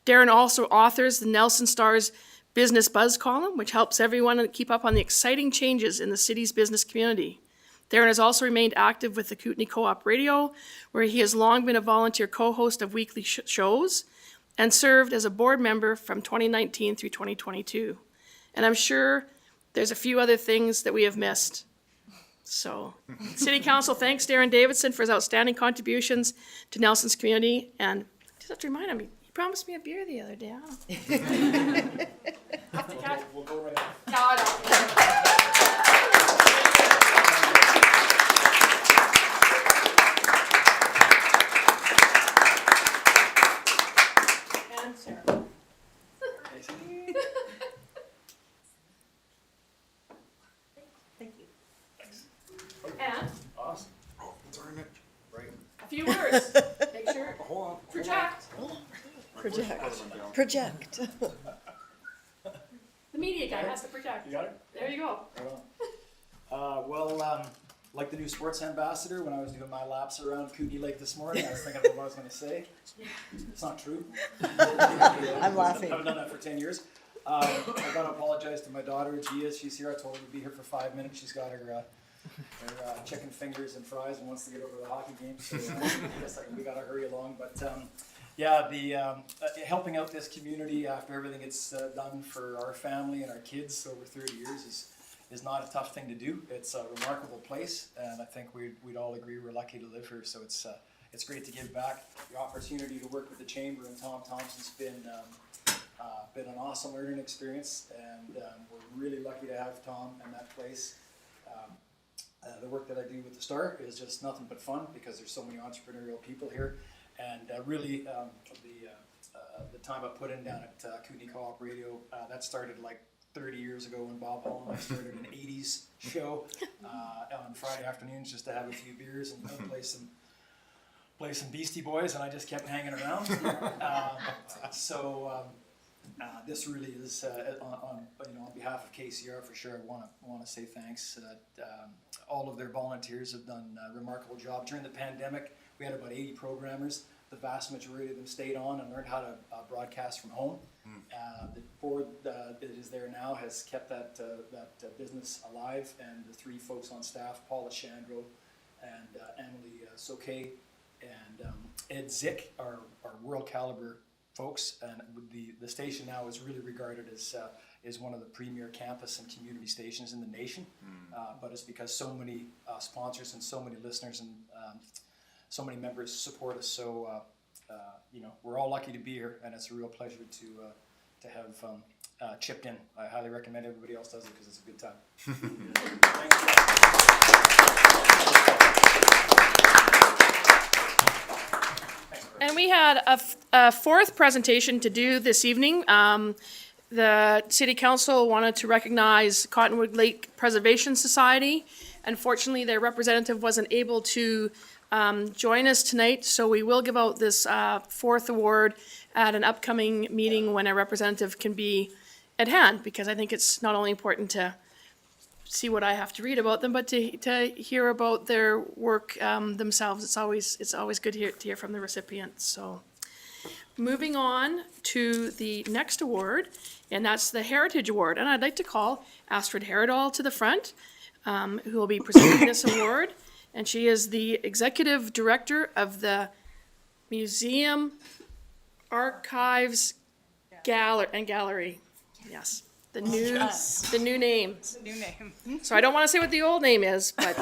Darren also authors the Nelson Star's Business Buzz column, which helps everyone keep up on the exciting changes in the city's business community. Darren has also remained active with the Kootenai Co-op Radio, where he has long been a volunteer co-host of weekly shows, and served as a board member from 2019 through 2022. And I'm sure there's a few other things that we have missed. So, City Council thanks Darren Davidson for his outstanding contributions to Nelson's community. And just have to remind him, he promised me a beer the other day. We'll go right now. No. And Sarah. Thank you. And Awesome. Oh, darn it. Right. a few words. Make sure. Hold on. Project. Project. The media guy has to project. You got it? There you go. Like the new sports ambassador, when I was doing my laps around Kootenai Lake this morning, I was thinking about what I was going to say. It's not true. I'm laughing. I haven't done that for 10 years. I got to apologize to my daughter, Gia. She's here. I told her to be here for 5 minutes. She's got her chicken fingers and fries and wants to get over to the hockey game. So I guess we got to hurry along. But helping out this community after everything it's done for our family and our kids over 30 years is not a tough thing to do. It's a remarkable place, and I think we'd all agree we're lucky to live here. So it's great to give back. The opportunity to work with the Chamber and Tom Thompson's been an awesome learning experience, and we're really lucky to have Tom and that place. The work that I do with the Star is just nothing but fun because there's so many entrepreneurial people here, and really the time I put in down at Kootenai Co-op Radio, that started like 30 years ago when Bob Hall and I started an 80s show on Friday afternoons just to have a few beers and play some play some Beastie Boys, and I just kept hanging around. This really is on behalf of KCR for sure. I want to say thanks. All of their volunteers have done a remarkable job during the pandemic. We had about 80 programmers. The vast majority of them stayed on and learned how to broadcast from home. The board that is there now has kept that business alive, and the 3 folks on staff, Paula Chandro and Emily Soke and Ed Zick, are world caliber folks, and the station now is really regarded as one of the premier campus and community stations in the nation. But it's because so many sponsors and so many listeners and so many members support us. So we're all lucky to be here, and it's a real pleasure to have chipped in. I highly recommend everybody else does it because it's a good time. And we had a fourth presentation to do this evening. The City Council wanted to recognize Cottonwood Lake Preservation Society. Unfortunately, their representative wasn't able to join us tonight, so we will give out this fourth award at an upcoming meeting when a representative can be at hand, because I think it's not only important to see what I have to read about them, but to hear about their work themselves. It's always good to hear from the recipients. So, moving on to the next award, and that's the Heritage Award. And I'd like to call Astrid Herodal to the front, who will be presenting this award. And she is the Executive Director of the Museum Archives Gallery. Yes. The new name. New name. So I don't want to say what the old name is, but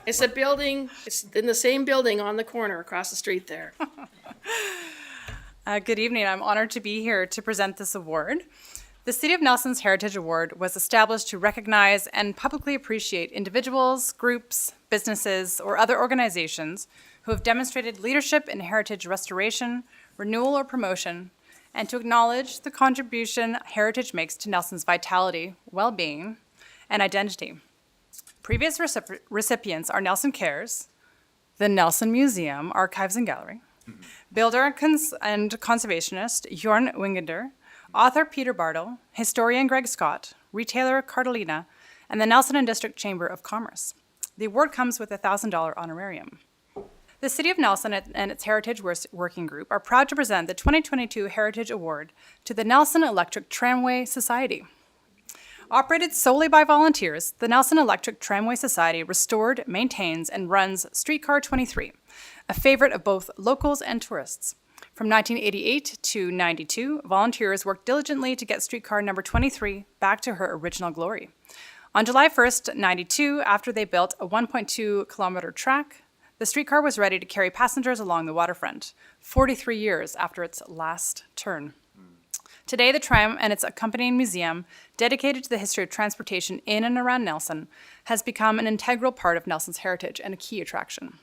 it's a building, it's in the same building on the corner across the street there. Good evening. I'm honored to be here to present this award. The City of Nelson's Heritage Award was established to recognize and publicly appreciate individuals, groups, businesses, or other organizations who have demonstrated leadership in heritage restoration, renewal, or promotion, and to acknowledge the contribution heritage makes to Nelson's vitality, well-being, and identity. Previous recipients are Nelson Cares, the Nelson Museum, Archives and Gallery, builder and conservationist Jorn Wingender, author Peter Bartle, historian Greg Scott, retailer Cartolina, and the Nelson and District Chamber of Commerce. The award comes with a $1,000 honorarium. The City of Nelson and its Heritage Working Group are proud to present the 2022 Heritage Award to the Nelson Electric Tramway Society. Operated solely by volunteers, the Nelson Electric Tramway Society restored, maintains, and runs Streetcar 23, a favorite of both locals and tourists. From 1988 to 92, volunteers worked diligently to get streetcar number 23 back to her original glory. On July 1st, 92, after they built a 1.2-kilometer track, the streetcar was ready to carry passengers along the waterfront, 43 years after its last turn. Today, the tram and its accompanying museum, dedicated to the history of transportation in and around Nelson, has become an integral part of Nelson's heritage and a key attraction.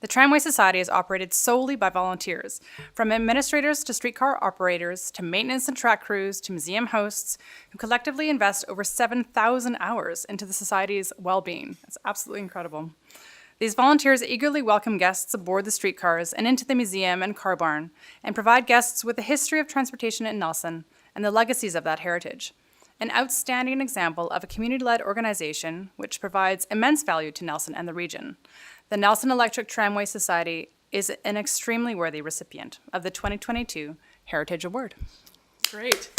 The Tramway Society is operated solely by volunteers, from administrators to streetcar operators to maintenance and track crews to museum hosts, who collectively invest over 7,000 hours into the Society's well-being. It's absolutely incredible. These volunteers eagerly welcome guests aboard the streetcars and into the museum and car barn, and provide guests with the history of transportation in Nelson and the legacies of that heritage. An outstanding example of a community-led organization which provides immense value to Nelson and the region. The Nelson Electric Tramway Society is an extremely worthy recipient of the 2022 Heritage Award. Great.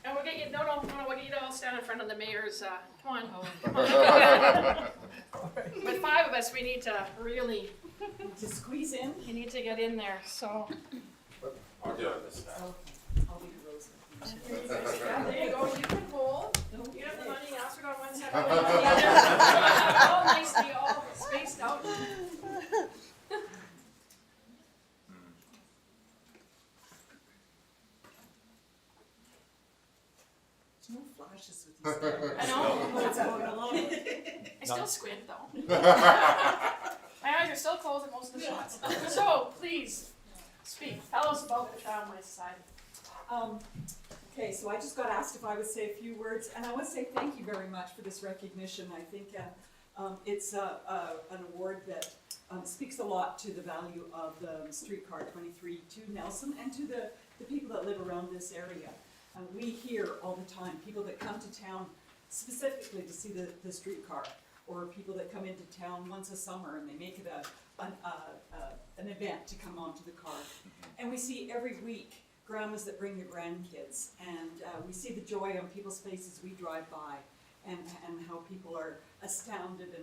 And we'll get you, no, we'll get you to all stand in front of the mayor's, come on. With 5 of us, we need to really To squeeze in. You need to get in there, so. I'll do it. Yeah, there you go, you can hold, you have the money, Astrid on one side, I'll on the other. All nicely, all spaced out. flashes with these cameras. I know. What's going on? I still squint though. My eyes are still closed in most of the shots. So, please, speak. Tell us about the Tramway Society. Okay, so I just got asked if I would say a few words, and I want to say thank you very much for this recognition. I think it's an award that speaks a lot to the value of the streetcar 23 to Nelson and to the people that live around this area. We hear all the time people that come to town specifically to see the streetcar, or people that come into town once a summer and they make it an event to come onto the car. And we see every week grandmas that bring their grandkids, and we see the joy on people's faces we drive by, and how people are astounded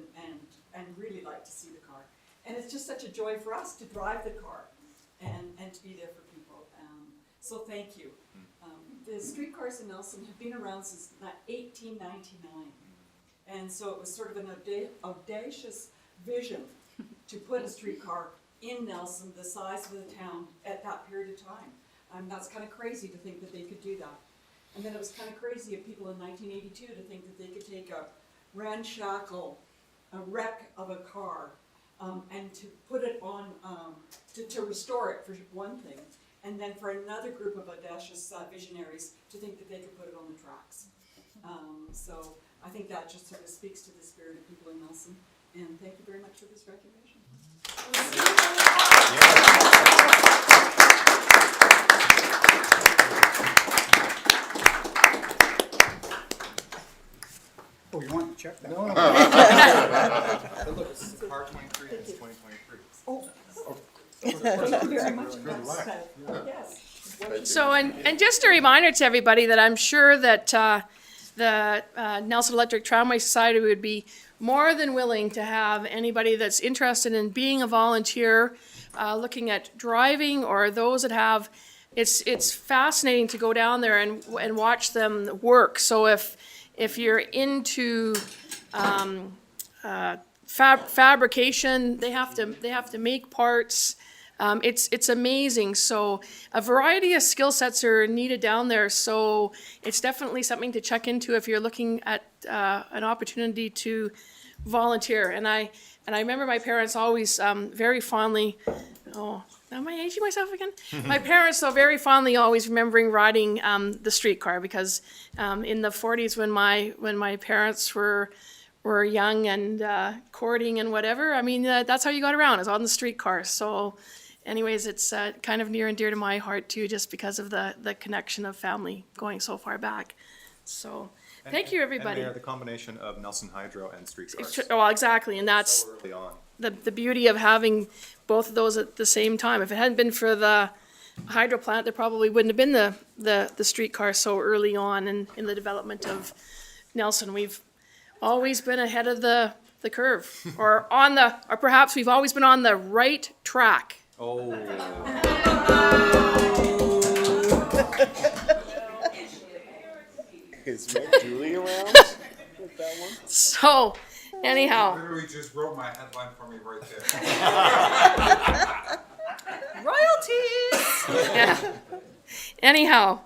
and really like to see the car. And it's just such a joy for us to drive the car and to be there for people. So thank you. The streetcars in Nelson have been around since 1899. And so it was sort of an audacious vision to put a streetcar in Nelson, the size of the town, at that period of time. That's kind of crazy to think that they could do that. And then it was kind of crazy of people in 1982 to think that they could take a ramshackle, a wreck of a car, and to put it on, to restore it for one thing, and then for another group of audacious visionaries to think that they could put it on the tracks. So I think that just sort of speaks to the spirit of people in Nelson, and thank you very much for this recognition. Oh, you want to check that? No. Look, it's car 23 and it's 2023. Oh. Thank you very much. Yes. So, and just a reminder to everybody that I'm sure that the Nelson Electric Tramway Society would be more than willing to have anybody that's interested in being a volunteer, looking at driving, or those that have. It's fascinating to go down there and watch them work. So if you're into fabrication, they have to make parts. It's amazing. So a variety of skill sets are needed down there. So it's definitely something to check into if you're looking at an opportunity to volunteer. And I remember my parents always very fondly. Oh, am I aging myself again? My parents, though, very fondly always remembering riding the streetcar, because in the 40s when my parents were young and courting and whatever, I mean, that's how you got around, is on the streetcar. So anyways, it's kind of near and dear to my heart too, just because of the connection of family going so far back. So thank you, everybody. And Mayor, the combination of Nelson Hydro and streetcars. Well, exactly, and that's So early on. the beauty of having both of those at the same time. If it hadn't been for the hydro plant, there probably wouldn't have been the streetcar so early on in the development of Nelson. We've always been ahead of the curve, or perhaps we've always been on the right track. Oh. Is Meg Julie around with that one? So, anyhow. Literally just wrote my headline for me right there. Royalties! Yeah. Anyhow,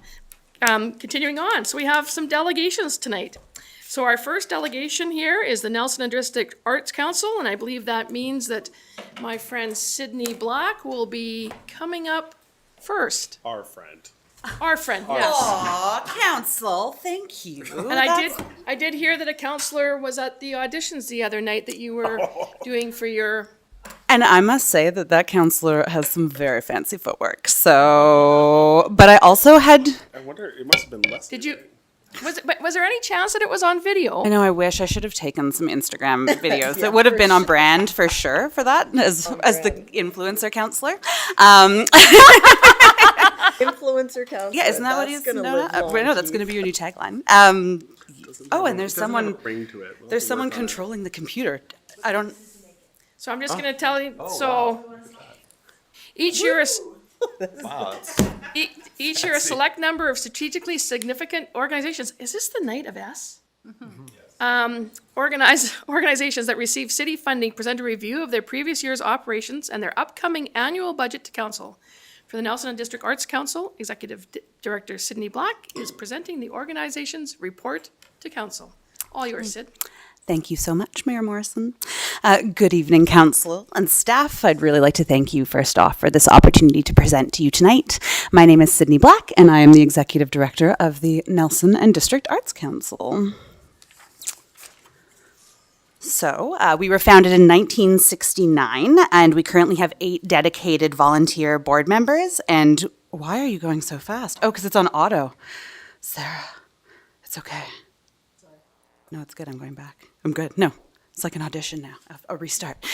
continuing on. So we have some delegations tonight. So our first delegation here is the Nelson District Arts Council, and I believe that means that my friend Sydney Black will be coming up first. Our friend. Our friend, yes. Aw, council, thank you. And I did hear that a counselor was at the auditions the other night that you were doing for your. And I must say that counselor has some very fancy footwork. So, but I also had. I wonder, it must have been less. Did you? Was there any chance that it was on video? I know. I wish I should have taken some Instagram videos. Yeah, it would have been on brand for sure for that as the influencer counselor. Influencer counselor. Yeah, isn't that what he's going to no, that's going to be your new tagline. And there's someone. There's someone controlling the computer. I don't. So I'm just going to tell you. Each year is. Wow. Each year, a select number of strategically significant organizations. Is this the night of S? Organizations that receive city funding present a review of their previous year's operations and their upcoming annual budget to council. For the Nelson and District Arts Council, Executive Director Sydney Black is presenting the organization's report to council. All yours, Sid. Thank you so much, Mayor Morrison. Good evening, council and staff. I'd really like to thank you first off for this opportunity to present to you tonight. My name is Sydney Black, and I am the Executive Director of the Nelson and District Arts Council. So, we were founded in 1969, and we currently have 8 dedicated volunteer board members. And why are you going so fast? Oh, because it's on auto. Sarah, it's okay. No, it's good. I'm going back. I'm good. No, it's like an audition now. A restart.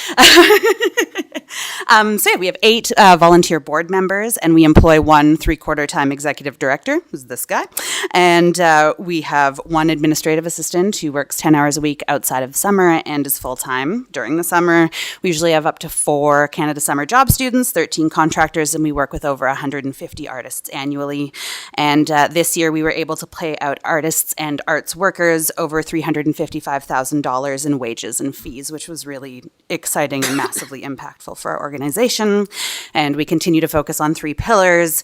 So yeah, we have 8 volunteer board members, and we employ 1 3/4-time executive director, who's this guy, and we have 1 administrative assistant who works 10 hours a week outside of summer and is full-time during the summer. We usually have up to 4 Canada Summer Job students, 13 contractors, and we work with over 150 artists annually. And this year we were able to pay out artists and arts workers over $355,000 in wages and fees, which was really exciting and massively impactful for our organization. And we continue to focus on 3 pillars.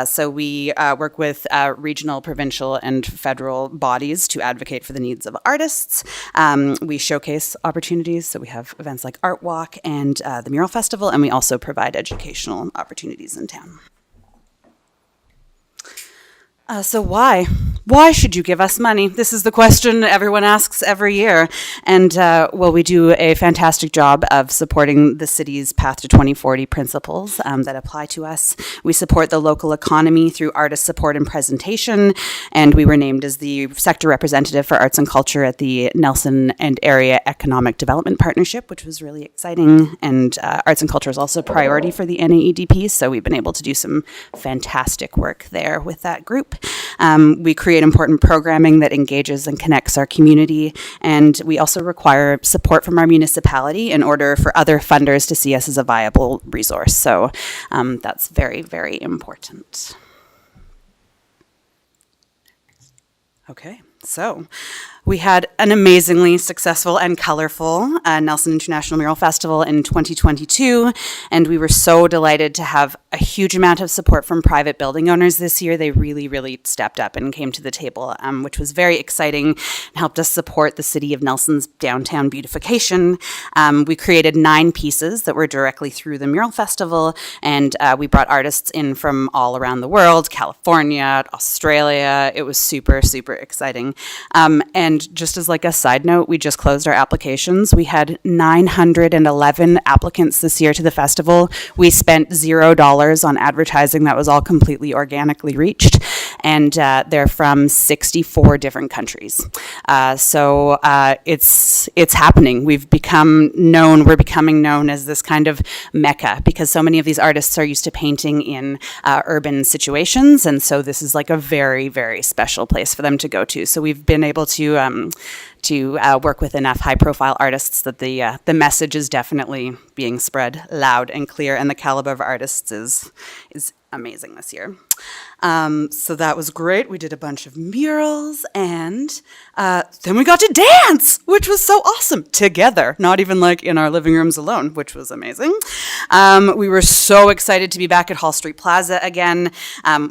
So we work with regional, provincial, and federal bodies to advocate for the needs of artists. We showcase opportunities. So we have events like Art Walk and the Mural Festival, and we also provide educational opportunities in town. So why? Why should you give us money? This is the question everyone asks every year. And well, we do a fantastic job of supporting the city's Path to 2040 principles that apply to us. We support the local economy through artist support and presentation. And we were named as the sector representative for arts and culture at the Nelson and Area Economic Development Partnership, which was really exciting. And arts and culture is also a priority for the NAEDP. So we've been able to do some fantastic work there with that group. We create important programming that engages and connects our community, and we also require support from our municipality in order for other funders to see us as a viable resource. So that's very, very important. Okay, so we had an amazingly successful and colorful Nelson International Mural Festival in 2022, and we were so delighted to have a huge amount of support from private building owners this year. They really, really stepped up and came to the table, which was very exciting and helped us support the City of Nelson's downtown beautification. We created 9 pieces that were directly through the Mural Festival, and we brought artists in from all around the world, California, Australia. It was super, super exciting. And just as like a side note, we just closed our applications. We had 911 applicants this year to the festival. We spent $0 on advertising. That was all completely organically reached. And they're from 64 different countries. So it's happening. We're becoming known as this kind of mecca because so many of these artists are used to painting in urban situations. And so this is like a very, very special place for them to go to. So we've been able to work with enough high-profile artists that the message is definitely being spread loud and clear, and the caliber of artists is amazing this year. So that was great. We did a bunch of murals, and then we got to dance, which was so awesome, together, not even like in our living rooms alone, which was amazing. We were so excited to be back at Hall Street Plaza again.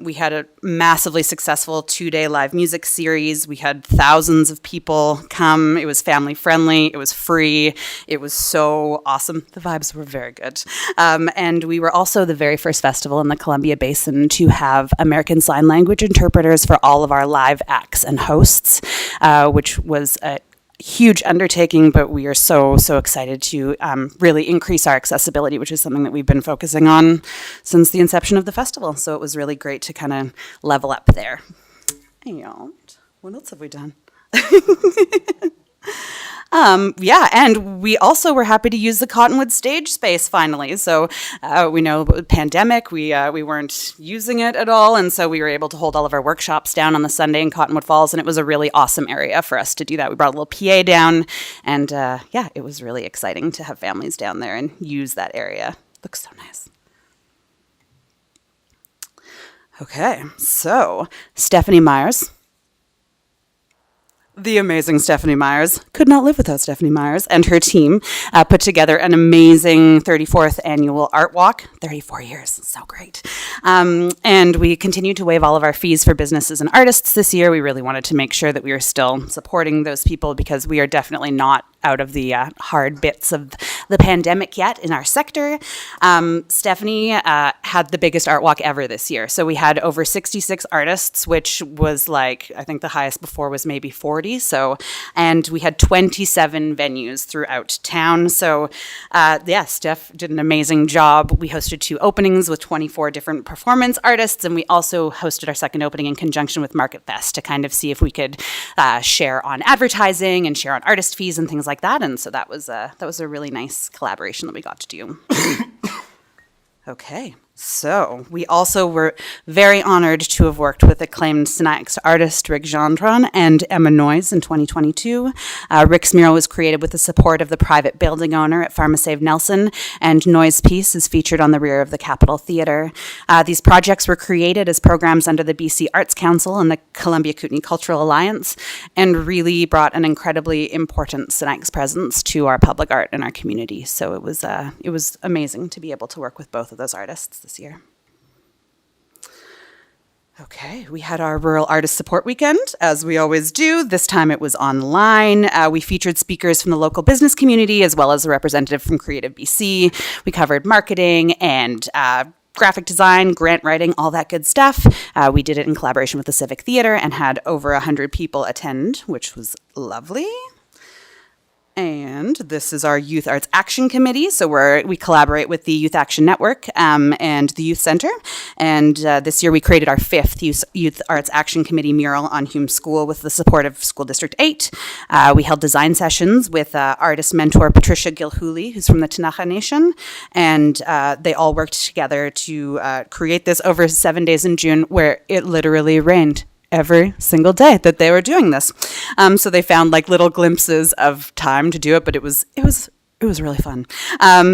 We had a massively successful 2-day live music series. We had thousands of people come. It was family friendly. It was free. It was so awesome. The vibes were very good. And we were also the very first festival in the Columbia Basin to have American Sign Language interpreters for all of our live acts and hosts, which was a huge undertaking, but we are so excited to really increase our accessibility, which is something that we've been focusing on since the inception of the festival. So it was really great to kind of level up there. And what else have we done? Yeah, and we also were happy to use the Cottonwood stage space finally. So we know pandemic, we weren't using it at all, and so we were able to hold all of our workshops down on the Sunday in Cottonwood Falls, and it was a really awesome area for us to do that. We brought a little PA down, and yeah, it was really exciting to have families down there and use that area. Looks so nice. Okay, so Stephanie Myers, the amazing Stephanie Myers, could not live without Stephanie Myers, and her team put together an amazing 34th annual art walk. 34 years, so great. And we continue to waive all of our fees for businesses and artists this year. We really wanted to make sure that we are still supporting those people because we are definitely not out of the hard bits of the pandemic yet in our sector. Stephanie had the biggest art walk ever this year. So we had over 66 artists, which was like, I think the highest before was maybe 40. So, and we had 27 venues throughout town. So yeah, Steph did an amazing job. We hosted 2 openings with 24 different performance artists. And we also hosted our second opening in conjunction with Market Fest to kind of see if we could share on advertising and share on artist fees and things like that. And so that was a really nice collaboration that we got to do. Okay, so we also were very honored to have worked with acclaimed Synax artist Rick Gendron and Emma Noyes in 2022. Rick's mural was created with the support of the private building owner at Pharmasave Nelson, and Noyes' piece is featured on the rear of the Capitol Theatre. These projects were created as programs under the BC Arts Council and the Columbia Kootenay Cultural Alliance, and really brought an incredibly important Synax presence to our public art in our community. So it was amazing to be able to work with both of those artists this year. Okay, we had our Rural Artist Support Weekend, as we always do. This time it was online. We featured speakers from the local business community, as well as a representative from Creative BC. We covered marketing and graphic design, grant writing, all that good stuff. We did it in collaboration with the Civic Theatre and had over 100 people attend, which was lovely. And this is our Youth Arts Action Committee. So we collaborate with the Youth Action Network and the Youth Center. And this year we created our 5th Youth Arts Action Committee mural on Hume School with the support of School District 8. We held design sessions with artist mentor Patricia Gilhooly, who's from the Tanaha Nation. And they all worked together to create this over 7 days in June, where it literally rained every single day that they were doing this. So they found like little glimpses of time to do it, but it was really fun.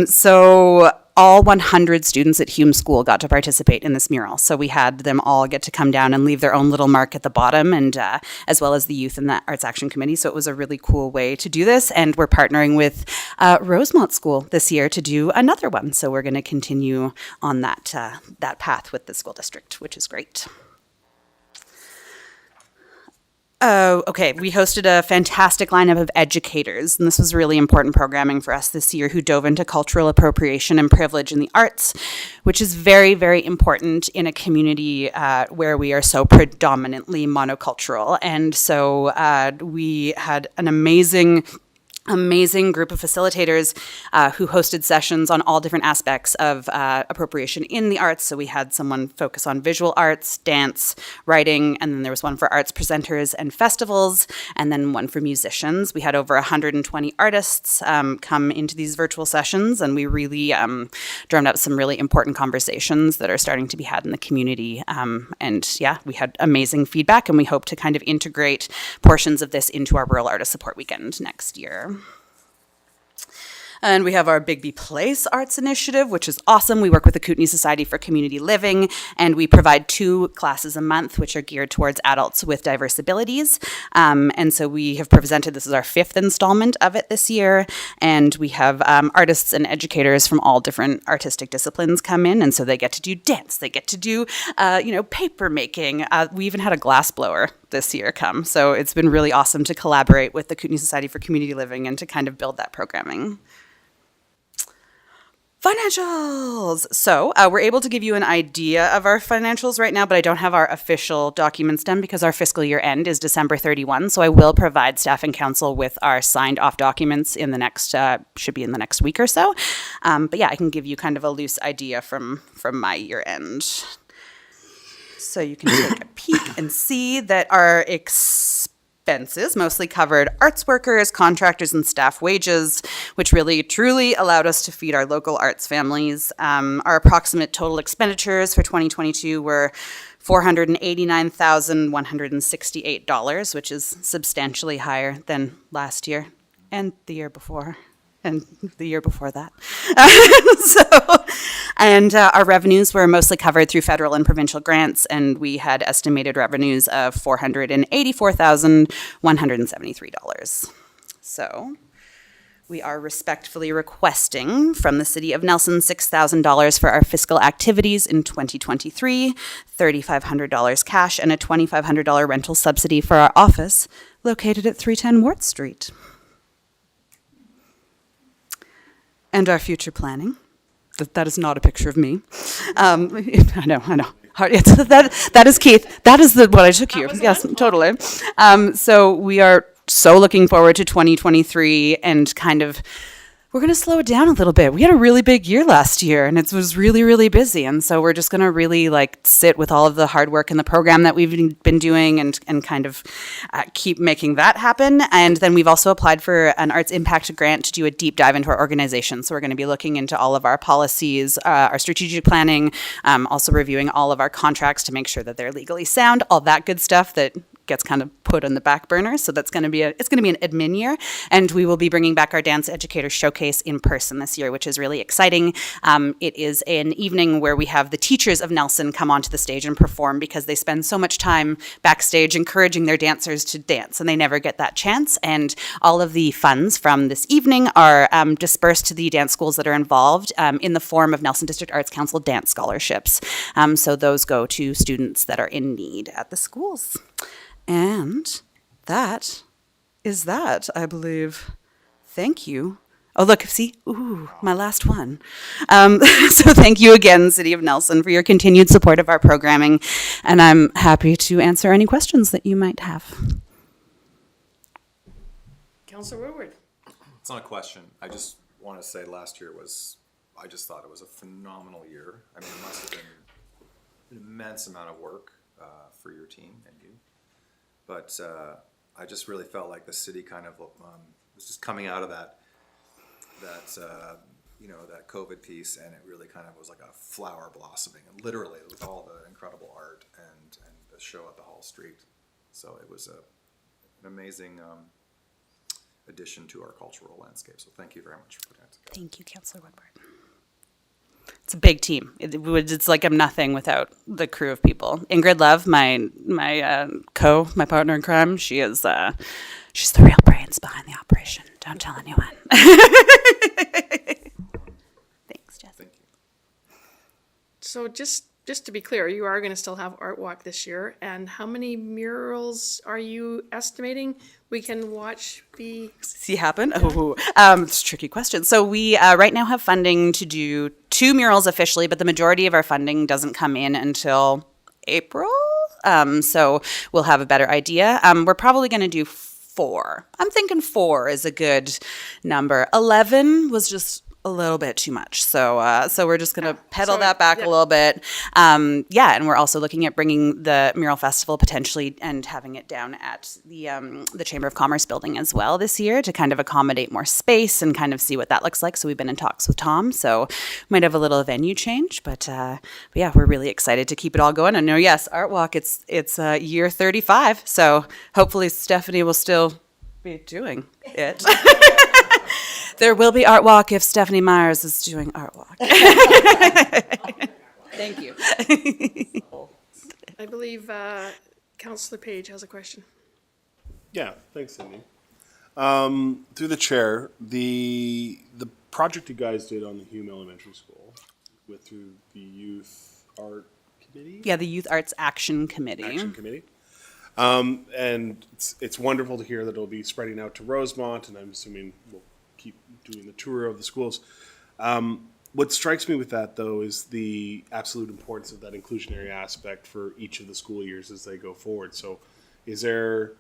So all 100 students at Hume School got to participate in this mural. So we had them all get to come down and leave their own little mark at the bottom, and as well as the youth in the Arts Action Committee. So it was a really cool way to do this. And we're partnering with Rosemont School this year to do another one. So we're going to continue on that path with the school district, which is great. Oh, okay. We hosted a fantastic lineup of educators, and this was really important programming for us this year, who dove into cultural appropriation and privilege in the arts, which is very, very important in a community where we are so predominantly monocultural. And so we had an amazing group of facilitators who hosted sessions on all different aspects of appropriation in the arts. So we had someone focus on visual arts, dance, writing, and then there was one for arts presenters and festivals, and then one for musicians. We had over 120 artists come into these virtual sessions, and we really drummed up some really important conversations that are starting to be had in the community. And yeah, we had amazing feedback, and we hope to kind of integrate portions of this into our Rural Artist Support Weekend next year. And we have our Bigby Place Arts Initiative, which is awesome. We work with the Kootenay Society for Community Living, and we provide 2 classes a month, which are geared towards adults with diverse abilities. And so we have presented, this is our 5th installment of it this year, and we have artists and educators from all different artistic disciplines come in, and so they get to do dance, they get to do, paper making. We even had a glass blower this year come, so it's been really awesome to collaborate with the Kootenay Society for Community Living and to kind of build that programming. Financials. So we're able to give you an idea of our financials right now, but I don't have our official documents done because our fiscal year end is December 31. So I will provide staff and council with our signed off documents in the next, should be in the next week or so. But yeah, I can give you kind of a loose idea from my year end. So you can take a peek and see that our expenses mostly covered arts workers, contractors, and staff wages, which really truly allowed us to feed our local arts families. Our approximate total expenditures for 2022 were $489,168, which is substantially higher than last year and the year before and the year before that. Our revenues were mostly covered through federal and provincial grants, and we had estimated revenues of $484,173. So we are respectfully requesting from the City of Nelson $6,000 for our fiscal activities in 2023, $3,500 cash, and a $2,500 rental subsidy for our office located at 310 Ward Street. And our future planning. That is not a picture of me. I know. That is Keith. That is what I took you. Yes, totally. So we are so looking forward to 2023 and kind of, we're going to slow it down a little bit. We had a really big year last year and it was really, really busy. And so we're just going to really sit with all of the hard work in the program that we've been doing and kind of keep making that happen. And then we've also applied for an Arts Impact Grant to do a deep dive into our organization. So we're going to be looking into all of our policies, our strategic planning, also reviewing all of our contracts to make sure that they're legally sound, all that good stuff that gets kind of put on the back burner. So that's going to be an admin year. And we will be bringing back our Dance Educator Showcase in person this year, which is really exciting. It is an evening where we have the teachers of Nelson come onto the stage and perform because they spend so much time backstage encouraging their dancers to dance and they never get that chance. And all of the funds from this evening are dispersed to the dance schools that are involved in the form of Nelson District Arts Council dance scholarships. So those go to students that are in need at the schools. And that is that, I believe. Thank you. Oh, look, see? Ooh, my last one. So thank you again, City of Nelson, for your continued support of our programming. And I'm happy to answer any questions that you might have. Councillor Woodward. It's not a question. I just want to say last year I just thought it was a phenomenal year. I mean, it must have been an immense amount of work for your team and you. But I just really felt like the city kind of was just coming out of that COVID piece, and it really kind of was like a flower blossoming, and literally with all the incredible art and the show at the Hall Street. So it was an amazing addition to our cultural landscape. So thank you very much for putting that together. Thank you, Councillor Woodward. It's a big team. It's like I'm nothing without the crew of people. Ingrid Love, my partner in crime, she's the real brains behind the operation. Don't tell anyone. Thanks, Jess. Thank you. So just to be clear, you are going to still have Art Walk this year, and how many murals are you estimating we can watch see happen? Oh, it's a tricky question. So we right now have funding to do 2 murals officially, but the majority of our funding doesn't come in until April. So we'll have a better idea. We're probably going to do 4. I'm thinking 4 is a good number. 11 was just a little bit too much. So we're just going to pedal that back a little bit. And we're also looking at bringing the Mural Festival potentially and having it down at the Chamber of Commerce building as well this year to kind of accommodate more space and kind of see what that looks like. So we've been in talks with Tom. So might have a little venue change, but yeah, we're really excited to keep it all going. And yes, Art Walk, it's year 35. So hopefully Stephanie will still be doing it. There will be Art Walk if Stephanie Myers is doing Art Walk. Thank you. I believe Councillor Page has a question. Yeah, thanks, Cindy. Through the chair, the project you guys did on the Hume Elementary School through the Youth Art Committee? Yeah, the Youth Arts Action Committee. And it's wonderful to hear that it'll be spreading out to Rosemont, and I'm assuming we'll keep doing the tour of the schools. What strikes me with that, though, is the absolute importance of that inclusionary aspect for each of the school years as they go forward. So is there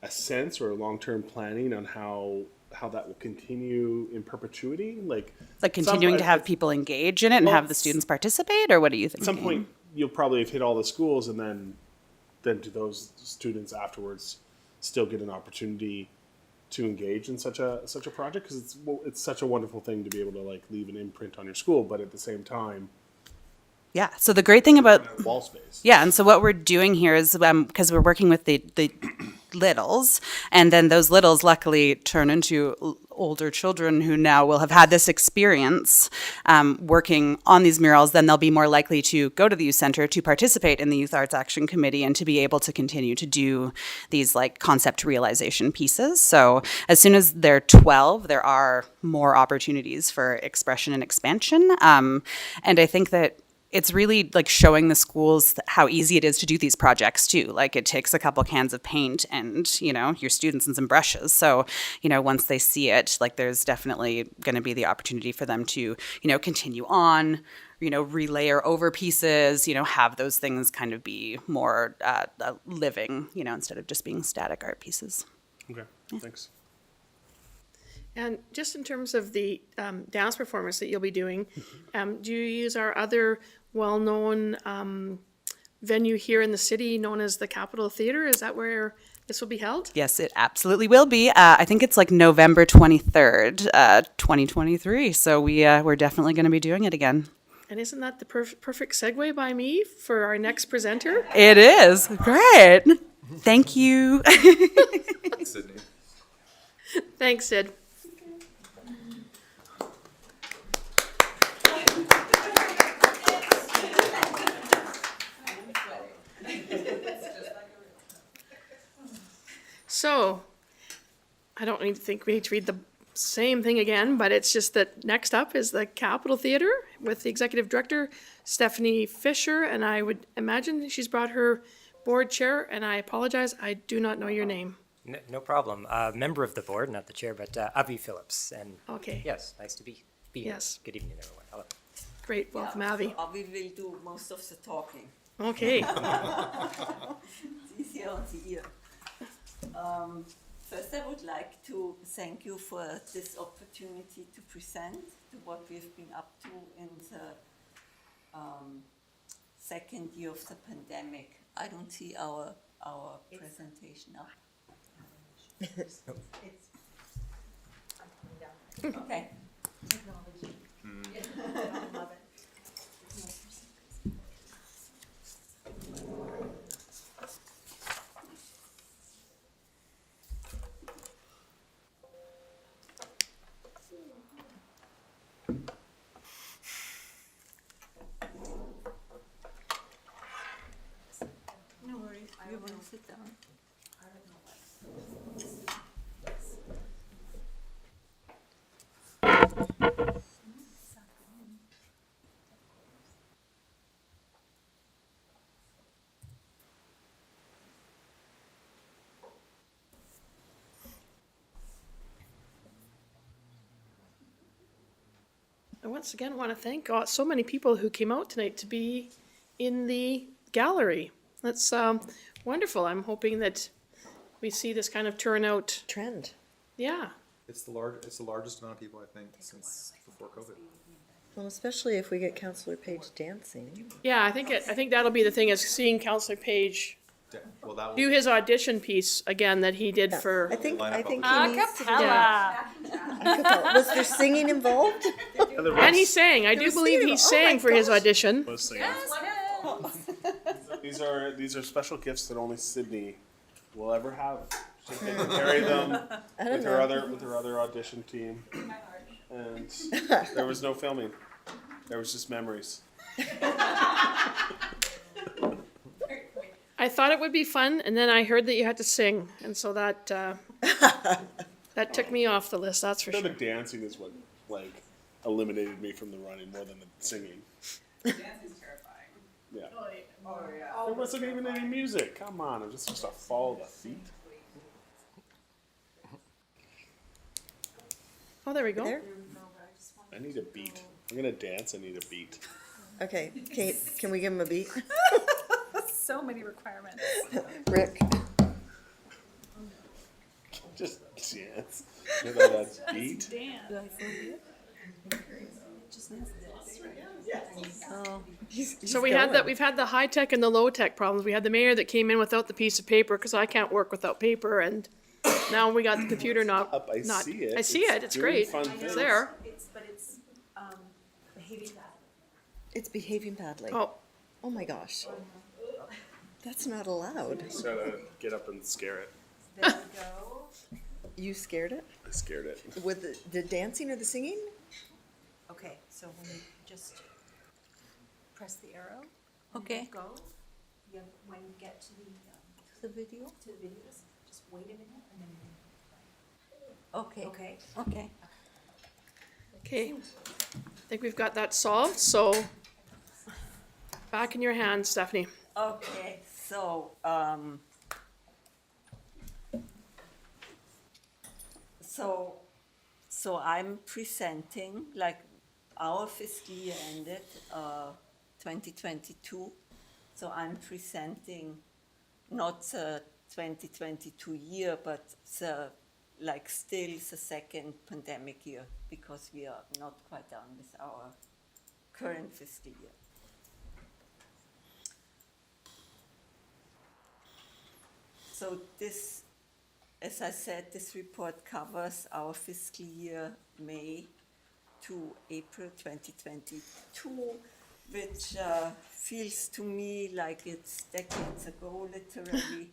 a sense or a long-term planning on how that will continue in perpetuity? Like continuing to have people engage in it and have the students participate, or what are you thinking? At some point, you'll probably have hit all the schools, and then do those students afterwards still get an opportunity to engage in such a project? Because it's such a wonderful thing to be able to leave an imprint on your school, but at the same time, yeah. So the great thing about wall space. Yeah, and so what we're doing here is because we're working with the littles, and then those littles luckily turn into older children who now will have had this experience working on these murals. Then they'll be more likely to go to the youth center to participate in the Youth Arts Action Committee and to be able to continue to do these like concept realization pieces. So as soon as they're 12, there are more opportunities for expression and expansion. And I think that it's really like showing the schools how easy it is to do these projects too. Like it takes a couple cans of paint and, you know, your students and some brushes. So, you know, once they see it, like there's definitely going to be the opportunity for them to, you know, continue on, you know, relayer over pieces, you know, have those things kind of be more living, you know, instead of just being static art pieces. Okay, thanks. And just in terms of the dance performance that you'll be doing, do you use our other well-known venue here in the city known as the Capitol Theatre? Is that where this will be held? Yes, it absolutely will be. I think it's like November 23rd, 2023. So we're definitely going to be doing it again. And isn't that the perfect segue by me for our next presenter? It is. Great. Thank you. Thanks, Sydney. Thanks, Sid. So, I don't think we need to read the same thing again, but it's just that next up is the Capitol Theatre with the Executive Director, Stephanie Fisher, and I would imagine she's brought her board chair, and I apologize, I do not know your name. No problem. Member of the board, not the chair, but Avi Phillips. And Okay. yes, nice to be here. Yes. Good evening, everyone. Hello. Great, welcome, Avi. Avi will do most of the talking. Okay. It's easier on the ear. First, I would like to thank you for this opportunity to present to what we've been up to in the second year of the pandemic. I don't see our presentation up. Okay. No worries. You want to sit down? I once again want to thank so many people who came out tonight to be in the gallery. That's wonderful. I'm hoping that we see this kind of turnout. Trend. Yeah. It's the largest amount of people, I think, since before COVID. Well, especially if we get Councillor Page dancing. Yeah, I think that'll be the thing, is seeing Councillor Page Well, that do his audition piece again that he did for. I think he needs to do Yeah. Acapella. Was there singing involved? And he sang. I do believe he sang for his audition. Was singing. These are special gifts that only Sydney will ever have. She can carry them with her other audition team. And there was no filming. There was just memories. I thought it would be fun, and then I heard that you had to sing, and so that that took me off the list. That's for sure. The dancing is what like eliminated me from the running more than the singing. Dancing's terrifying. Yeah. Oh, yeah. There wasn't even any music. Come on, I'm just supposed to follow the feet. Oh, there we go. There? I need a beat. I'm gonna dance. I need a beat. Okay, can we give him a beat? So many requirements. Rick. Just dance. You know that beat? So we've had the high tech and the low tech problems. We had the mayor that came in without the piece of paper, because I can't work without paper, and now we got the computer not. I see it. I see it. It's doing great. fun It's things. there. It's behaving badly. It's behaving badly. Oh my gosh. That's not allowed. Just gotta get up and scare it. There we go. You scared it? I scared it. With the dancing or the singing? Okay, so when you just press the arrow. and Okay. let Go. When you get to The video? to the videos, just wait a minute and then. Okay. Okay. Okay. Okay, I think we've got that solved, so back in your hands, Stephanie. Okay, so, so I'm presenting, like, our fiscal year ended, 2022. So I'm presenting not the 2022 year, but like still the second pandemic year, because we are not quite done with our current fiscal year. So this, as I said, this report covers our fiscal year May to April 2022, which feels to me like it's decades ago, literally.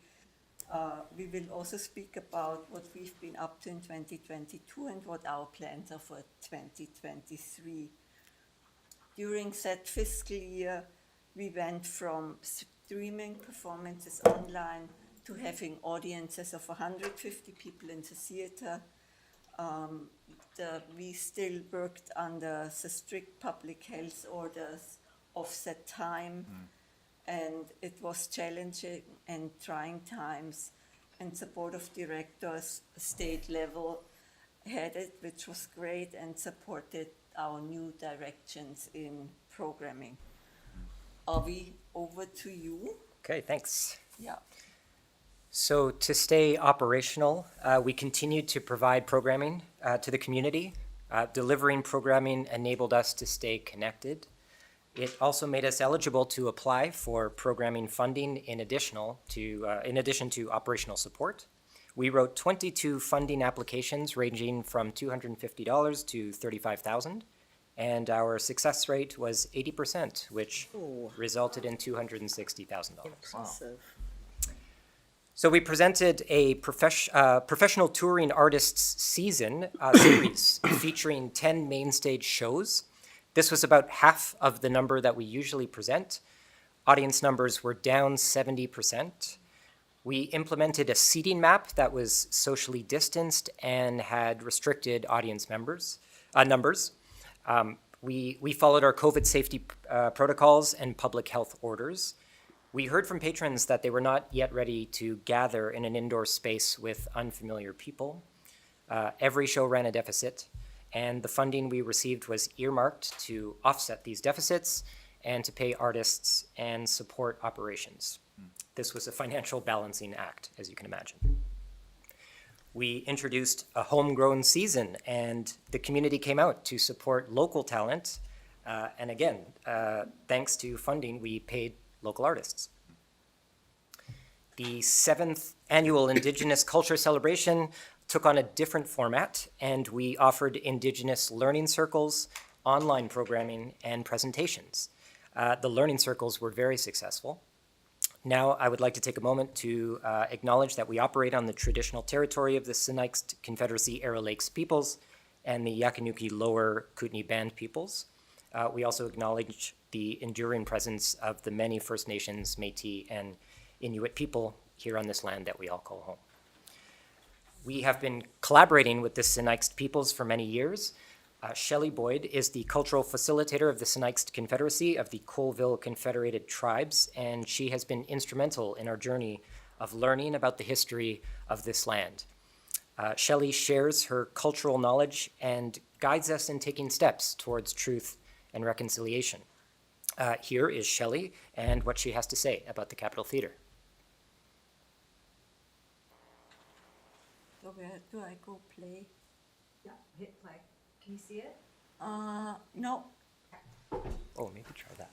We will also speak about what we've been up to in 2022 and what our plans are for 2023. During that fiscal year, we went from streaming performances online to having audiences of 150 people in the theater. We still worked under the strict public health orders of that time, and it was challenging and trying times, and the board of directors, state level, had it, which was great, and supported our new directions in programming. Avi, over to you. Okay, thanks. Yeah. So to stay operational, we continued to provide programming to the community. Delivering programming enabled us to stay connected. It also made us eligible to apply for programming funding in addition to operational support. We wrote 22 funding applications ranging from $250 to $35,000, and our success rate was 80%, which resulted in $260,000. Impressive. So we presented a professional touring artists season series featuring 10 main stage shows. This was about half of the number that we usually present. Audience numbers were down 70%. We implemented a seating map that was socially distanced and had restricted audience numbers. We followed our COVID safety protocols and public health orders. We heard from patrons that they were not yet ready to gather in an indoor space with unfamiliar people. Every show ran a deficit, and the funding we received was earmarked to offset these deficits and to pay artists and support operations. This was a financial balancing act, as you can imagine. We introduced a homegrown season, and the community came out to support local talent. And again, thanks to funding, we paid local artists. The 7th annual Indigenous Culture Celebration took on a different format, and we offered Indigenous learning circles, online programming, and presentations. The learning circles were very successful. Now, I would like to take a moment to acknowledge that we operate on the traditional territory of the Sinixt Confederacy Arrow Lakes peoples and the Yakanuki Lower Kootenai Band peoples. We also acknowledge the enduring presence of the many First Nations, Métis, and Inuit people here on this land that we all call home. We have been collaborating with the Sinixt peoples for many years. Shelley Boyd is the cultural facilitator of the Sinixt Confederacy of the Colville Confederated Tribes, and she has been instrumental in our journey of learning about the history of this land. Shelley shares her cultural knowledge and guides us in taking steps towards truth and reconciliation. Here is Shelley and what she has to say about the Capitol Theater. So where do I go play? Yeah, hit play. Can you see it? No. Oh, maybe try that.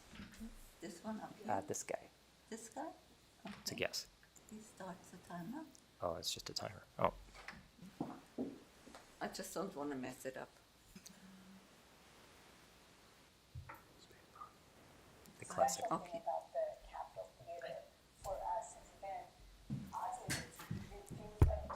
This one up here? This guy. This guy? It's a guess. He starts the timer. Oh, it's just a timer. Oh. I just don't want to mess it up. The classic. Okay. About the Capitol Theater for us has been positive. It seems like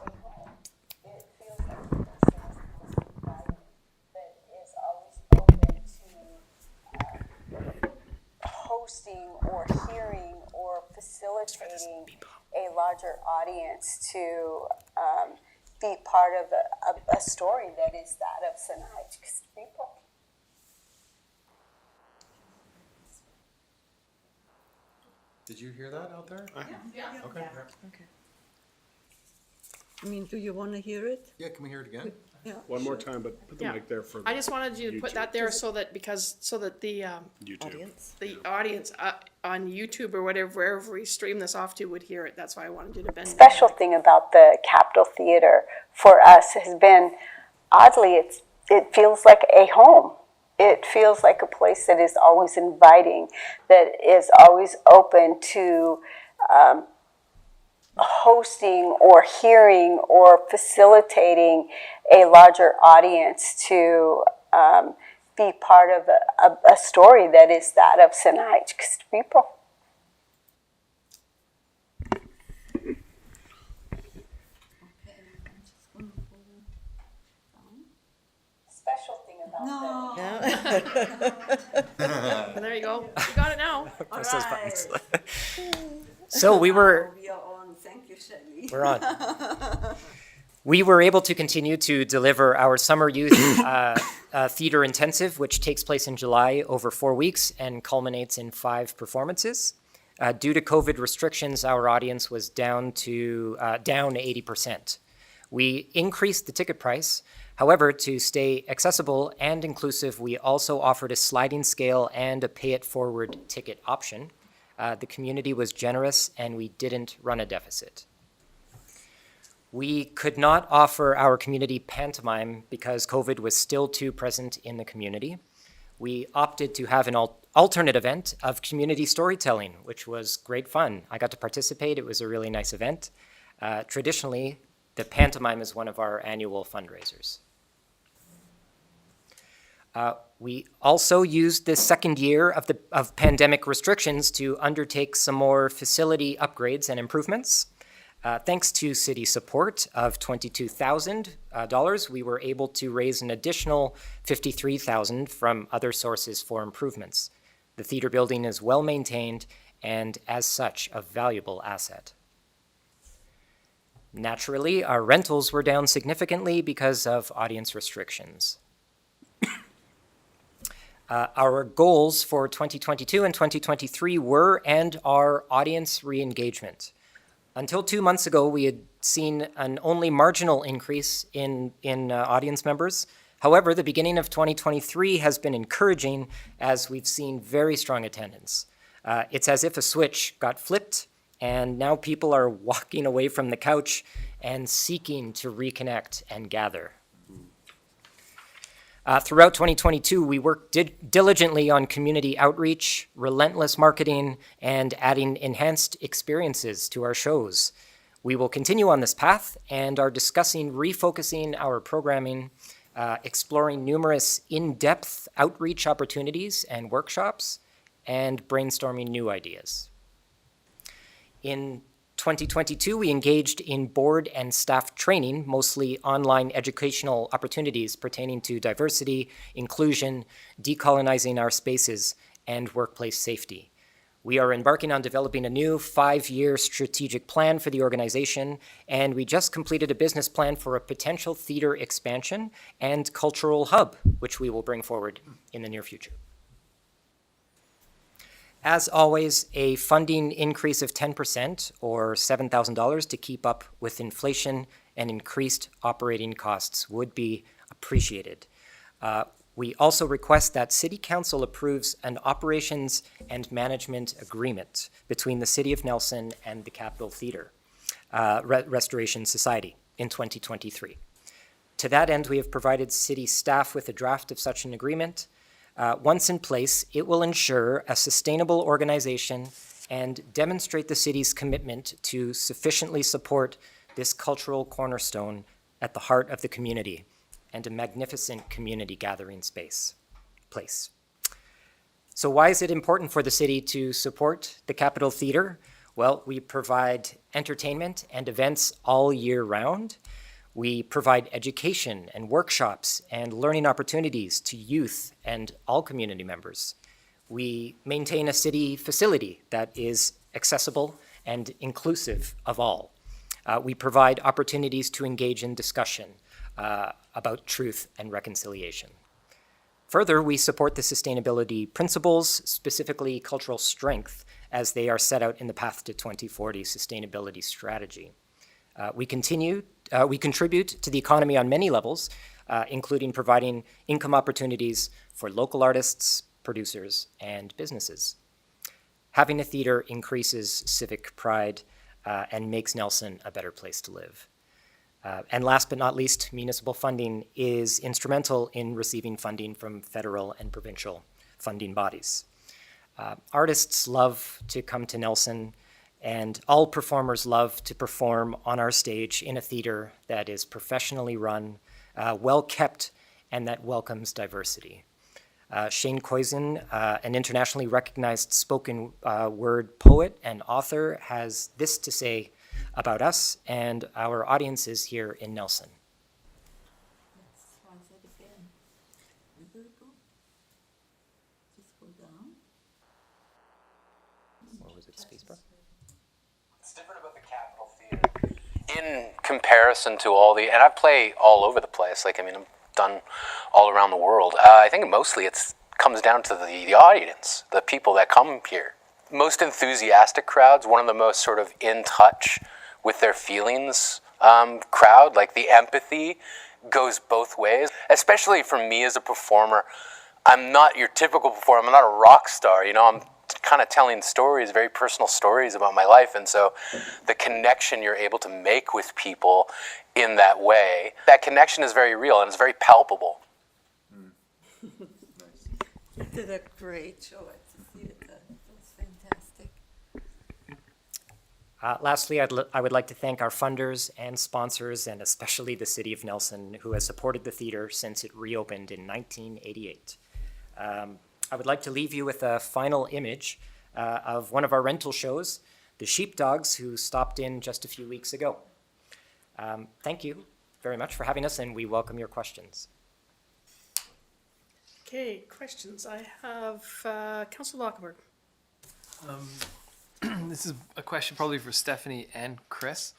facilitating a larger audience to be part of a story that is that of Sinai's people. Did you hear that out there? Yeah. Okay. I mean, do you want to hear it? Yeah, can we hear it again? Yeah. One more time, but put the Yeah. mic there for. I just wanted you to put that there so that, so that the, YouTube. the audience on YouTube or whatever, wherever we stream this off to would hear it. That's why I wanted you to bend. Special thing about the Capitol Theater for us has been, oddly, it feels like a home. It feels like a place that is always inviting, that is always open to hosting or hearing or facilitating a larger audience to be part of a story that is that of Sinai's people. Special thing about There you go. You got it now. Press those buttons. So So we were. We are on. Thank you, Shelley. We're on. We were able to continue to deliver our summer youth theater intensive, which takes place in July over 4 weeks and culminates in 5 performances. Due to COVID restrictions, our audience was down 80%. We increased the ticket price. However, to stay accessible and inclusive, we also offered a sliding scale and a pay-it-forward ticket option. The community was generous and we didn't run a deficit. We could not offer our community pantomime because COVID was still too present in the community. We opted to have an alternate event of community storytelling, which was great fun. I got to participate. It was a really nice event. Traditionally, the pantomime is one of our annual fundraisers. We also used this second year of pandemic restrictions to undertake some more facility upgrades and improvements. Thanks to city support of $22,000, we were able to raise an additional $53,000 from other sources for improvements. The theater building is well maintained and, as such, a valuable asset. Naturally, our rentals were down significantly because of audience restrictions. Our goals for 2022 and 2023 were and are audience re-engagement. Until 2 months ago, we had seen an only marginal increase in audience members. However, the beginning of 2023 has been encouraging as we've seen very strong attendance. It's as if a switch got flipped and now people are walking away from the couch and seeking to reconnect and gather. Throughout 2022, we worked diligently on community outreach, relentless marketing, and adding enhanced experiences to our shows. We will continue on this path and are discussing refocusing our programming, exploring numerous in-depth outreach opportunities and workshops, and brainstorming new ideas. In 2022, we engaged in board and staff training, mostly online educational opportunities pertaining to diversity, inclusion, decolonizing our spaces, and workplace safety. We are embarking on developing a new 5-year strategic plan for the organization, and we just completed a business plan for a potential theater expansion and cultural hub, which we will bring forward in the near future. As always, a funding increase of 10% or $7,000 to keep up with inflation and increased operating costs would be appreciated. We also request that City Council approves an operations and management agreement between the City of Nelson and the Capitol Theater Restoration Society in 2023. To that end, we have provided city staff with a draft of such an agreement. Once in place, it will ensure a sustainable organization and demonstrate the city's commitment to sufficiently support this cultural cornerstone at the heart of the community and a magnificent community gathering place. So why is it important for the city to support the Capitol Theater? Well, we provide entertainment and events all year round. We provide education and workshops and learning opportunities to youth and all community members. We maintain a city facility that is accessible and inclusive of all. We provide opportunities to engage in discussion about truth and reconciliation. Further, we support the sustainability principles, specifically cultural strength, as they are set out in the Path to 2040 sustainability strategy. We contribute to the economy on many levels, including providing income opportunities for local artists, producers, and businesses. Having a theater increases civic pride and makes Nelson a better place to live. And last but not least, municipal funding is instrumental in receiving funding from federal and provincial funding bodies. Artists love to come to Nelson, and all performers love to perform on our stage in a theater that is professionally run, well kept, and that welcomes diversity. Shane Koizen, an internationally recognized spoken word poet and author, has this to say about us and our audiences here in Nelson. What was it, spacebar? It's different about the Capitol Theater in comparison to all the, and I play all over the place. Like, I mean, I'm done all around the world. I think mostly it comes down to the audience, the people that come here. Most enthusiastic crowds, one of the most sort of in touch with their feelings crowd, like the empathy goes both ways. Especially for me as a performer, I'm not your typical performer, I'm not a rock star, you know, I'm kind of telling stories, very personal stories about my life, and so the connection you're able to make with people in that way, that connection is very real and it's very palpable. You did a great show at the theater. It was fantastic. Lastly, I would like to thank our funders and sponsors, and especially the City of Nelson, who has supported the theater since it reopened in 1988. I would like to leave you with a final image of one of our rental shows, the Sheepdogs, who stopped in just a few weeks ago. Thank you very much for having us, and we welcome your questions. Okay, questions. I have Councillor Lockenberg. This is a question probably for Stephanie and Chris.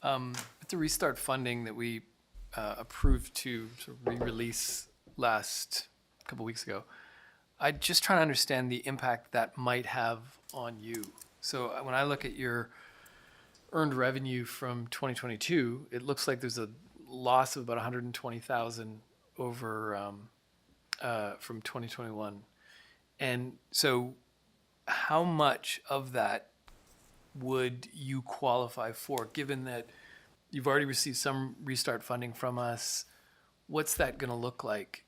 With the restart funding that we approved to sort of re-release last couple weeks ago, I'm just trying to understand the impact that might have on you. So when I look at your earned revenue from 2022, it looks like there's a loss of about 120,000 over from 2021. And so how much of that would you qualify for, given that you've already received some restart funding from us? What's that going to look like,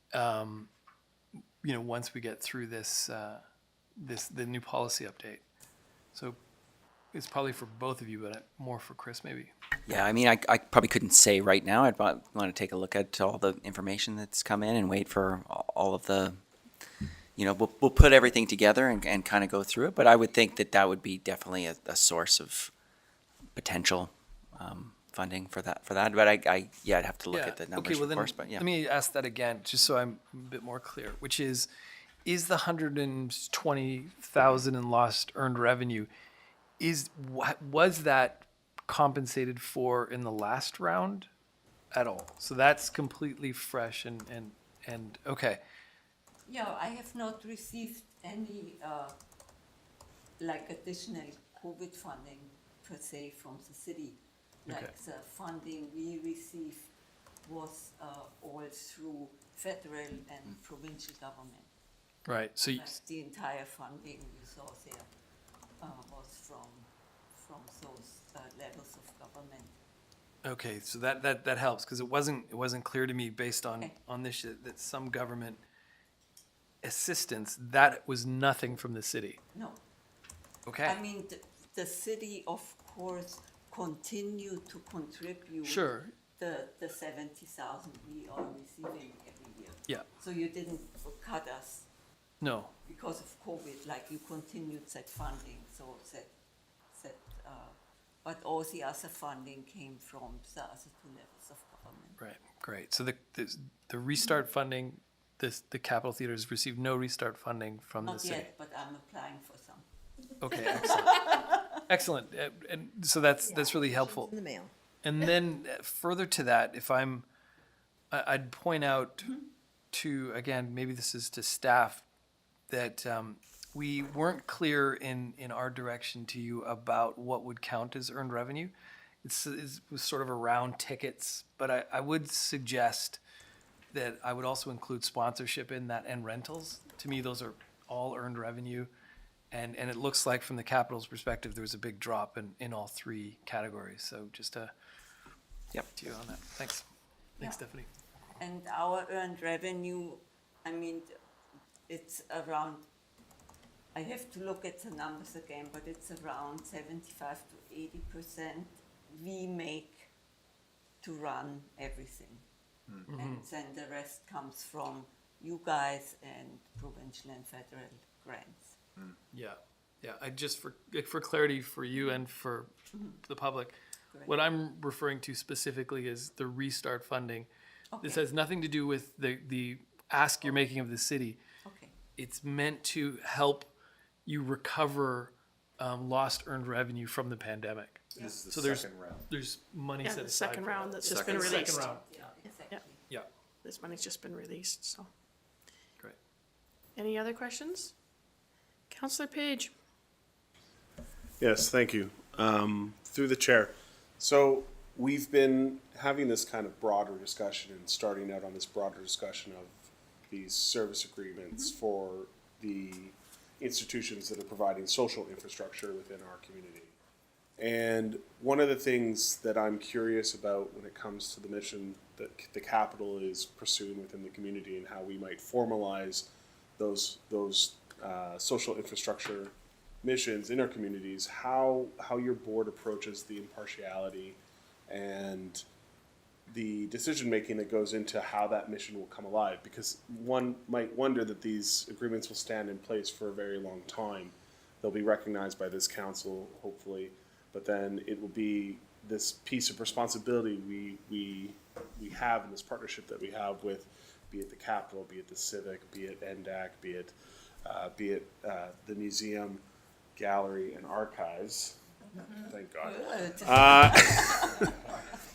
you know, once we get through this, the new policy update? So it's probably for both of you, but more for Chris maybe. Yeah, I mean, I probably couldn't say right now. I'd want to take a look at all the information that's come in and wait for all of the, you know, we'll put everything together and kind of go through it. But I would think that would be definitely a source of potential funding for that. But I'd have to look at the numbers, okay, well, of course. But yeah. Let me ask that again, just so I'm a bit more clear, which is the 120,000 in lost earned revenue, was that compensated for in the last round at all? So that's completely fresh and okay. Yeah, I have not received any additional COVID funding per se from the city. Like the funding we received was all through federal and provincial government. Right. So the entire funding you saw there was from those levels of government. Okay, so that helps, because it wasn't clear to me based on this that some government assistance, that was nothing from the city. No. Okay. I mean, the city, of course, continued to contribute. Sure. The 70,000 we are receiving every year. Yeah. So you didn't cut us. No. Because of COVID, like you continued that funding, so that but all the other funding came from the other two levels of government. Right. Great. So the restart funding, the Capitol Theater has received no restart funding from the city. Not yet, but I'm applying for some. Okay. Excellent. Excellent. And so that's really helpful. In the mail. And then further to that, I'd point out to, again, maybe this is to staff, that we weren't clear in our direction to you about what would count as earned revenue. It was sort of around tickets, but I would suggest that I would also include sponsorship in that and rentals. To me, those are all earned revenue. And it looks like from the capital's perspective, there was a big drop in all three categories. So just to you on that. Thanks. Thanks, Stephanie. And our earned revenue, I mean, it's around, I have to look at the numbers again, but it's around 75 to 80% we make to run everything. Mm-hmm. And then the rest comes from you guys and provincial and federal grants. Yeah. I just for clarity for you and for the public, Correct. what I'm referring to specifically is the restart funding. This Okay. has nothing to do with the ask you're making of the city. Okay. It's meant to help you recover lost earned revenue from the pandemic. This is the So there's second round. there's money Yeah, set the aside. second for round that. that's just been Second released. round. Exactly. Yeah. This money's just been released, so. Great. Any other questions? Counselor Page? Yes, thank you. Through the chair. So we've been having this kind of broader discussion and starting out on this broader discussion of these service agreements for the institutions that are providing social infrastructure within our community. And one of the things that I'm curious about when it comes to the mission that the capital is pursuing within the community and how we might formalize those social infrastructure missions in our communities, how your board approaches the impartiality and the decision-making that goes into how that mission will come alive. Because one might wonder that these agreements will stand in place for a very long time. They'll be recognized by this council, hopefully, but then it will be this piece of responsibility we have in this partnership that we have with, be it the Capitol, be it the Civic, be it NDAC, be it the museum, gallery, and archives. Thank God.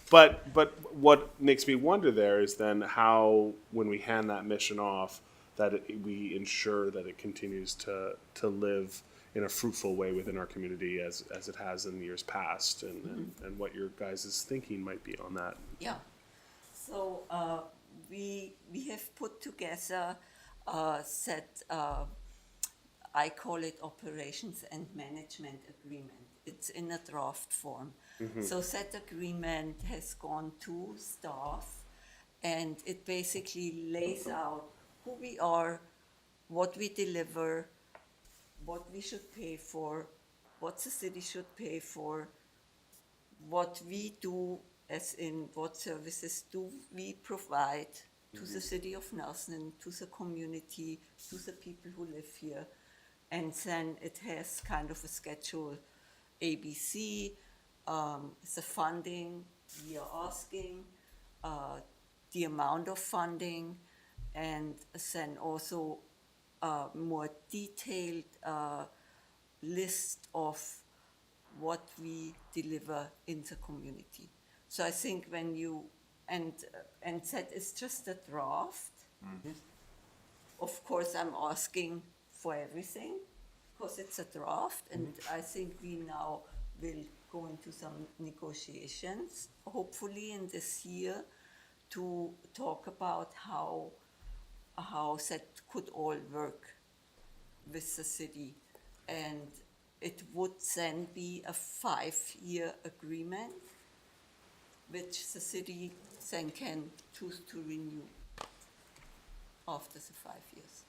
But what makes me wonder there is then how, when we hand that mission off, that we ensure that it continues to live in a fruitful way within our community as it has in years past, and what your guys' thinking might be on that. Yeah. So we have put together a set, I call it operations and management agreement. It's in a draft form. So that agreement has gone to staff, and it basically lays out who we are, what we deliver, what we should pay for, what the city should pay for, what we do, as in what services do we provide to the city of Nelson, to the community, to the people who live here. And then it has kind of a schedule, ABC, the funding we are asking, the amount of funding, and then also a more detailed list of what we deliver in the community. So I think when you, and that is just a draft. Of course, I'm asking for everything, because it's a draft, and I think we now will go into some negotiations, hopefully in this year, to talk about how that could all work with the city. And it would then be a 5-year agreement, which the city then can choose to renew after the 5 years.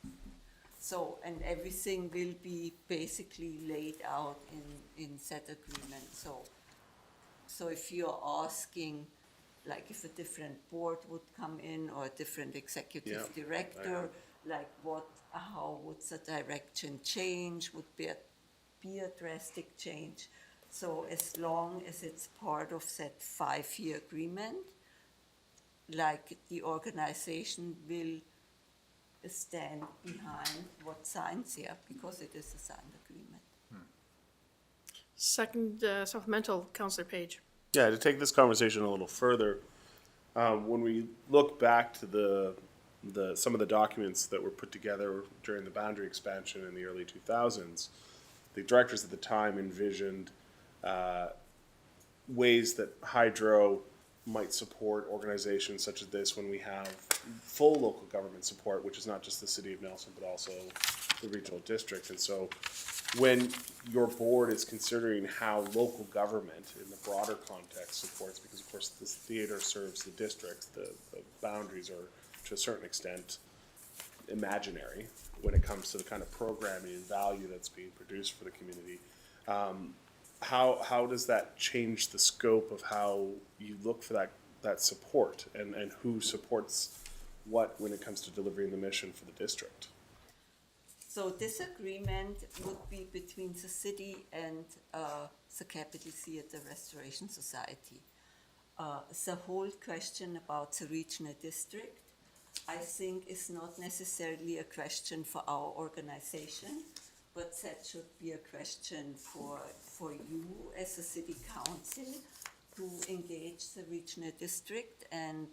So, and everything will be basically laid out in that agreement. So if you're asking, like if a different board would come in or a different executive director, like how would the direction change, would be a drastic change. So as long as it's part of that 5-year agreement, like the organization will stand behind what signs here, because it is a signed agreement. Second supplemental, Councillor Page. Yeah, to take this conversation a little further, when we look back to some of the documents that were put together during the boundary expansion in the early 2000s, the directors at the time envisioned ways that hydro might support organizations such as this when we have full local government support, which is not just the city of Nelson, but also the regional district. And so when your board is considering how local government in the broader context supports, because of course this theater serves the districts, the boundaries are to a certain extent imaginary when it comes to the kind of programming and value that's being produced for the community. How does that change the scope of how you look for that support and who supports what when it comes to delivering the mission for the district? So this agreement would be between the city and the Capital Theatre Restoration Society. The whole question about the regional district, I think, is not necessarily a question for our organization, but that should be a question for you as a city council to engage the regional district and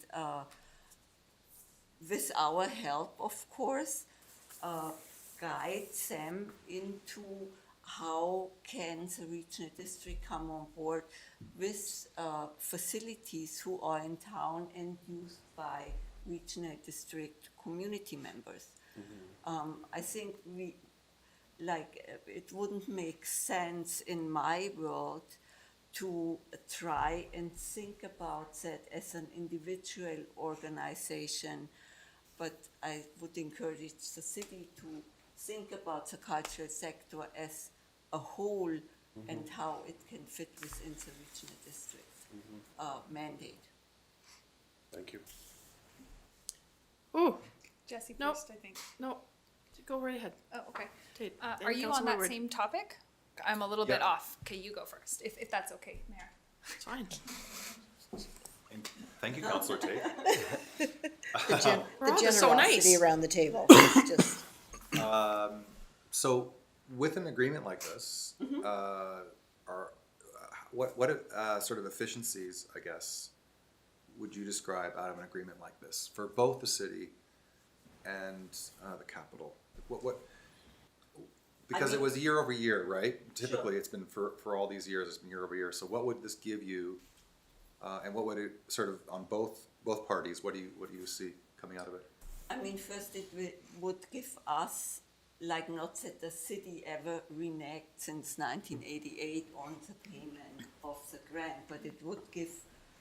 with our help, of course, guide them into how can the regional district come on board with facilities who are in town and used by regional district community members. I think it wouldn't make sense in my world to try and think about that as an individual organization, but I would encourage the city to think about the cultural sector as a whole and how it can fit within the regional district mandate. Thank you. Ooh, Jesse Nope. first, I think. no, go right ahead. Oh, okay. Tate, Are then you on Councillor that Woodward. same topic? I'm a little bit Yeah. off. Okay, you go first, if that's okay, Mayor. It's fine. And thank you, Councillor Tate. The We're all just so nice. generosity around the table, it's just. So with an agreement like this, what sort of efficiencies, I guess, would you describe out of an agreement like this for both the city and the capital? Because it was year over year, right? Typically, it's been for all these years, it's been year over year. So what would this give you, and what would it sort of on both parties? What do you see coming out of it? I mean, first it would give us, like, not that the city ever reneged since 1988 on the payment of the grant, but it would give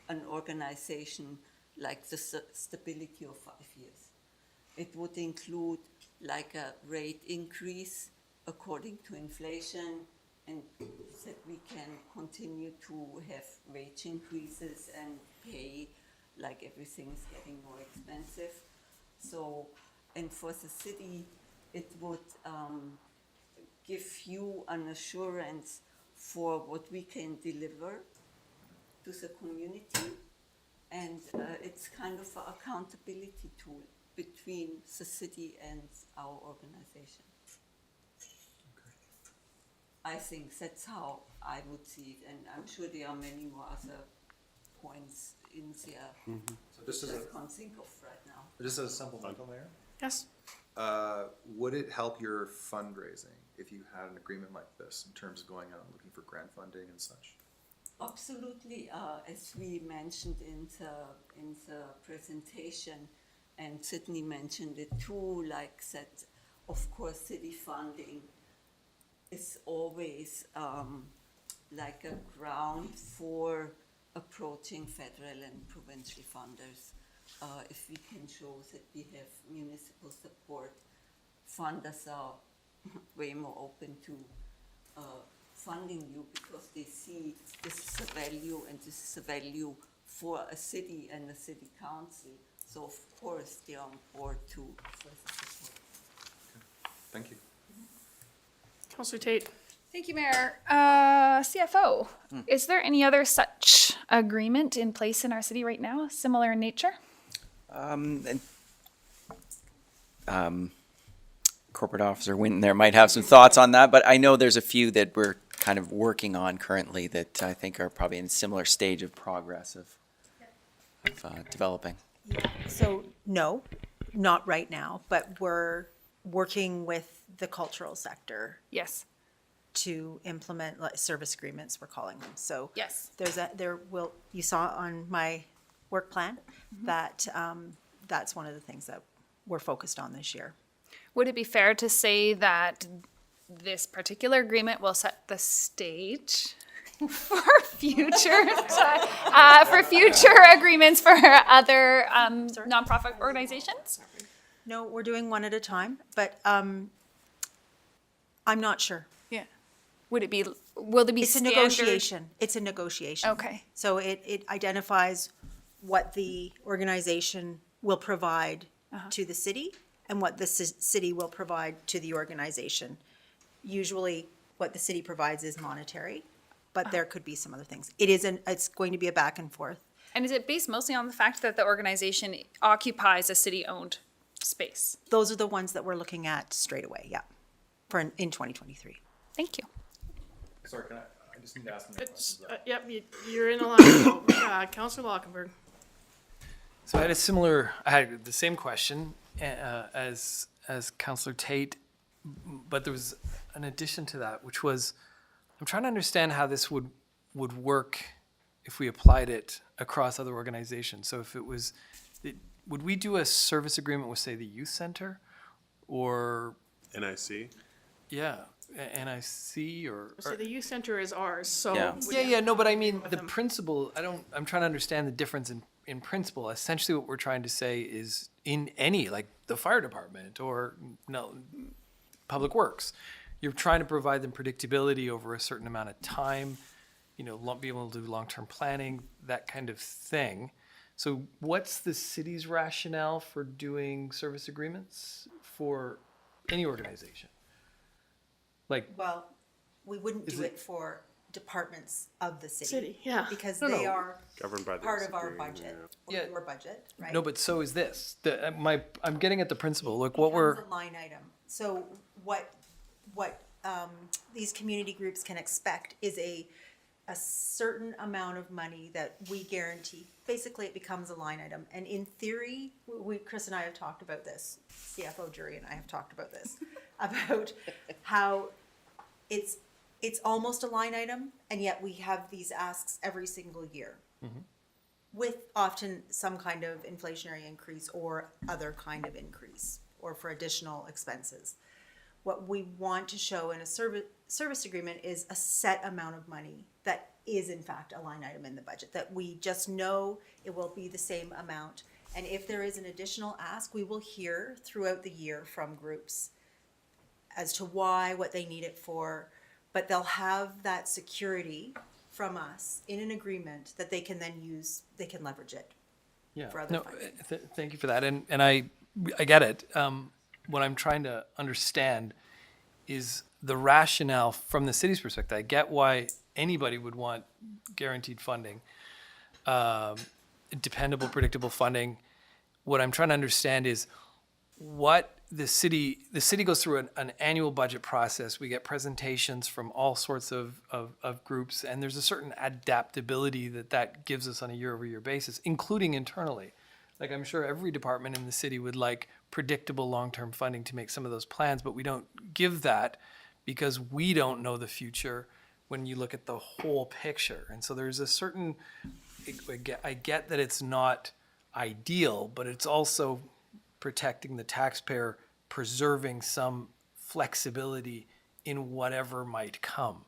an organization like the stability of 5 years. It would include like a rate increase according to inflation, and that we can continue to have wage increases and pay like everything's getting more expensive. So, and for the city, it would give you an assurance for what we can deliver to the community, and it's kind of an accountability tool between the city and our organization. I think that's how I would see it, and I'm sure there are many more other points in there So just that I can't think of right now. Just as a supplemental, Mayor? Yes. Would it help your fundraising if you had an agreement like this in terms of going out and looking for grant funding and such? Absolutely, as we mentioned in the presentation, and Sydney mentioned it too, like that, of course, city funding is always like a ground for approaching federal and provincial funders. If we can show that we have municipal support, funders are way more open to funding you because they see this is a value and this is a value for a city and a city council. So of course they are on board to further support. Thank you. Councillor Tate. Thank you, Mayor. CFO, is there any other such agreement in place in our city right now, similar in nature? Corporate Officer Winton there might have some thoughts on that, but I know there's a few that we're kind of working on currently that I think are probably in a similar stage of progress of developing? So, no, not right now, but we're working with the cultural sector Yes. to implement service agreements, we're calling them. So Yes. you saw on my work plan that that's one of the things that we're focused on this year. Would it be fair to say that this particular agreement will set the stage for future agreements for other nonprofit organizations? No, we're doing one at a time, but I'm not sure. Yeah. Will there be It's a standard? negotiation. It's a negotiation. Okay. So it identifies what the organization will provide to the city and what the city will provide to the organization. Usually, what the city provides is monetary, but there could be some other things. It's going to be a back and forth. And is it based mostly on the fact that the organization occupies a city-owned space? Those are the ones that we're looking at straight away, yeah, in 2023. Thank you. Sorry, I just need to ask my questions. Yep, you're in a line. Councillor Lockenberg. So I had the same question as Councillor Tate, but there was an addition to that, which was, I'm trying to understand how this would work if we applied it across other organizations. So if would we do a service agreement with, say, the youth center, or NIC? Yeah, NIC or So the youth center is ours, so. Yeah, no, but I mean, the principle, I'm trying to understand the difference in principle. Essentially what we're trying to say is in any, like the fire department or public works, you're trying to provide them predictability over a certain amount of time, be able to do long-term planning, that kind of thing. So what's the city's rationale for doing service agreements for any organization? Well, we wouldn't do it for departments of the city. City, yeah. Because No, they no. are Governed by part this of our agreement, budget, or yeah. your budget, right? No, but so is this. I'm getting at the principle. Like what Becomes a line item. So what these community groups can expect is a certain amount of money that we guarantee. Basically, it becomes a line item. And in theory, Chris and I have talked about this, CFO Jury and I have talked about this, about how it's almost a line item, and yet we have these asks every single year. With often some kind of inflationary increase or other kind of increase, or for additional expenses. What we want to show in a service agreement is a set amount of money that is in fact a line item in the budget, that we just know it will be the same amount. And if there is an additional ask, we will hear throughout the year from groups as to why, what they need it for, but they'll have that security from us in an agreement that they can then use, they can leverage it. Yeah. For other No, funding. thank you for that. And I get it. What I'm trying to understand is the rationale from the city's perspective. I get why anybody would want guaranteed funding, dependable, predictable funding. What I'm trying to understand is what the city goes through an annual budget process. We get presentations from all sorts of groups, and there's a certain adaptability that gives us on a year-over-year basis, including internally. Like, I'm sure every department in the city would like predictable long-term funding to make some of those plans, but we don't give that because we don't know the future when you look at the whole picture. And so there's a certain, I get that it's not ideal, but it's also protecting the taxpayer, preserving some flexibility in whatever might come.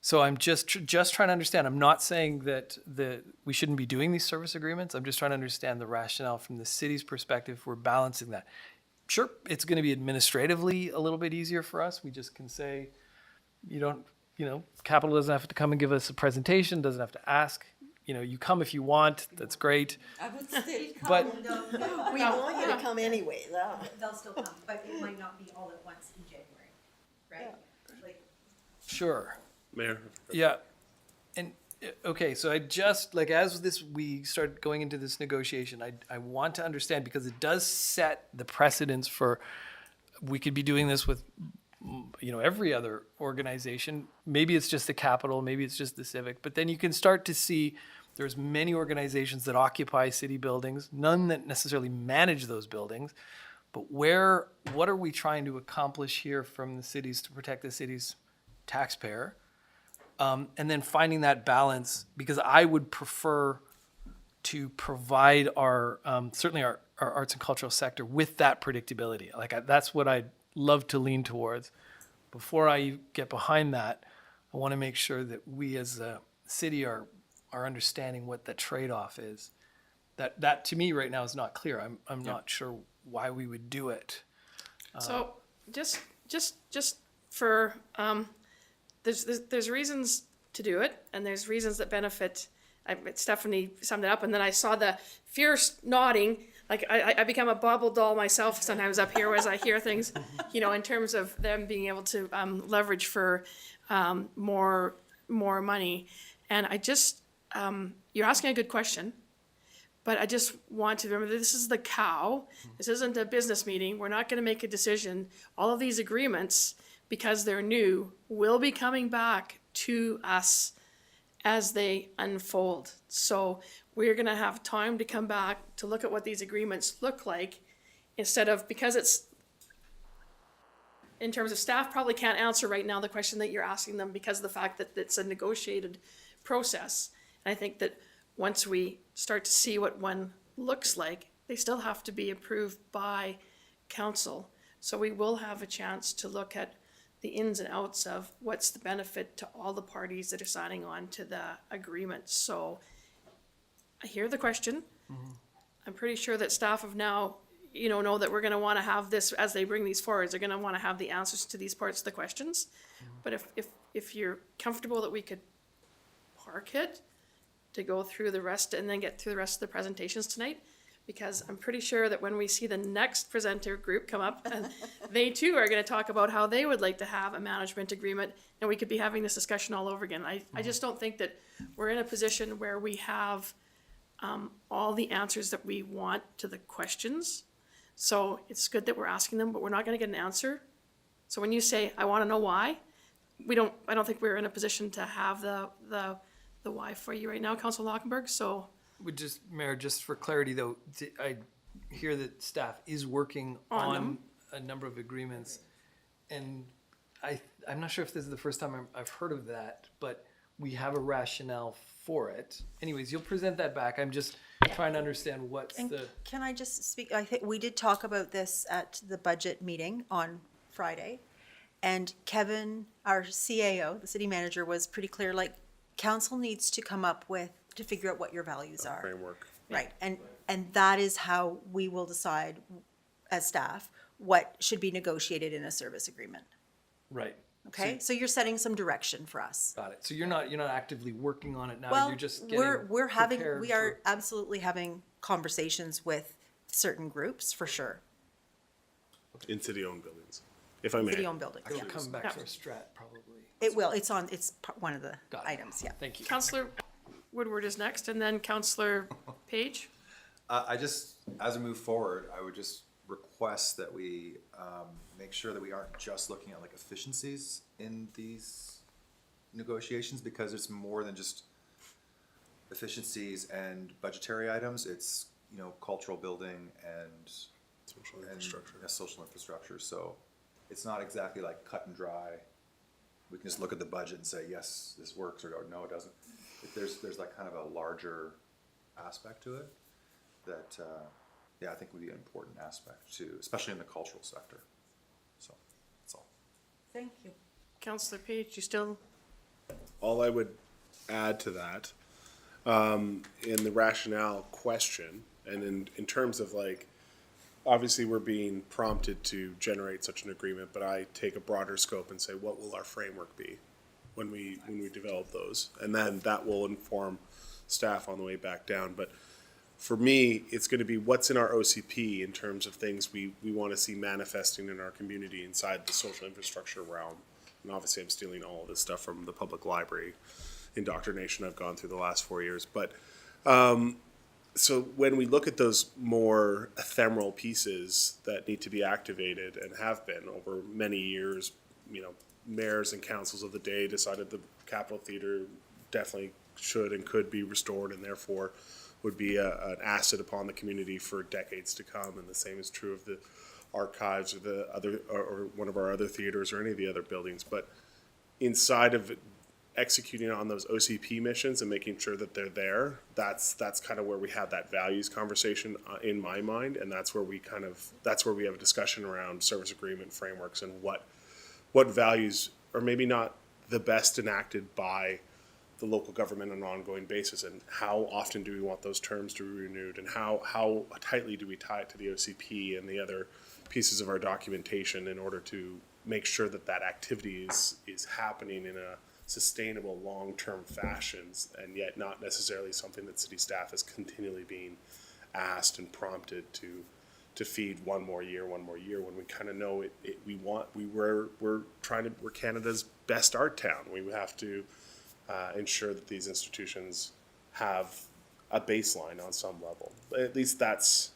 So I'm just trying to understand. I'm not saying that we shouldn't be doing these service agreements. I'm just trying to understand the rationale from the city's perspective. We're balancing that. Sure, it's going to be administratively a little bit easier for us. We just can say, Capital doesn't have to come and give us a presentation, doesn't have to ask. You come if you want. That's great. I would still come. But We want you to come anyway, though. They'll still come, but it might not be all at once in January, right? Like, sure. Mayor? Yeah. And, okay, so I just, as we start going into this negotiation, I want to understand, because it does set the precedence for, we could be doing this with every other organization. Maybe it's just the Capitol, maybe it's just the Civic, but then you can start to see there's many organizations that occupy city buildings, none that necessarily manage those buildings. But what are we trying to accomplish here from the cities to protect the city's taxpayer? And then finding that balance, because I would prefer to provide certainly our arts and cultural sector with that predictability. That's what I'd love to lean towards. Before I get behind that, I want to make sure that we as a city are understanding what the trade-off is. That to me right now is not clear. I'm not sure why we would do it. So just for, there's reasons to do it, and there's reasons that benefit. Stephanie summed it up, and then I saw the fierce nodding. Like I become a bobble doll myself sometimes up here as I hear things, in terms of them being able to leverage for more money. And I just, you're asking a good question, but I just want to remember this is the cow. This isn't a business meeting. We're not going to make a decision. All of these agreements, because they're new, will be coming back to us as they unfold. So we're going to have time to come back to look at what these agreements look like, instead of, because it's, in terms of staff probably can't answer right now the question that you're asking them because of the fact that it's a negotiated process. And I think that once we start to see what one looks like, they still have to be approved by council. So we will have a chance to look at the ins and outs of what's the benefit to all the parties that are signing on to the agreement. So I hear the question. I'm pretty sure that staff have now, know that we're gonna wanna have this, as they bring these forward, they're gonna wanna have the answers to these parts of the questions. But if you're comfortable that we could park it to go through the rest and then get through the rest of the presentations tonight, because I'm pretty sure that when we see the next presenter group come up, and they too are going to talk about how they would like to have a management agreement, and we could be having this discussion all over again. I just don't think that we're in a position where we have all the answers that we want to the questions. So it's good that we're asking them, but we're not going to get an answer. So when you say, I want to know why, I don't think we're in a position to have the why for you right now, Councilor Lockenberg. So. Mayor, just for clarity though, I hear that staff is working on a number of agreements, and I'm not sure if this is the first time I've heard of that, but we have a rationale for it. Anyways, you'll present that back. I'm just trying to understand what's And the. can I just speak? I think we did talk about this at the budget meeting on Friday, and Kevin, our CAO, the city manager, was pretty clear, like, council needs to come up with, to figure out what your values are. Framework. Right, and that is how we will decide as staff what should be negotiated in a service agreement. Right. Okay, so you're setting some direction for us. Got it. So you're not actively working on it now. Well, You're just getting we are absolutely having conversations with certain groups for sure. In city-owned buildings, if I may. City-owned buildings, It'll yeah. come back to our strat probably. It will, it's one of the items, yeah. Thank you. Councillor Woodward is next, and then Councillor Page. As we move forward, I would just request that we make sure that we aren't just looking at like efficiencies in these negotiations, because it's more than just efficiencies and budgetary items. It's, cultural building and social infrastructure. So it's not exactly like cut and dry. We can just look at the budget and say, yes, this works, or no, it doesn't. There's like kind of a larger aspect to it that, I think would be an important aspect too, especially in the cultural sector. So, that's all. Thank you. Councillor Page, you still? All I would add to that, in the rationale question, and in terms of like, obviously we're being prompted to generate such an agreement, but I take a broader scope and say, what will our framework be when we develop those? And then that will inform staff on the way back down. But for me, it's going to be what's in our OCP in terms of things we want to see manifesting in our community inside the social infrastructure realm. And obviously I'm stealing all of this stuff from the public library indoctrination I've gone through the last 4 years. But so when we look at those more ephemeral pieces that need to be activated and have been over many years, mayors and councils of the day decided the Capitol Theatre definitely should and could be restored, and therefore would be an asset upon the community for decades to come. And the same is true of the archives or the other, or one of our other theaters or any of the other buildings. But inside of executing on those OCP missions and making sure that they're there, that's kind of where we have that values conversation in my mind, and that's where we have a discussion around service agreement frameworks and what values are maybe not the best enacted by the local government on an ongoing basis, and how often do we want those terms to be renewed, and how tightly do we tie it to the OCP and the other pieces of our documentation in order to make sure that that activity is happening in a sustainable long-term fashions, and yet not necessarily something that city staff is continually being asked and prompted to feed one more year when we kind of know we're Canada's best art town. We have to ensure that these institutions have a baseline on some level. At least that's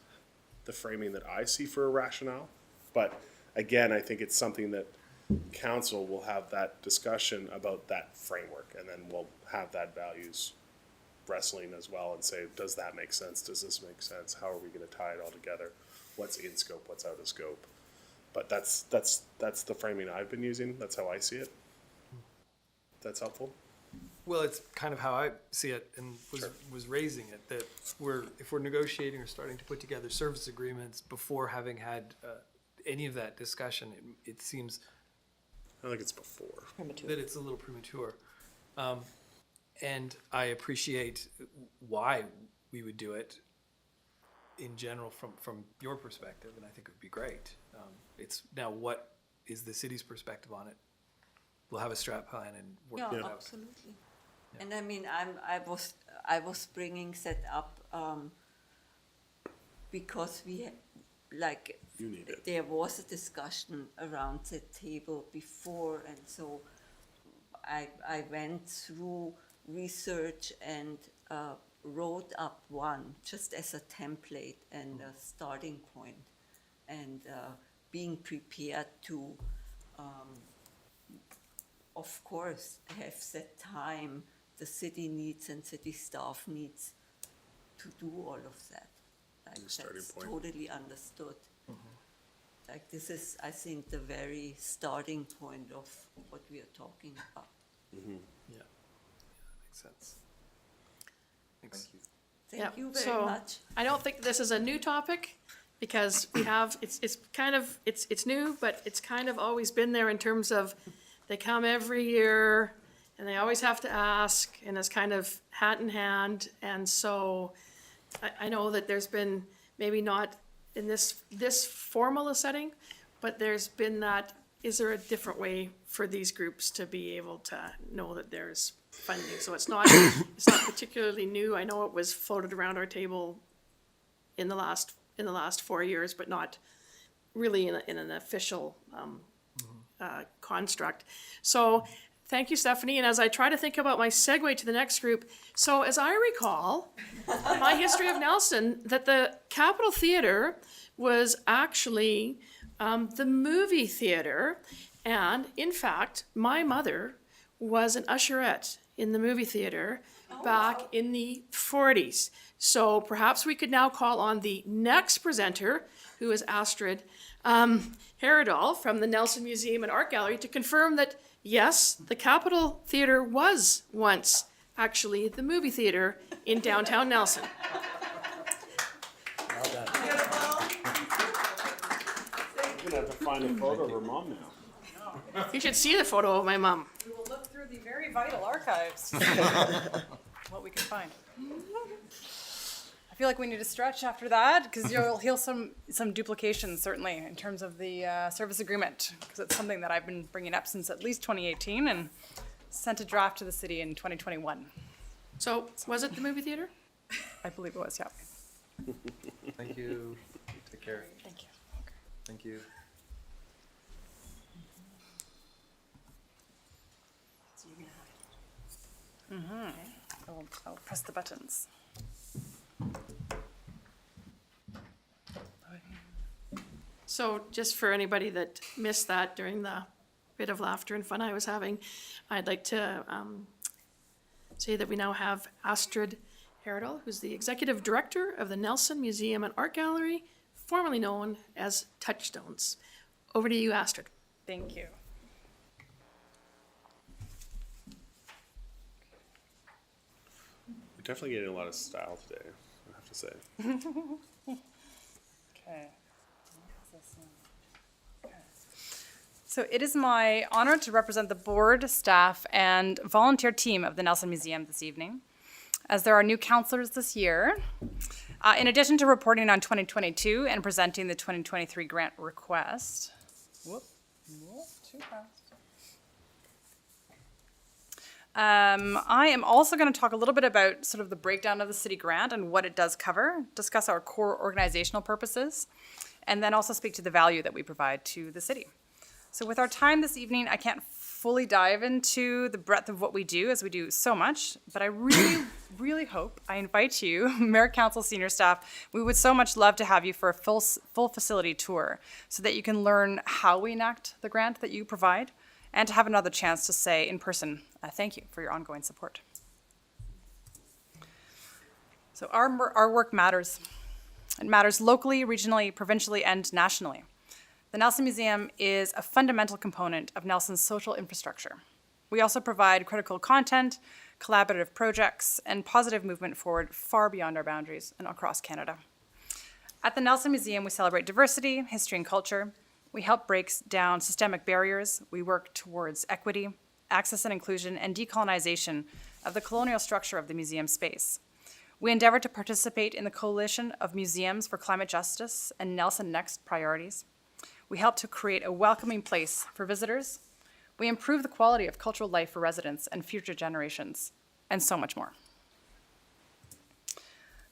the framing that I see for a rationale. But again, I think it's something that council will have that discussion about that framework, and then we'll have that values wrestling as well and say, does that make sense? Does this make sense? How are we going to tie it all together? What's in scope? What's out of scope? But that's the framing I've been using. That's how I see it. That's helpful. Well, it's kind of how I see it and was raising it, that if we're negotiating or starting to put together service agreements before having had any of that discussion, it seems I think it's before that it's a little premature. And I appreciate why we would do it in general from your perspective, and I think it would be great. It's now, what is the city's perspective on it? We'll have a strat plan and work it out. Absolutely. Yeah. And I mean, I was bringing that up because there was a discussion around the table before, and so I went through research and wrote up one just as a template and a starting point, and being prepared to of course have that time the city needs and city staff needs to do all of that. That's totally understood. Like, this is, I think, the very starting point of what we are talking about. Yeah, makes sense. Thanks. Thank you very much. I don't think this is a new topic, because we have, it's new, but it's kind of always been there in terms of they come every year and they always have to ask, and it's kind of hat in hand. And so I know that there's been, maybe not in this formal a setting, but there's been that, is there a different way for these groups to be able to know that there's funding? So it's not particularly new. I know it was floated around our table in the last 4 years, but not really in an official construct. So thank you, Stephanie. And as I try to think about my segue to the next group, so as I recall, my history of Nelson, that the Capitol Theatre was actually the movie theater. And in fact, my mother was an usherette in the movie theater back in the 40s. So perhaps we could now call on the next presenter, who is Astrid Herodal from the Nelson Museum and Art Gallery, to confirm that, yes, the Capitol Theatre was once actually the movie theater in downtown Nelson. Well done. You're gonna have to find a photo of her mom now. You should see the photo of my mom. We will look through the very vital archives to see what we can find. I feel like we need to stretch after that, because you'll heal some duplication, certainly, in terms of the service agreement, because it's something that I've been bringing up since at least 2018 and sent a draft to the city in 2021. So was it the movie theater? I believe it was, yeah. Thank you. Take care. Thank you. Thank you. So you're gonna have it. I'll press the buttons. So just for anybody that missed that during the bit of laughter and fun I was having, I'd like to say that we now have Astrid Herodal, who's the Executive Director of the Nelson Museum and Art Gallery, formerly known as Touchstones. Over to you, Astrid. Thank you. We're definitely getting a lot of style today, I have to say. Okay. So it is my honor to represent the board, staff, and volunteer team of the Nelson Museum this evening. As there are new counselors this year, in addition to reporting on 2022 and presenting the 2023 grant request. Too fast. I am also going to talk a little bit about sort of the breakdown of the city grant and what it does cover, discuss our core organizational purposes, and then also speak to the value that we provide to the city. So with our time this evening, I can't fully dive into the breadth of what we do, as we do so much, but I really, really hope, I invite you, Mayor, Council, senior staff, we would so much love to have you for a full facility tour so that you can learn how we enact the grant that you provide and to have another chance to say in person, thank you for your ongoing support. So our work matters. It matters locally, regionally, provincially, and nationally. The Nelson Museum is a fundamental component of Nelson's social infrastructure. We also provide critical content, collaborative projects, and positive movement forward far beyond our boundaries and across Canada. At the Nelson Museum, we celebrate diversity, history, and culture. We help break down systemic barriers. We work towards equity, access and inclusion, and decolonization of the colonial structure of the museum space. We endeavor to participate in the Coalition of Museums for Climate Justice and Nelson Next priorities. We help to create a welcoming place for visitors. We improve the quality of cultural life for residents and future generations, and so much more.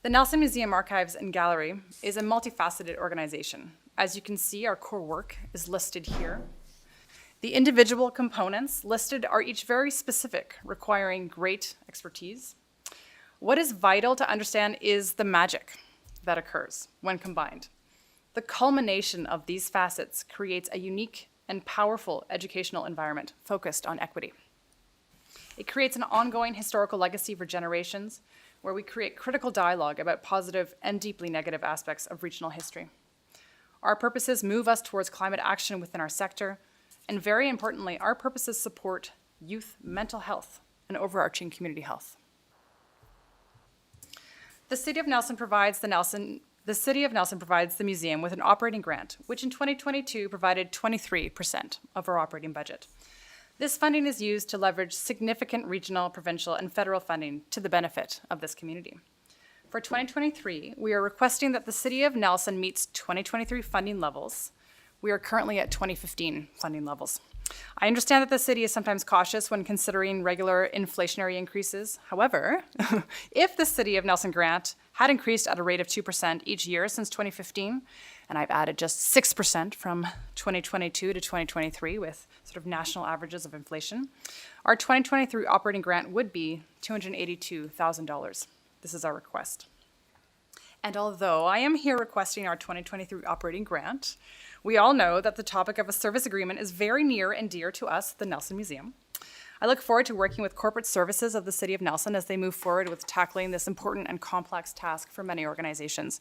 The Nelson Museum Archives and Gallery is a multifaceted organization. As you can see, our core work is listed here. The individual components listed are each very specific, requiring great expertise. What is vital to understand is the magic that occurs when combined. The culmination of these facets creates a unique and powerful educational environment focused on equity. It creates an ongoing historical legacy for generations where we create critical dialogue about positive and deeply negative aspects of regional history. Our purposes move us towards climate action within our sector, and very importantly, our purposes support youth mental health and overarching community health. The City of Nelson provides the museum with an operating grant, which in 2022 provided 23% of our operating budget. This funding is used to leverage significant regional, provincial, and federal funding to the benefit of this community. For 2023, we are requesting that the City of Nelson meets 2023 funding levels. We are currently at 2015 funding levels. I understand that the city is sometimes cautious when considering regular inflationary increases. However, if the City of Nelson grant had increased at a rate of 2% each year since 2015, and I've added just 6% from 2022 to 2023 with sort of national averages of inflation, our 2023 operating grant would be $282,000. This is our request. And although I am here requesting our 2023 operating grant, we all know that the topic of a service agreement is very near and dear to us, the Nelson Museum. I look forward to working with corporate services of the City of Nelson as they move forward with tackling this important and complex task for many organizations.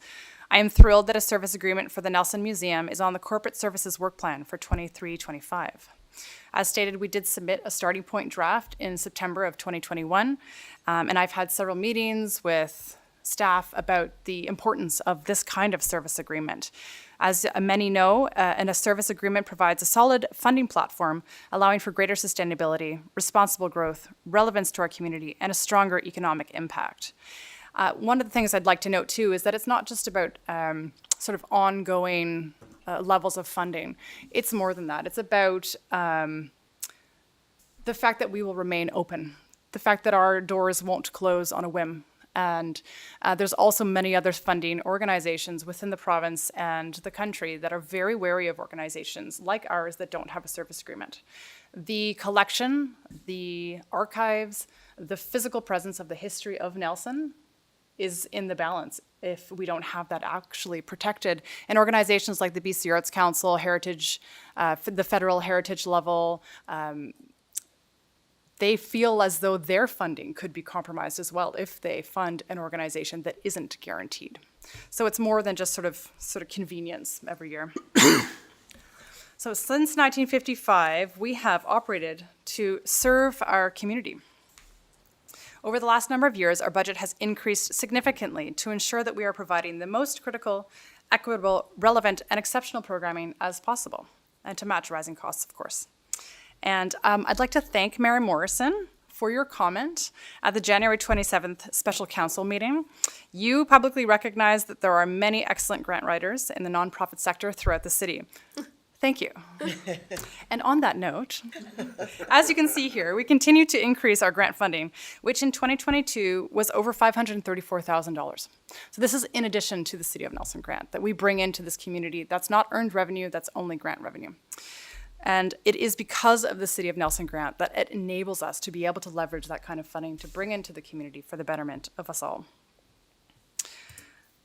I am thrilled that a service agreement for the Nelson Museum is on the corporate services work plan for 23-25. As stated, we did submit a starting point draft in September of 2021, and I've had several meetings with staff about the importance of this kind of service agreement. As many know, and a service agreement provides a solid funding platform, allowing for greater sustainability, responsible growth, relevance to our community, and a stronger economic impact. One of the things I'd like to note too is that it's not just about sort of ongoing levels of funding. It's more than that. It's about the fact that we will remain open, the fact that our doors won't close on a whim. And there's also many other funding organizations within the province and the country that are very wary of organizations like ours that don't have a service agreement. The collection, the archives, the physical presence of the history of Nelson is in the balance. if we don't have that actually protected. And organizations like the BC Arts Council, Heritage, the federal heritage level, they feel as though their funding could be compromised as well if they fund an organization that isn't guaranteed. So it's more than just sort of convenience every year. So since 1955, we have operated to serve our community. Over the last number of years, our budget has increased significantly to ensure that we are providing the most critical, equitable, relevant, and exceptional programming as possible, and to match rising costs, of course. And I'd like to thank Mary Morrison for your comment at the January 27th Special Council meeting. You publicly recognized that there are many excellent grant writers in the nonprofit sector throughout the city. Thank you. And on that note, as you can see here, we continue to increase our grant funding, which in 2022 was over $534,000. So this is in addition to the City of Nelson grant that we bring into this community. That's not earned revenue, that's only grant revenue. And it is because of the City of Nelson grant that it enables us to be able to leverage that kind of funding to bring into the community for the betterment of us all.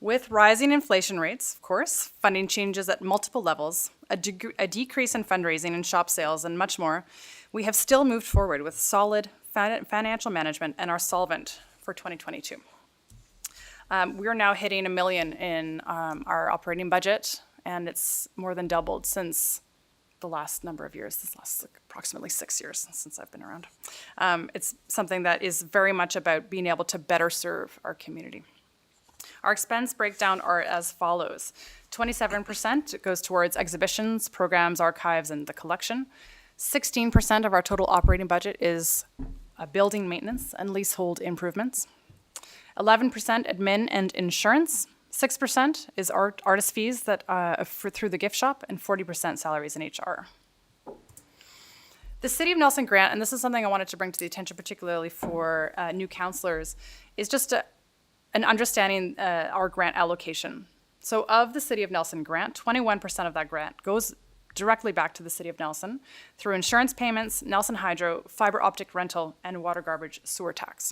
With rising inflation rates, of course, funding changes at multiple levels, a decrease in fundraising and shop sales, and much more, we have still moved forward with solid financial management and are solvent for 2022. We are now hitting $1 million in our operating budget, and it's more than doubled since the last number of years, this last approximately 6 years since I've been around. It's something that is very much about being able to better serve our community. Our expense breakdown are as follows. 27% goes towards exhibitions, programs, archives, and the collection. 16% of our total operating budget is building maintenance and leasehold improvements. 11% admin and insurance. 6% is artist fees that through the gift shop, and 40% salaries and HR. The City of Nelson grant, and this is something I wanted to bring to the attention particularly for new councillors, is just an understanding our grant allocation. So of the City of Nelson grant, 21% of that grant goes directly back to the City of Nelson through insurance payments, Nelson Hydro, fiber optic rental, and water garbage sewer tax.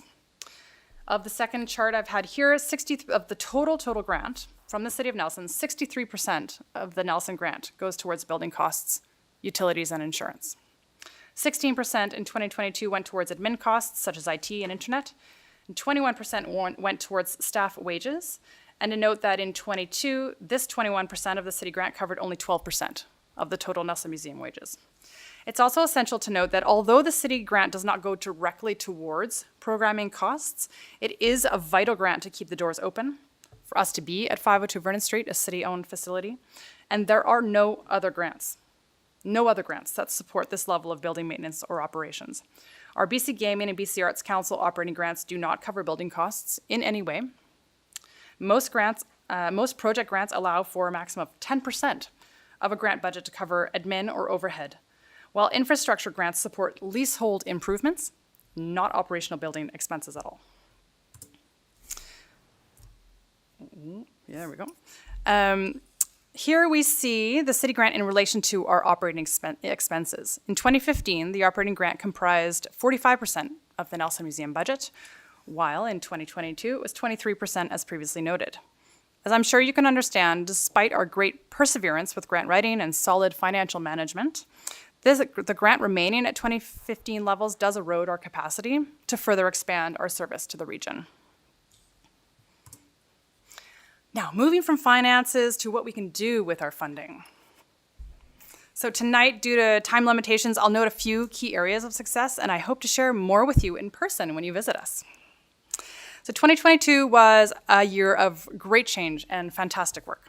Of the second chart I've had here, of the total grant from the City of Nelson, 63% of the Nelson grant goes towards building costs, utilities, and insurance. 16% in 2022 went towards admin costs, such as IT and internet, and 21% went towards staff wages. And to note that in 22, this 21% of the city grant covered only 12% of the total Nelson Museum wages. It's also essential to note that although the city grant does not go directly towards programming costs, it is a vital grant to keep the doors open for us to be at 502 Vernon Street, a city-owned facility. And there are no other grants that support this level of building maintenance or operations. Our BC Gaming and BC Arts Council operating grants do not cover building costs in any way. Most project grants allow for a maximum of 10% of a grant budget to cover admin or overhead, while infrastructure grants support leasehold improvements, not operational building expenses at all. Yeah, there we go. Here we see the city grant in relation to our operating expenses. In 2015, the operating grant comprised 45% of the Nelson Museum budget, while in 2022, it was 23% as previously noted. As I'm sure you can understand, despite our great perseverance with grant writing and solid financial management, the grant remaining at 2015 levels does erode our capacity to further expand our service to the region. Now, moving from finances to what we can do with our funding. So tonight, due to time limitations, I'll note a few key areas of success, and I hope to share more with you in person when you visit us. So 2022 was a year of great change and fantastic work.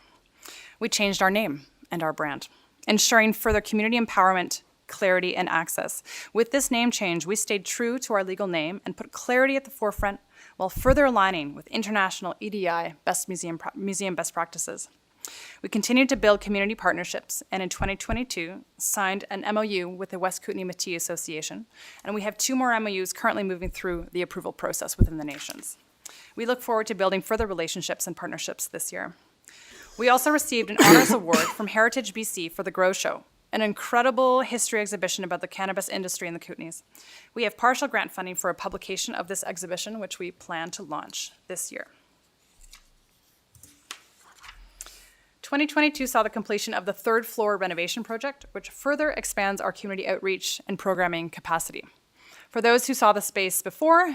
We changed our name and our brand, ensuring further community empowerment, clarity, and access. With this name change, we stayed true to our legal name and put clarity at the forefront while further aligning with international EDI museum best practices. We continued to build community partnerships, and in 2022, signed an MOU with the West Kootenay Métis Association, and we have 2 more MOUs currently moving through the approval process within the nations. We look forward to building further relationships and partnerships this year. We also received an honors award from Heritage BC for the Grow Show, an incredible history exhibition about the cannabis industry in the Kootenays. We have partial grant funding for a publication of this exhibition, which we plan to launch this year. 2022 saw the completion of the third floor renovation project, which further expands our community outreach and programming capacity. For those who saw the space before,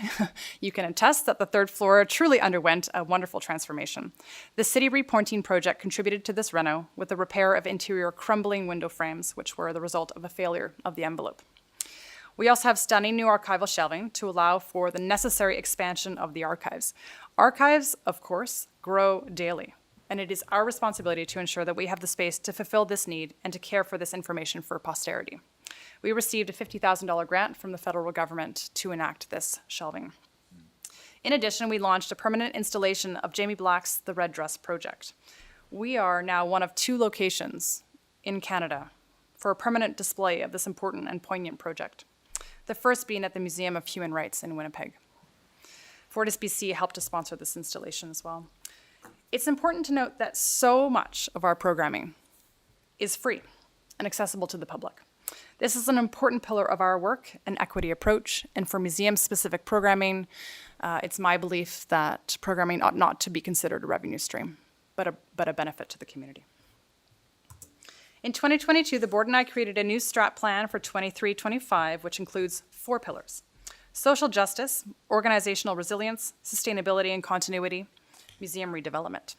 you can attest that the third floor truly underwent a wonderful transformation. The city repointing project contributed to this reno with the repair of interior crumbling window frames, which were the result of a failure of the envelope. We also have stunning new archival shelving to allow for the necessary expansion of the archives. Archives, of course, grow daily, and it is our responsibility to ensure that we have the space to fulfill this need and to care for this information for posterity. We received a $50,000 grant from the federal government to enact this shelving. In addition, we launched a permanent installation of Jamie Black's The Red Dress project. We are now one of 2 locations in Canada for a permanent display of this important and poignant project. The first being at the Museum of Human Rights in Winnipeg. Fortis BC helped to sponsor this installation as well. It's important to note that so much of our programming is free and accessible to the public. This is an important pillar of our work, an equity approach, and for museum-specific programming, it's my belief that programming ought not to be considered a revenue stream, but a benefit to the community. In 2022, the board and I created a new strat plan for 23-25, which includes 4 pillars: social justice, organizational resilience, sustainability and continuity, museum redevelopment.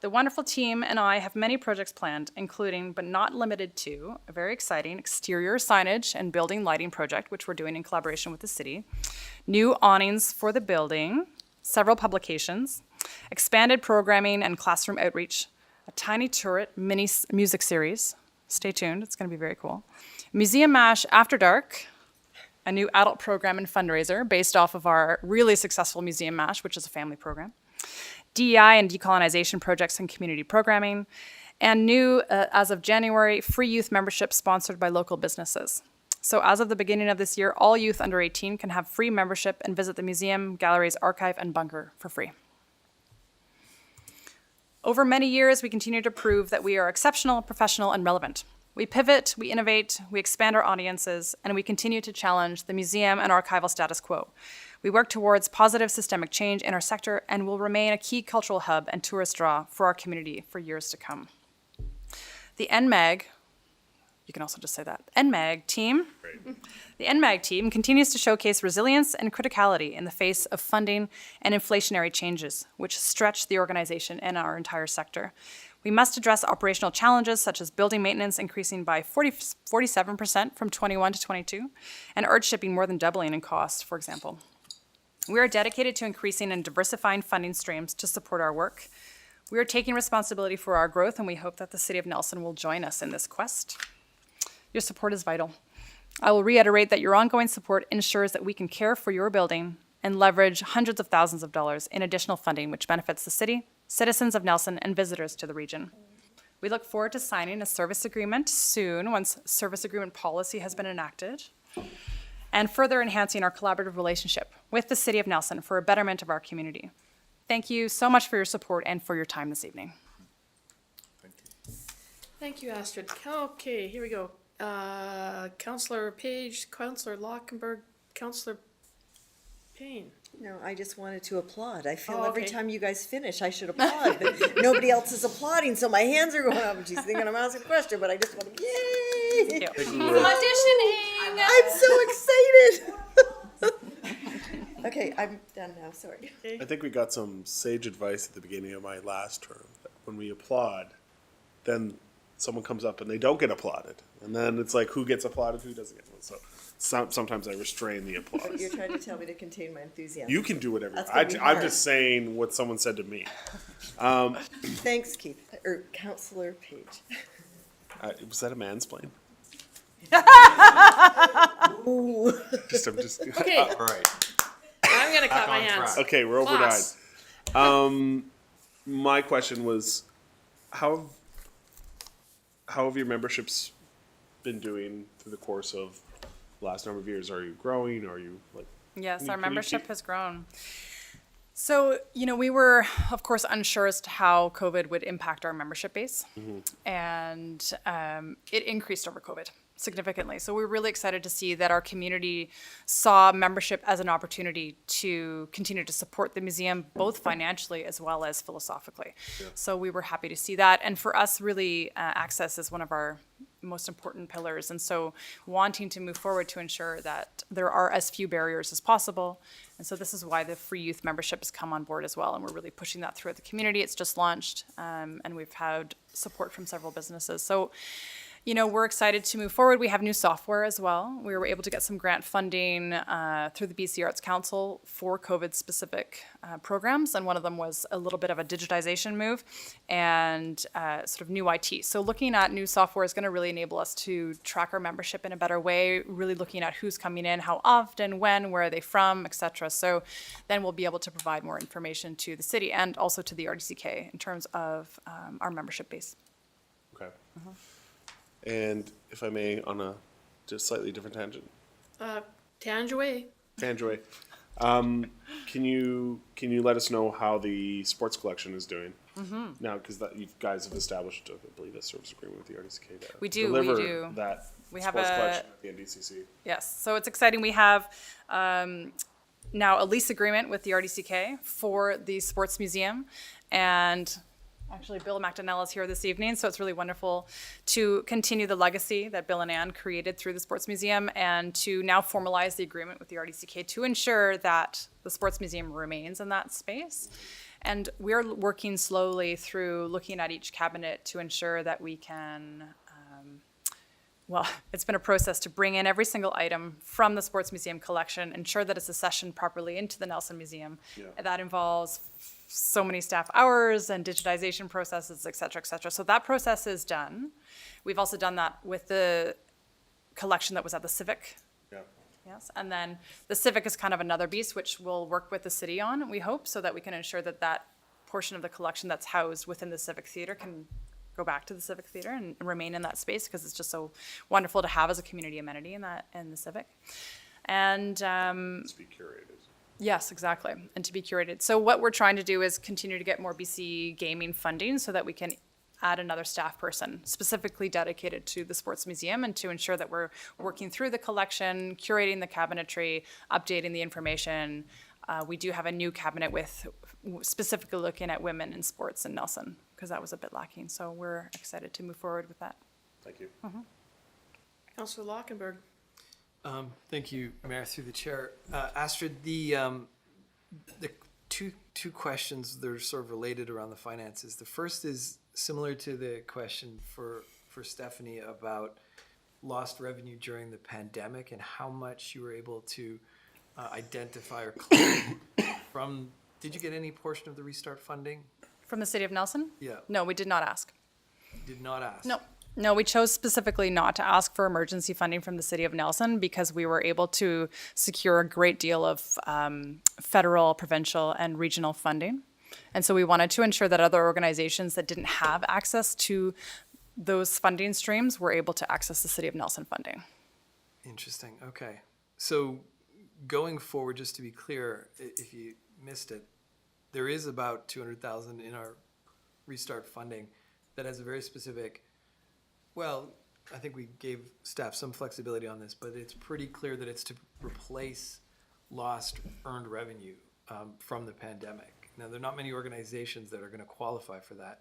The wonderful team and I have many projects planned, including, but not limited to, a very exciting exterior signage and building lighting project, which we're doing in collaboration with the city, new awnings for the building, several publications, expanded programming and classroom outreach, a tiny turret mini music series. Stay tuned, it's going to be very cool. Museum Mash After Dark, a new adult program and fundraiser based off of our really successful Museum Mash, which is a family program. DEI and decolonization projects and community programming, and new, as of January, free youth membership sponsored by local businesses. So as of the beginning of this year, all youth under 18 can have free membership and visit the museum, galleries, archive, and bunker for free. Over many years, we continue to prove that we are exceptional, professional, and relevant. We pivot, we innovate, we expand our audiences, and we continue to challenge the museum and archival status quo. We work towards positive systemic change in our sector and will remain a key cultural hub and tourist draw for our community for years to come. The NMAG, you can also just say that, NMAG team, the NMAG team continues to showcase resilience and criticality in the face of funding and inflationary changes, which stretch the organization and our entire sector. We must address operational challenges such as building maintenance increasing by 47% from 21 to 22, and earth shipping more than doubling in cost, for example. We are dedicated to increasing and diversifying funding streams to support our work. We are taking responsibility for our growth, and we hope that the City of Nelson will join us in this quest. Your support is vital. I will reiterate that your ongoing support ensures that we can care for your building and leverage hundreds of thousands of dollars in additional funding, which benefits the city, citizens of Nelson, and visitors to the region. We look forward to signing a service agreement soon, once service agreement policy has been enacted, and further enhancing our collaborative relationship with the City of Nelson for a betterment of our community. Thank you so much for your support and for your time this evening. Thank you, Astrid. Okay, here we go. Councillor Page, Councillor Lockenberg, Councillor Payne. No, I just wanted to applaud. I feel Oh, every okay. time you guys finish, I should applaud, but nobody else is applauding, so my hands are going up, and she's thinking I'm asking a question, but I just want to, yay! Auditioning! I'm so excited! Okay, I'm done now, sorry. I think we got some sage advice at the beginning of my last term, that when we applaud, then someone comes up and they don't get applauded. And then it's like, who gets applauded, who doesn't get one. So sometimes I restrain the applause. You're trying to tell me to contain my enthusiasm. You can do whatever. That's gonna be I'm hard. just saying what someone said to me. Thanks, Keith, or Councillor Page. Was that a mansplain? Ooh. I'm just. Okay. All right. I'm gonna clap my hands. Okay, we're over Class. 9. My question was, how have your memberships been doing through the course of the last number of years? Are you growing? Are you like? Yes, can our you membership keep- has grown. So, we were, of course, unsure as to how COVID would impact our membership base. And it increased over COVID. significantly. So we're really excited to see that our community saw membership as an opportunity to continue to support the museum, both financially as well as philosophically. So we were happy to see that. And for us, really, access is one of our most important pillars. And so wanting to move forward to ensure that there are as few barriers as possible. And so this is why the free youth membership has come on board as well. And we're really pushing that throughout the community. It's just launched, and we've had support from several businesses. So, you know, we're excited to move forward. We have new software as well. We were able to get some grant funding through the BC Arts Council for COVID-specific programs, and one of them was a little bit of a digitization move and sort of new IT. So looking at new software is going to really enable us to track our membership in a better way, really looking at who's coming in, how often, when, where are they from, etc. So then we'll be able to provide more information to the city and also to the RDCK in terms of our membership base. Okay. And if I may, on a just slightly different tangent. Tanjaway. Tanjaway. Can you let us know how the sports collection is doing? Now, because you guys have established, I believe, a service agreement with the RDCK to we do. that we have sports collection at the NDCC. Yes, so it's exciting. We have now a lease agreement with the RDCK for the sports museum, and actually, Bill McDonnell is here this evening, so it's really wonderful to continue the legacy that Bill and Ann created through the Sports Museum and to now formalize the agreement with the RDCK to ensure that the Sports Museum remains in that space. And we're working slowly through looking at each cabinet to ensure that we can, well, it's been a process to bring in every single item from the Sports Museum collection, ensure that it's accessioned properly into the Nelson Museum. Yeah. That involves so many staff hours and digitization processes, et cetera, et cetera. So that process is done. We've also done that with the collection that was at the Civic. Yeah. Yes, and then the Civic is kind of another beast, which we'll work with the city on, we hope, so that we can ensure that that portion of the collection that's housed within the Civic Theater can go back to the Civic Theater and remain in that space, because it's just so wonderful to have as a community amenity in the Civic. And To be curated. yes, exactly, and to be curated. So what we're trying to do is continue to get more BC gaming funding so that we can add another staff person specifically dedicated to the Sports Museum and to ensure that we're working through the collection, curating the cabinetry, updating the information. We do have a new cabinet with specifically looking at women in sports in Nelson, because that was a bit lacking. So we're excited to move forward with that. Thank you. Councillor Lockenberg. Thank you, Mayor, through the chair. Astrid, the two questions that are sort of related around the finances. The first is similar to the question for Stephanie about lost revenue during the pandemic and how much you were able to identify or claim from. Did you get any portion of the restart funding? From the city of Nelson? Yeah. No, we did not ask. Did not ask. No, we chose specifically not to ask for emergency funding from the city of Nelson because we were able to secure a great deal of federal, provincial, and regional funding. And so we wanted to ensure that other organizations that didn't have access to those funding streams were able to access the city of Nelson funding. Interesting. Okay. So going forward, just to be clear, if you missed it, there is about $200,000 in our restart funding that has a very specific, well, I think we gave staff some flexibility on this, but it's pretty clear that it's to replace lost earned revenue from the pandemic. Now, there are not many organizations that are going to qualify for that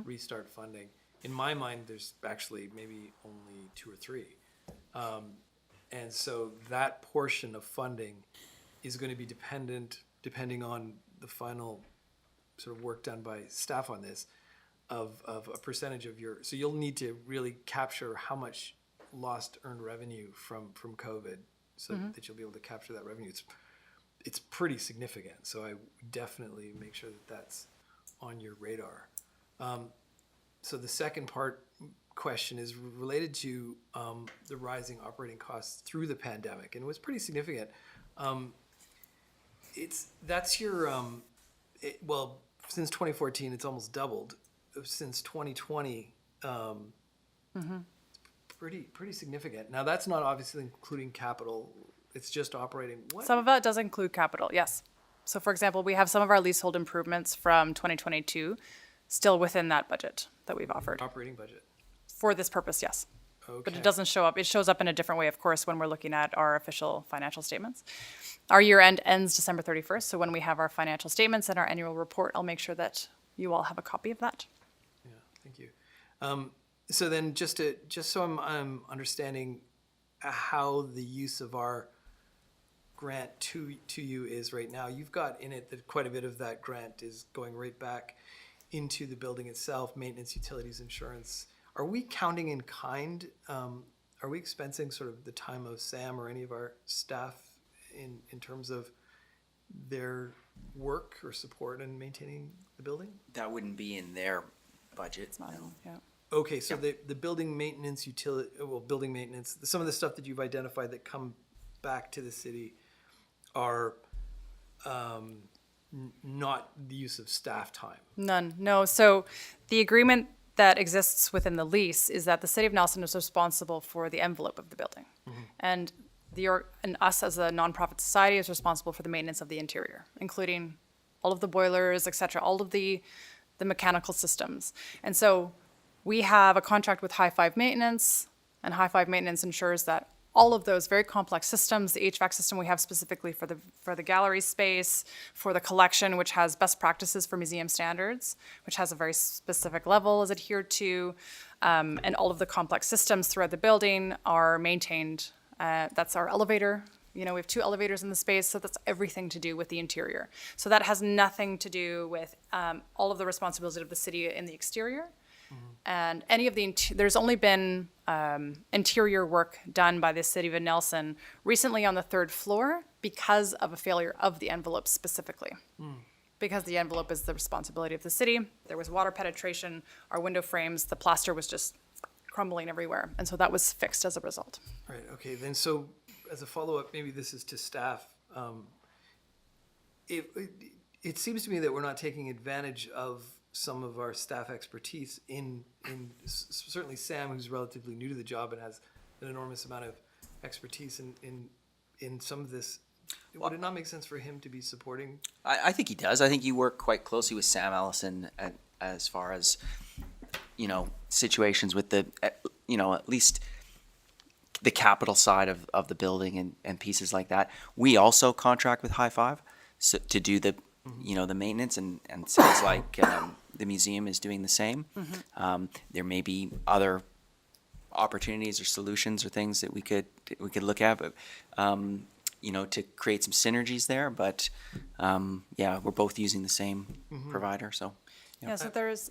restart funding. In my mind, there's actually maybe only 2 or 3. And so that portion of funding is going to be depending on the final sort of work done by staff on this, of a percentage of your, so you'll need to really capture how much lost earned revenue from COVID so that you'll be able to capture that revenue. It's pretty significant, so I would definitely make sure that that's on your radar. So the second question is related to the rising operating costs through the pandemic, and it was pretty significant. That's your well, since 2014, it's almost doubled. Since 2020, pretty significant. Now that's not obviously including capital. It's just operating. Some of that does include capital, yes. So for example, we have some of our leasehold improvements from 2022 still within that budget that we've offered. Operating budget. For this purpose, yes. But Okay. it doesn't show up. It shows up in a different way, of course, when we're looking at our official financial statements. Our year end ends December 31st, so when we have our financial statements and our annual report, I'll make sure that you all have a copy of that. Yeah, thank you. So then, just so I'm understanding how the use of our grant to you is right now, you've got in it that quite a bit of that grant is going right back into the building itself, maintenance, utilities, insurance. Are we counting in kind? Are we expensing sort of the time of Sam or any of our staff in terms of their work or support in maintaining the building? That wouldn't be in their budget. It's not in, yeah. Okay, so the building maintenance, building maintenance, some of the stuff that you've identified that come back to the city are not the use of staff time. None, no. So the agreement that exists within the lease is that the City of Nelson is responsible for the envelope of the building. And and us as a nonprofit society is responsible for the maintenance of the interior, including all of the boilers, et cetera, all of the mechanical systems. And so we have a contract with High Five Maintenance, and High Five Maintenance ensures that all of those very complex systems, the HVAC system we have specifically for the gallery space, for the collection, which has best practices for museum standards, which has a very specific level is adhered to, and all of the complex systems throughout the building are maintained. That's our elevator. You know, we have 2 elevators in the space, so that's everything to do with the interior. So that has nothing to do with all of the responsibilities of the city in the exterior. And any of there's only been interior work done by the City of Nelson recently on the 3rd floor because of a failure of the envelope specifically. Because the envelope is the responsibility of the city. There was water penetration, our window frames, the plaster was just crumbling everywhere. And so that was fixed as a result. Right, okay, then so as a follow-up, maybe this is to staff. It seems to me that we're not taking advantage of some of our staff expertise in certainly Sam, who's relatively new to the job and has an enormous amount of expertise in some of this. Would it not make sense for him to be supporting? I think he does. I think you work quite closely with Sam Allison as far as, situations with the, at least the capital side of the building and pieces like that. We also contract with High Five to do the, the maintenance, and sounds like the museum is doing the same. There may be other opportunities or solutions or things that we could look at, but to create some synergies there. But we're both using the same provider, so. Yeah, so there is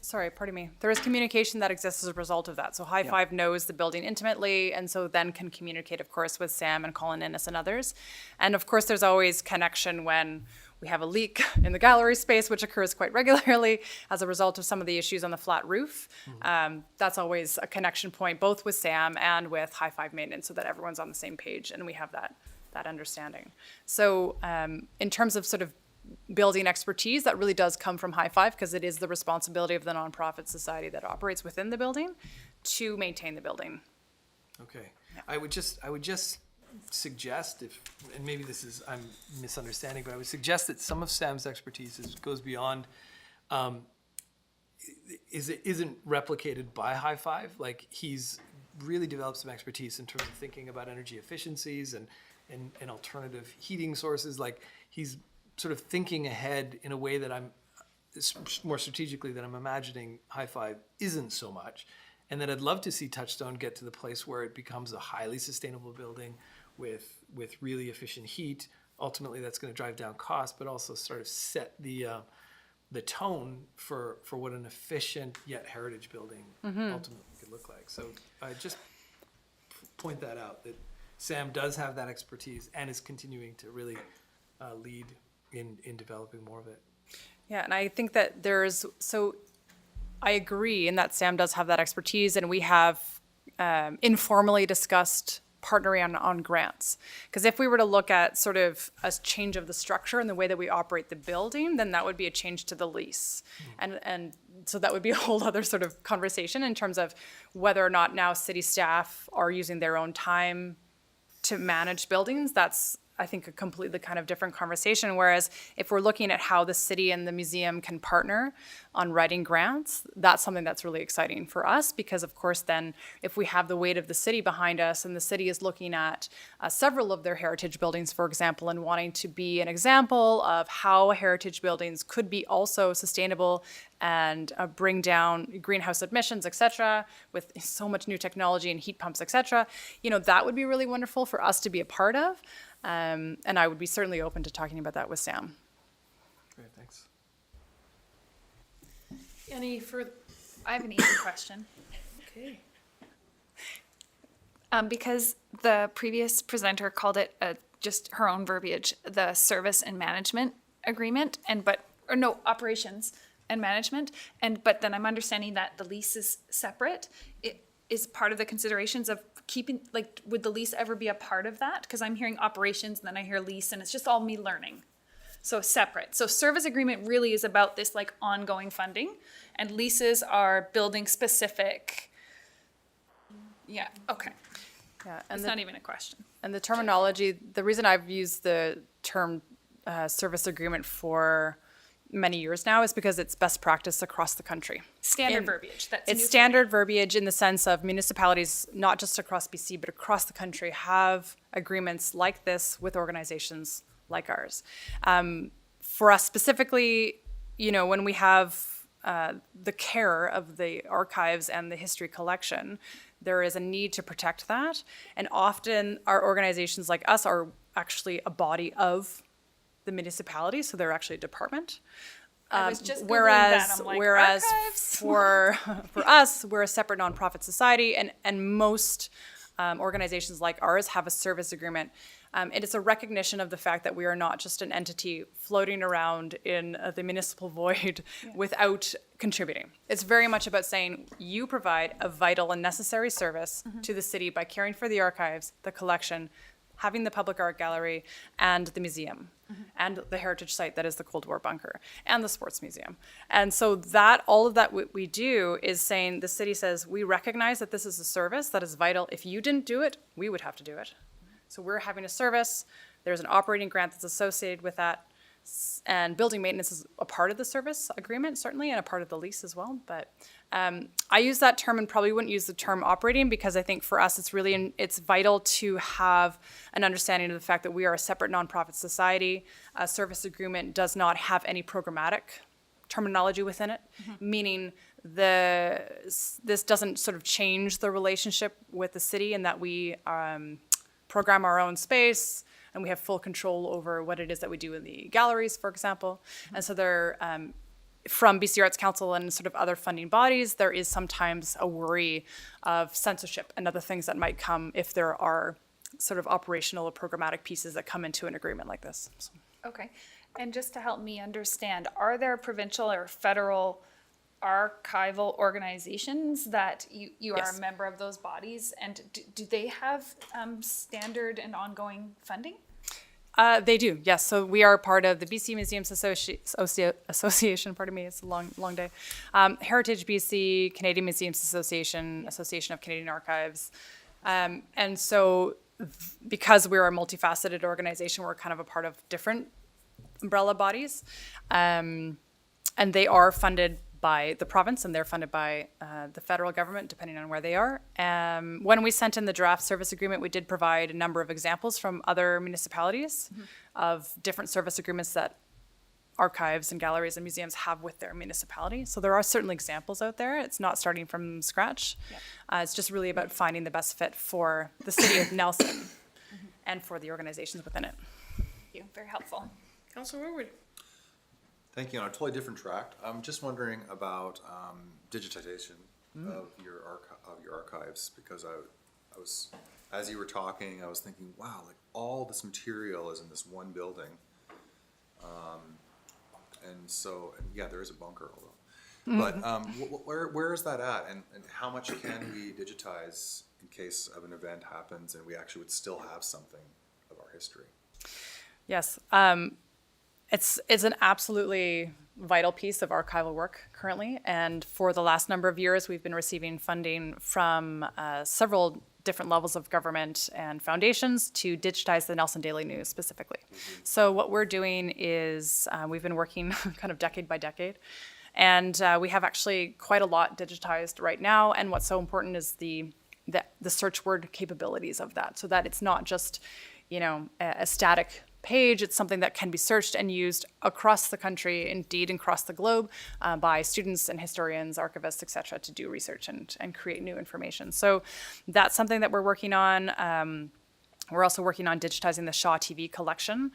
communication that exists as a result of that. So High Five knows the building intimately, and so then can communicate, of course, with Sam and Colin Innes and others. And of course, there's always connection when we have a leak in the gallery space, which occurs quite regularly as a result of some of the issues on the flat roof. That's always a connection point, both with Sam and with High Five Maintenance, so that everyone's on the same page and we have that understanding. So in terms of sort of building expertise, that really does come from High Five, because it is the responsibility of the nonprofit society that operates within the building to maintain the building. Okay, I would just suggest, and maybe I'm misunderstanding, but I would suggest that some of Sam's expertise goes beyond, isn't replicated by High Five. Like, he's really developed some expertise in terms of thinking about energy efficiencies and alternative heating sources. Like, he's sort of thinking ahead in a way that more strategically than I'm imagining High Five isn't so much. And that I'd love to see Touchstone get to the place where it becomes a highly sustainable building with really efficient heat. Ultimately, that's going to drive down costs, but also sort of set the tone for what an efficient yet heritage building ultimately could look like. So I just point that out, that Sam does have that expertise and is continuing to really lead in developing more of it. Yeah, and I think that I agree in that Sam does have that expertise, and we have informally discussed partnering on grants. Because if we were to look at sort of a change of the structure and the way that we operate the building, then that would be a change to the lease. And so that would be a whole other sort of conversation in terms of whether or not now city staff are using their own time to manage buildings. That's I think, a completely kind of different conversation. Whereas if we're looking at how the city and the museum can partner on writing grants, that's something that's really exciting for us, because of course then if we have the weight of the city behind us and the city is looking at several of their heritage buildings, for example, and wanting to be an example of how heritage buildings could be also sustainable and bring down greenhouse emissions, et cetera, with so much new technology and heat pumps, et cetera, that would be really wonderful for us to be a part of. And I would be certainly open to talking about that with Sam. Great, thanks. Any further? I have an easy question. Okay. Because the previous presenter called it just her own verbiage, the service and management agreement, operations and management, but then I'm understanding that the lease is separate. It is part of the considerations of keeping, would the lease ever be a part of that? Because I'm hearing operations and then I hear lease, and it's just all me learning. So separate. So service agreement really is about this ongoing funding, and leases are building specific. Yeah, okay. Yeah, and It's not even a question. And the terminology, the reason I've used the term service agreement for many years now is because it's best practice across the country. Standard verbiage. It's standard verbiage in the sense of municipalities, not just across BC, but across the country, have agreements like this with organizations like ours. For us specifically, when we have the care of the archives and the history collection, there is a need to protect that. And often our organizations like us are actually a body of the municipality, so they're actually a department. I was just Googling whereas that. I'm like, whereas archives? for us, we're a separate nonprofit society, and most organizations like ours have a service agreement. And it's a recognition of the fact that we are not just an entity floating around in the municipal void without contributing. It's very much about saying you provide a vital and necessary service to the city by caring for the archives, the collection, having the public art gallery, and the museum, and the heritage site that is the Cold War bunker, and the sports museum. And so that all of that we do is saying, the city says, we recognize that this is a service that is vital. If you didn't do it, we would have to do it. So we're having a service, there's an operating grant that's associated with that, and building maintenance is a part of the service agreement, certainly, and a part of the lease as well. But I use that term and probably wouldn't use the term operating, because I think for us it's vital to have an understanding of the fact that we are a separate nonprofit society. A service agreement does not have any programmatic terminology within it, meaning this doesn't sort of change the relationship with the city, in that we program our own space, and we have full control over what it is that we do in the galleries, for example. And so there, from BC Arts Council and sort of other funding bodies, there is sometimes a worry of censorship and other things that might come if there are sort of operational or programmatic pieces that come into an agreement like this. So. Okay. And just to help me understand, are there provincial or federal archival organizations that you are Yes. a member of those bodies, and do they have standard and ongoing funding? They do, yes. So we are part of the BC Museums Association, pardon me, it's a long day. Heritage BC, Canadian Museums Association, Association of Canadian Archives. And so because we're a multifaceted organization, we're kind of a part of different umbrella bodies. And they are funded by the province, and they're funded by the federal government, depending on where they are. When we sent in the draft service agreement, we did provide a number of examples from other municipalities of different service agreements that archives and galleries and museums have with their municipality. So there are certainly examples out there. It's not starting from scratch. Yep. It's just really about finding the best fit for the city of Nelson and for the organizations within it. Thank you, very helpful. Councilor Woodward. Thank you. On a totally different track, I'm just wondering about digitization of your archives, because I was, as you were talking, I was thinking, wow, like all this material is in this one building, and yeah, there is a bunker, although, but where is that at, and how much can we digitize in case of an event happens, and we actually would still have something of our history? Yes. It's an absolutely vital piece of archival work currently, and for the last number of years, we've been receiving funding from several different levels of government and foundations to digitize the Nelson Daily News specifically. So what we're doing is we've been working kind of decade by decade, and we have actually quite a lot digitized right now. And what's so important is the search word capabilities of that, so that it's not just, you know, a static page. It's something that can be searched and used across the country, indeed across the globe, by students and historians, archivists, et cetera, to do research and create new information. So that's something that we're working on. We're also working on digitizing the Shaw TV collection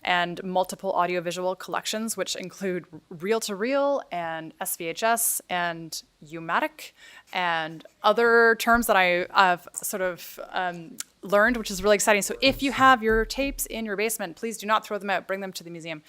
and multiple audiovisual collections, which include reel-to-reel and SVHS and U-matic and other terms that I've sort of learned, which is really exciting. So if you have your tapes in your basement, please do not throw them out, bring them to the museum.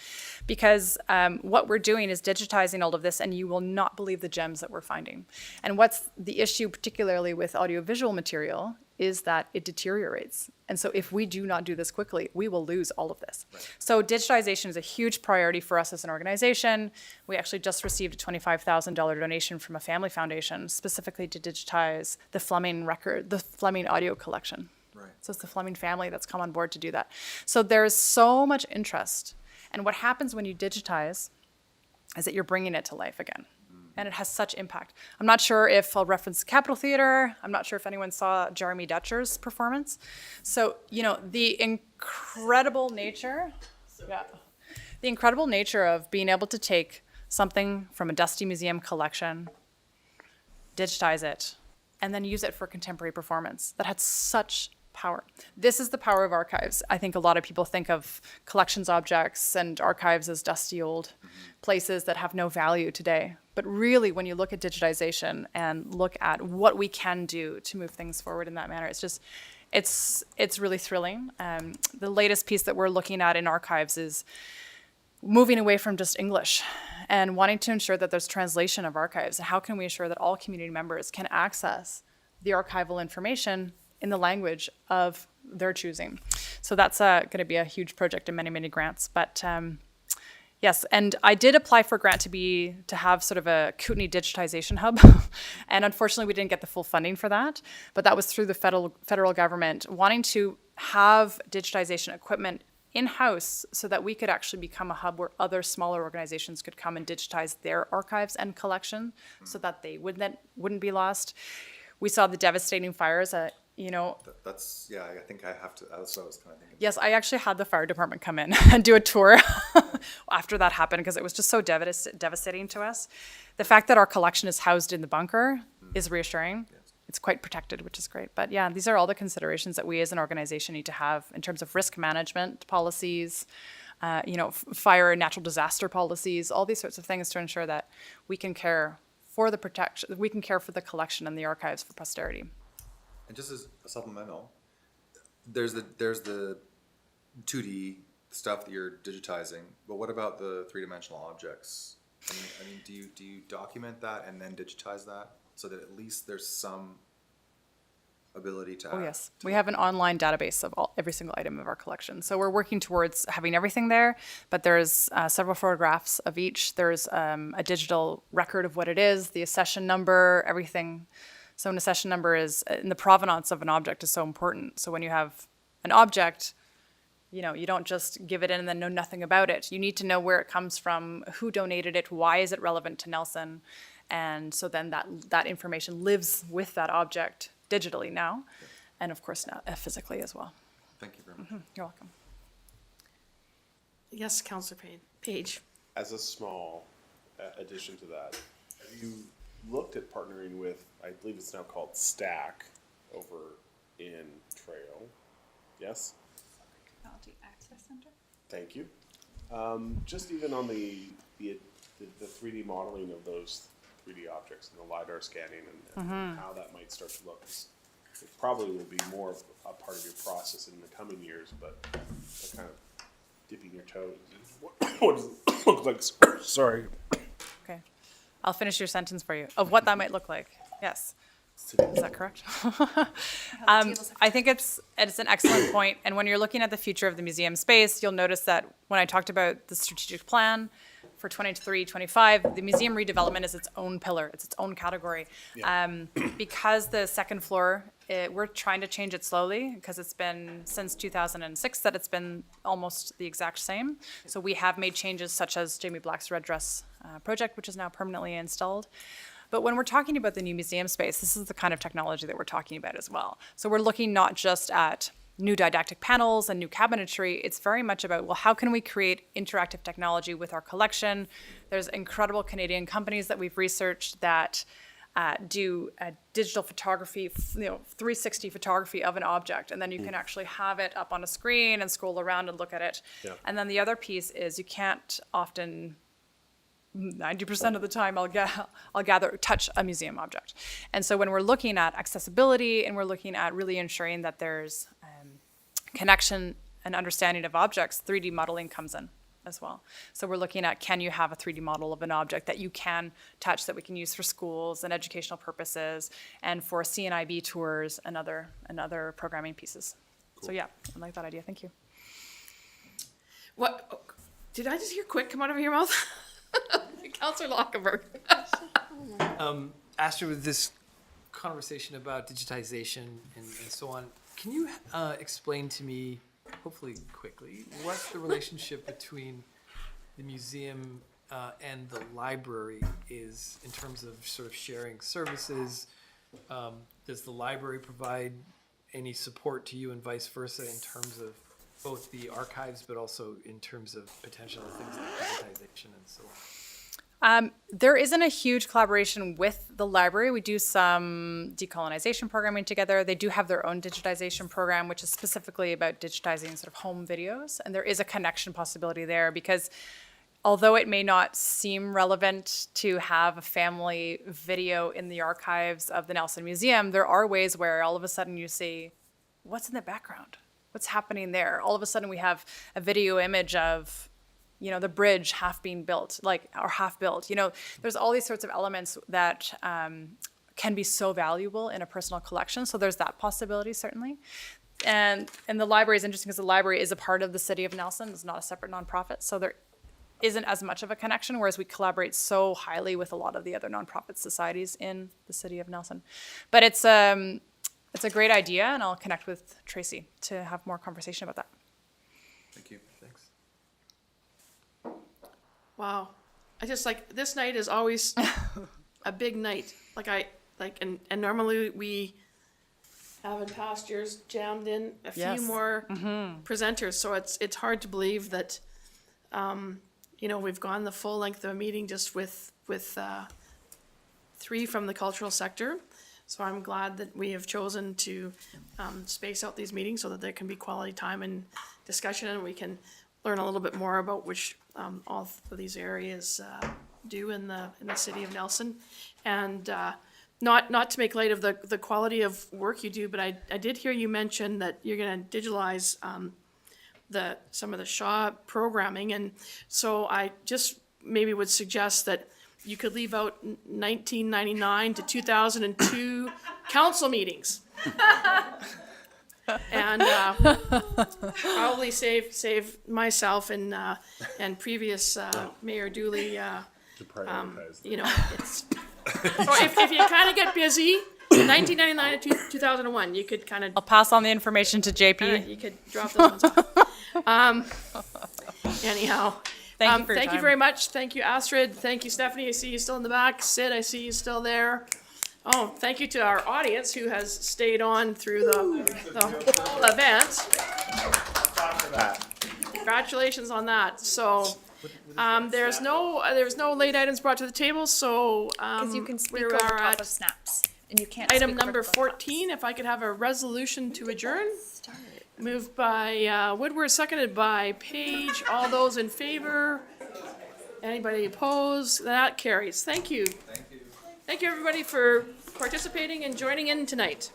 Because what we're doing is digitizing all of this, and you will not believe the gems that we're finding. And what's the issue particularly with audiovisual material is that it deteriorates. And so if we do not do this quickly, we will lose all of this. Right. So digitization is a huge priority for us as an organization. We actually just received a $25,000 donation from a family foundation specifically to digitize the Fleming audio collection. Right. So it's the Fleming family that's come on board to do that. So there's so much interest. And what happens when you digitize is that you're bringing it to life again. And it has such impact. I'm not sure if I'll reference Capitol Theater. I'm not sure if anyone saw Jeremy Dutcher's performance. So, you know, the incredible nature of being able to take something from a dusty museum collection, digitize it, and then use it for contemporary performance. That had such power. This is the power of archives. I think a lot of people think of collections objects and archives as dusty old places that have no value today. But really, when you look at digitization and look at what we can do to move things forward in that manner, it's really thrilling. The latest piece that we're looking at in archives is moving away from just English and wanting to ensure that there's translation of archives. How can we ensure that all community members can access the archival information in the language of their choosing? So that's going to be a huge project and many, many grants. But yes, and I did apply for a grant to have sort of a Kootenay digitization hub. And unfortunately, we didn't get the full funding for that. But that was through the federal government wanting to have digitization equipment in-house so that we could actually become a hub where other smaller organizations could come and digitize their archives and collection so that they wouldn't be lost. We saw the devastating fires at, you know. That's, yeah, I think I have to, that's what I was kind of thinking. Yes, I actually had the fire department come in and do a tour after that happened because it was just so devastating to us. The fact that our collection is housed in the bunker is reassuring. Yes. It's quite protected, which is great. But yeah, these are all the considerations that we as an organization need to have in terms of risk management policies, fire and natural disaster policies, all these sorts of things to ensure that we can care for the protection, we can care for the collection and the archives for posterity. And just as a supplemental, there's the 2D stuff that you're digitizing, but what about the three-dimensional objects? I mean, do you document that and then digitize that so that at least there's some ability to? Oh yes, we have an online database of every single item of our collection. So we're working towards having everything there, but there's several photographs of each. There's a digital record of what it is, the accession number, everything. So an accession number is, and the provenance of an object is so important. So when you have an object, you know, you don't just give it in and then know nothing about it. You need to know where it comes from, who donated it, why is it relevant to Nelson, and so then that information lives with that object digitally now, and of course now physically as well. Thank you very much. You're welcome. Yes, Councillor Page. As a small addition to that, have you looked at partnering with, I believe it's now called Stack over in Trail? Yes? Technology Access Center. Thank you. Just even on the 3D modeling of those 3D objects and the LiDAR scanning and how that might start to look. It probably will be more of a part of your process in the coming years, but kind of dipping your toes. What does it look like? Sorry. Okay. I'll finish your sentence for you of what that might look like. Yes. Is that correct? I think it's an excellent point. And when you're looking at the future of the museum space, you'll notice that when I talked about the strategic plan for 23-25, the museum redevelopment is its own pillar. It's its own category. Yeah. Because the second floor we're trying to change it slowly because it's been since 2006 that it's been almost the exact same. So we have made changes such as Jamie Black's Red Dress project, which is now permanently installed. But when we're talking about the new museum space, this is the kind of technology that we're talking about as well. So we're looking not just at new didactic panels and new cabinetry. It's very much about, well, how can we create interactive technology with our collection? There's incredible Canadian companies that we've researched that do digital photography, 360 photography of an object, and then you can actually have it up on a screen and scroll around and look at it. Yeah. And then the other piece is you can't often, 90% of the time, I'll gather touch a museum object. And so when we're looking at accessibility and we're looking at really ensuring that there's connection and understanding of objects, 3D modeling comes in as well. So we're looking at, can you have a 3D model of an object that you can touch that we can use for schools and educational purposes and for CNIB tours and other programming pieces. So yeah, I like that idea. Thank you. What, did I just hear quick come out of your mouth? Councillor Lockenberg. Astrid, with this conversation about digitization and so on, can you explain to me, hopefully quickly, what the relationship between the museum and the library is in terms of sort of sharing services? Does the library provide any support to you and vice versa in terms of both the archives but also in terms of potential things like digitization and so on? There isn't a huge collaboration with the library. We do some decolonization programming together. They do have their own digitization program, which is specifically about digitizing sort of home videos. And there is a connection possibility there because although it may not seem relevant to have a family video in the archives of the Nelson Museum, there are ways where all of a sudden you see, what's in the background? What's happening there? All of a sudden we have a video image of the bridge half being built, or half built. There's all these sorts of elements that can be so valuable in a personal collection. So there's that possibility, certainly. And the library is interesting because the library is a part of the City of Nelson. It's not a separate nonprofit. So there isn't as much of a connection, whereas we collaborate so highly with a lot of the other nonprofit societies in the City of Nelson. But it's a great idea, and I'll connect with Tracy to have more conversation about that. Thank you. Thanks. Wow. I just this night is always a big night. And normally we have in past years jammed in a few more presenters. So it's hard to believe that, we've gone the full length of a meeting just with 3 from the cultural sector. So I'm glad that we have chosen to space out these meetings so that there can be quality time and discussion, and we can learn a little bit more about which all of these areas do in the City of Nelson. And not to make light of the quality of work you do, but I did hear you mention that you're going to digitalize some of the Shaw programming, and so I just maybe would suggest that you could leave out 1999 to 2002 council meetings. And probably save myself and previous Mayor Dooley. It's so if you kind of get busy, 1999 to 2001, you could kind of. I'll pass on the information to JP. You could drop those ones off. Anyhow. Thank you Thank you very much. Thank you, Astrid. Thank you, Stephanie. I see you still in the back. Sid, I see you still there. Oh, thank you to our audience who has stayed on through the whole event. Congratulations on that. So, there's no late items brought to the table. So, Because you can speak we over are top at of snaps, and you can't. item speak over number top of 14. If I could have a resolution to adjourn. Moved by Woodward, seconded by Page. All those in favor? Anybody opposed? That carries. Thank you. Thank you, everybody, for participating and joining in tonight.